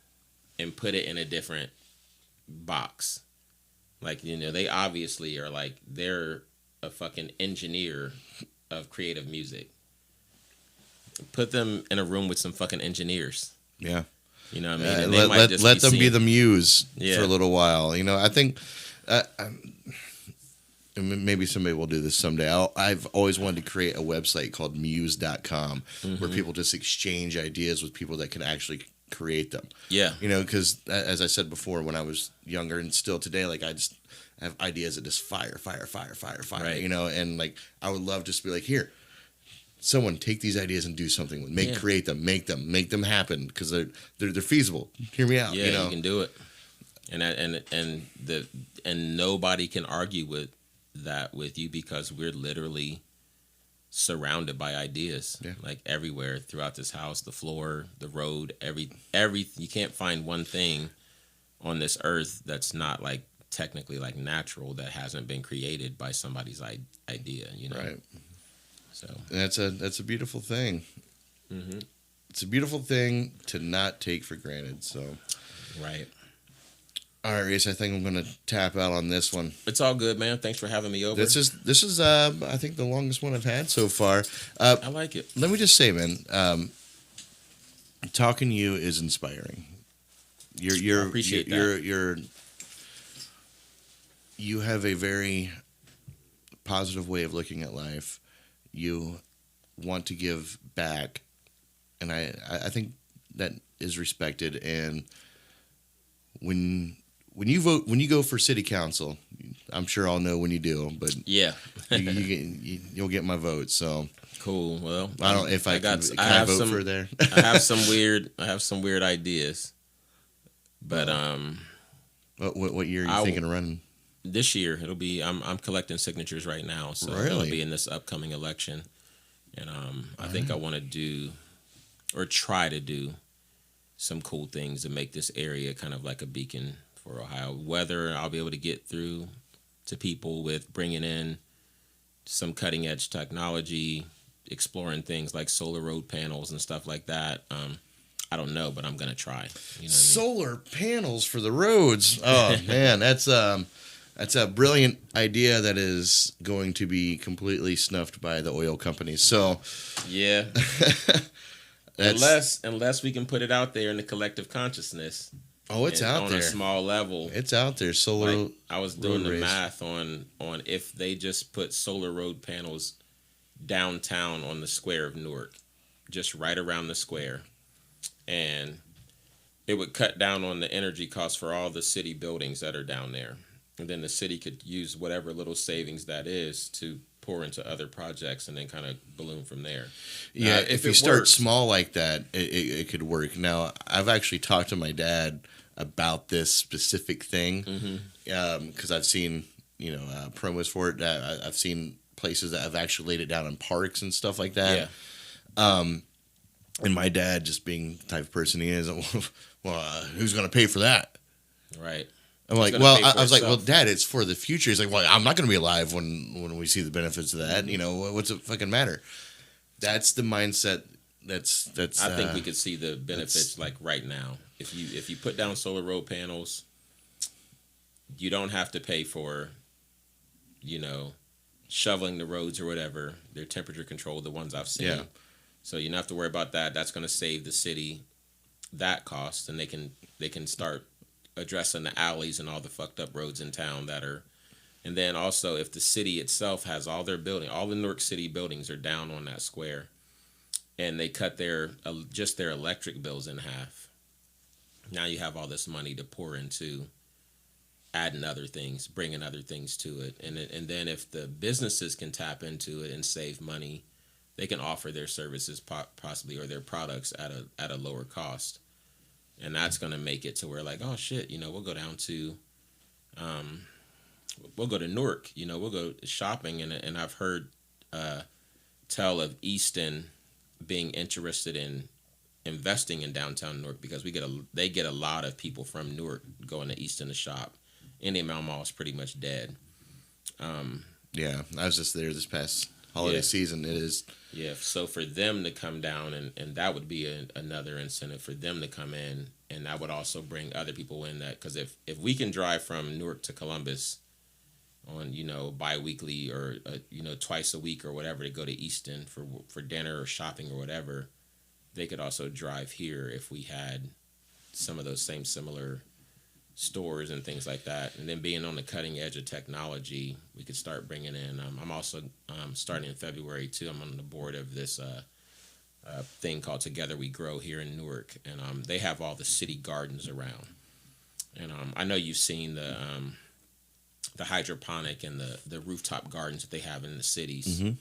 and put it in a different box, like, they obviously are like, they're a fucking engineer of creative music. Put them in a room with some fucking engineers. Yeah. You know what I mean? And they let them be the muse for a little while. I think maybe somebody will do this someday. I've always wanted to create a website called muse.com where people just exchange ideas with people that can actually create them. Yeah. Because as I said before, when I was younger and still today, like, I just have ideas that just fire. Right. And like, I would love just to be like, here, someone take these ideas and do something with them. Create them, make them happen, because they're feasible. Hear me out. Yeah, you can do it. And nobody can argue with that with you, because we're literally surrounded by ideas. Yeah. Like, everywhere throughout this house, the floor, the road, every you can't find one thing on this earth that's not, like, technically, like, natural, that hasn't been created by somebody's idea. Right. So and that's a beautiful thing. Mm-hmm. It's a beautiful thing to not take for granted. So, right. All right, Rese, I think I'm going to tap out on this one. It's all good, man. Thanks for having me over. This is I think the longest one I've had so far. I like it. Let me just say, man, talking to you is inspiring. I appreciate that. You have a very positive way of looking at life. You want to give back, and I think that is respected. And when you go for city council, I'm sure I'll know when you do, but yeah, you'll get my vote. So cool. Well, I don't know if I can vote for there. I have some weird ideas, but what year are you thinking of running? This year it'll be. I'm collecting signatures right now, so really? it'll be in this upcoming election, and I think I want to do, or try to do, some cool things to make this area kind of like a beacon for Ohio. Whether I'll be able to get through to people with bringing in some cutting edge technology, exploring things like solar road panels and stuff like that. I don't know, but I'm gonna try. You know what I mean? Solar panels for the roads. Oh man, that's a brilliant idea that is going to be completely snuffed by the oil companies. So yeah. Unless we can put it out there in the collective consciousness Oh, it's and out on there. a small level. It's out there. Solar. Like, I was doing the race. math on if they just put solar road panels downtown on the square of Newark, just right around the square, and it would cut down on the energy costs for all the city buildings that are down there. And then the city could use whatever little savings that is to pour into other projects and then kind of balloon from there. Yeah, Now, if you it start works- small like that, it could work. Now, I've actually talked to my dad about this specific thing because I've seen, promos for it. I've seen places that have actually laid it down in parks and stuff like that. Yeah. And my dad, just being the type of person he is, well, who's going to pay for that? Right. I'm It's like, gonna well, pay for I was like, well, itself. Dad, it's for the future. He's like, well, I'm not going to be alive when we see the benefits of that. What's it fucking matter? That's the mindset. That's. I think we could see the benefits like right now. If you put down solar road panels, you don't have to pay for, shoveling the roads or whatever. They're temperature controlled, the ones I've seen. Yeah. So you don't have to worry about that. That's going to save the city that cost, and they can start addressing the alleys and all the fucked up roads in town that are. And then also, if the city itself has all the New York City buildings are down on that square, and they cut just their electric bills in half. Now you have all this money to pour into adding other things, bringing other things to it, and then if the businesses can tap into it and save money, they can offer their services possibly or their products at a lower cost, and that's going to make it to where like, oh shit, we'll go down to, we'll go to Newark, we'll go shopping, and I've heard tell of Easton being interested in investing in downtown Newark because they get a lot of people from Newark going to Easton to shop. Indian Mound Mall is pretty much dead. Yeah, I was just there this past holiday season. It is. Yeah, so for them to come down, and that would be another incentive for them to come in, and that would also bring other people in that, because if we can drive from Newark to Columbus on, bi-weekly or, twice a week or whatever to go to Easton for dinner or shopping or whatever, they could also drive here if we had some of those same similar stores and things like that. And then being on the cutting edge of technology, we could start bringing in. I'm also starting in February too. I'm on the board of this thing called Together We Grow here in Newark, and they have all the city gardens around. And I know you've seen the hydroponic and the rooftop gardens that they have in the cities. Mm-hmm.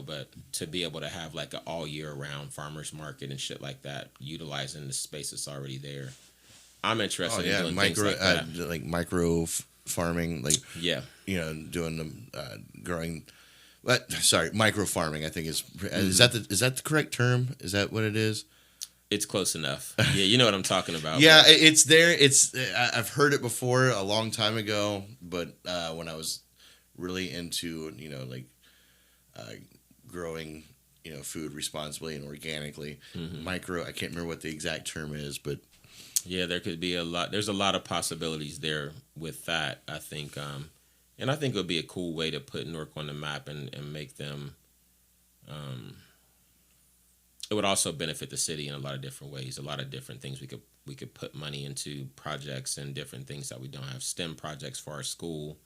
But to be able to have like an all year round farmers market and shit like that, utilizing the space that's already there. I'm interested in doing things like that. Like micro farming, like doing the growing. Micro farming. I think is that the correct term? Is that what it is? It's close enough. Yeah, you know what I'm talking about. Yeah, it's there. I've heard it before a long time ago, but when I was really into growing food responsibly and organically, micro. I can't remember what the exact term is, but yeah, there could be a lot. There's a lot of possibilities there with that. I think, and I think it would be a cool way to put Newark on the map and make them. It would also benefit the city in a lot of different ways. A lot of different things we could put money into projects and different things that we don't have. STEM projects for our school,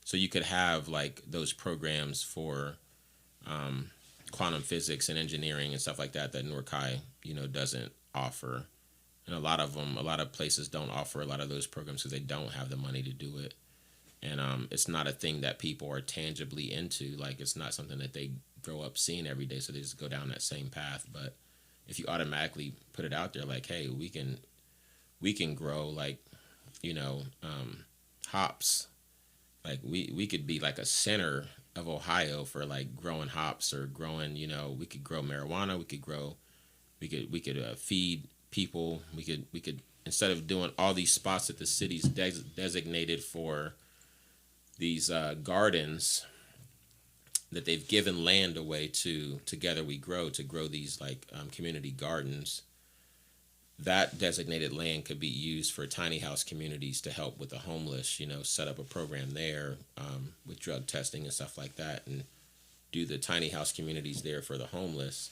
so you could have like those programs for quantum physics and engineering and stuff like that Newark High doesn't offer. And a lot of places don't offer a lot of those programs because they don't have the money to do it. And it's not a thing that people are tangibly into. Like, it's not something that they grow up seeing every day, so they just go down that same path. But if you automatically put it out there, like, hey, we can grow, like, hops. Like, we could be like a center of Ohio for like growing hops or growing, we could grow marijuana. We could feed people. We could instead of doing all these spots that the city's designated for these gardens that they've given land away to Together We Grow to grow these like community gardens. That designated land could be used for tiny house communities to help with the homeless, set up a program there with drug testing and stuff like that, and do the tiny house communities there for the homeless,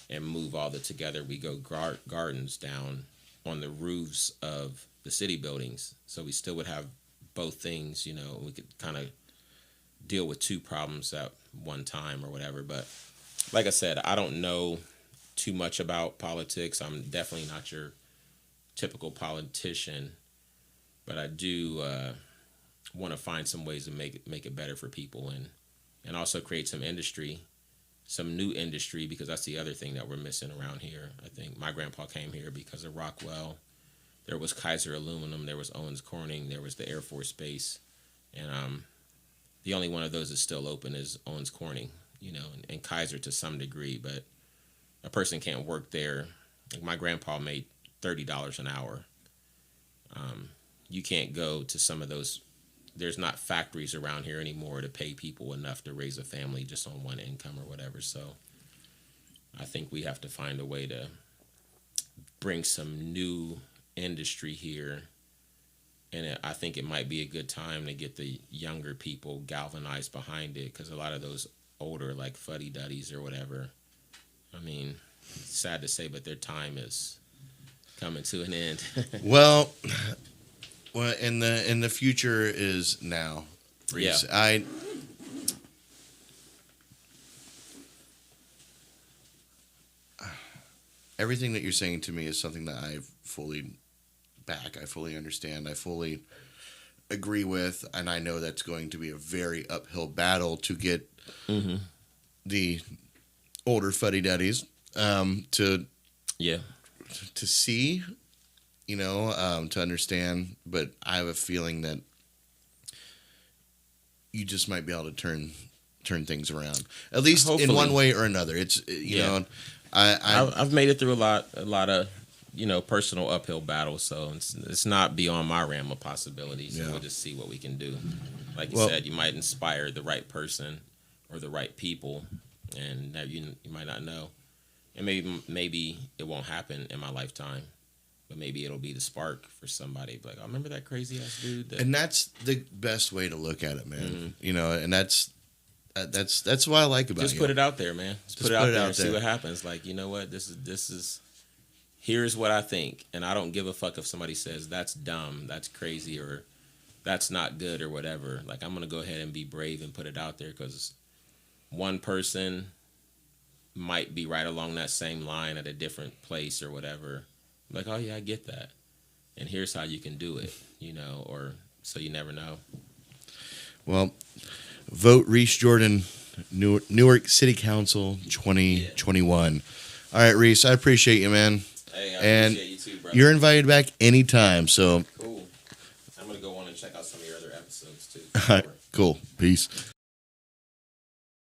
and move all the Together We Go gardens down on the roofs of the city buildings. So we still would have both things, you know, we could kind of deal with two problems at one time or whatever. But like I said, I don't know too much about politics. I'm definitely not your typical politician, but I do want to find some ways to make it better for people, and also create some industry, some new industry, because that's the other thing that we're missing around here. I think my grandpa came here because of Rockwell. There was Kaiser Aluminum, there was Owens Corning, there was the Air Force Base, and the only one of those that's still open is Owens Corning, you know, and Kaiser to some degree, but a person can't work there. Like my grandpa made $30 an hour. You can't go to some of those. There's not factories around here anymore to pay people enough to raise a family just on one income or whatever. So I think we have to find a way to bring some new industry here. And I think it might be a good time to get the younger people galvanized behind it, because a lot of those older, like fuddy-duddies or whatever, I mean, it's sad to say, but their time is coming to an end. Well, and the future is now. Reese. Yeah. Everything that you're saying to me is something that I fully back. I fully understand. I fully agree with, and I know that's going to be a very uphill battle to get the older fuddy-duddies to see, you know, to understand. But I have a feeling that you just might be able to turn things around, at least Hopefully. in one way or another. It's you know, I've made it through a lot of, you know, personal uphill battles, so it's not beyond my realm of possibilities. Yeah. We'll just see what we can do. Like you said, you might inspire the right person or the right people, and that you might not know. And maybe it won't happen in my lifetime, but maybe it'll be the spark for somebody. Like, I remember that crazy ass dude. And that's the best way to look at it, man. You know, and that's what I like about just you. put it out there, man. Just put it out there and see what happens. Like, you know what? This is here's what I think, and I don't give a fuck if somebody says that's dumb, that's crazy, or that's not good or whatever. Like, I'm gonna go ahead and be brave and put it out there, because one person might be right along that same line at a different place or whatever. Like, oh yeah, I get that, and here's how you can do it, you know, or so you never know. Well, vote Rese Jhordan, Newark City Council 2021. All right, Rese, I appreciate you, man. Hey, I and appreciate you too, bro. You're invited back anytime. So cool. I'm gonna go on and check out some of your other episodes too. All right, cool. Peace.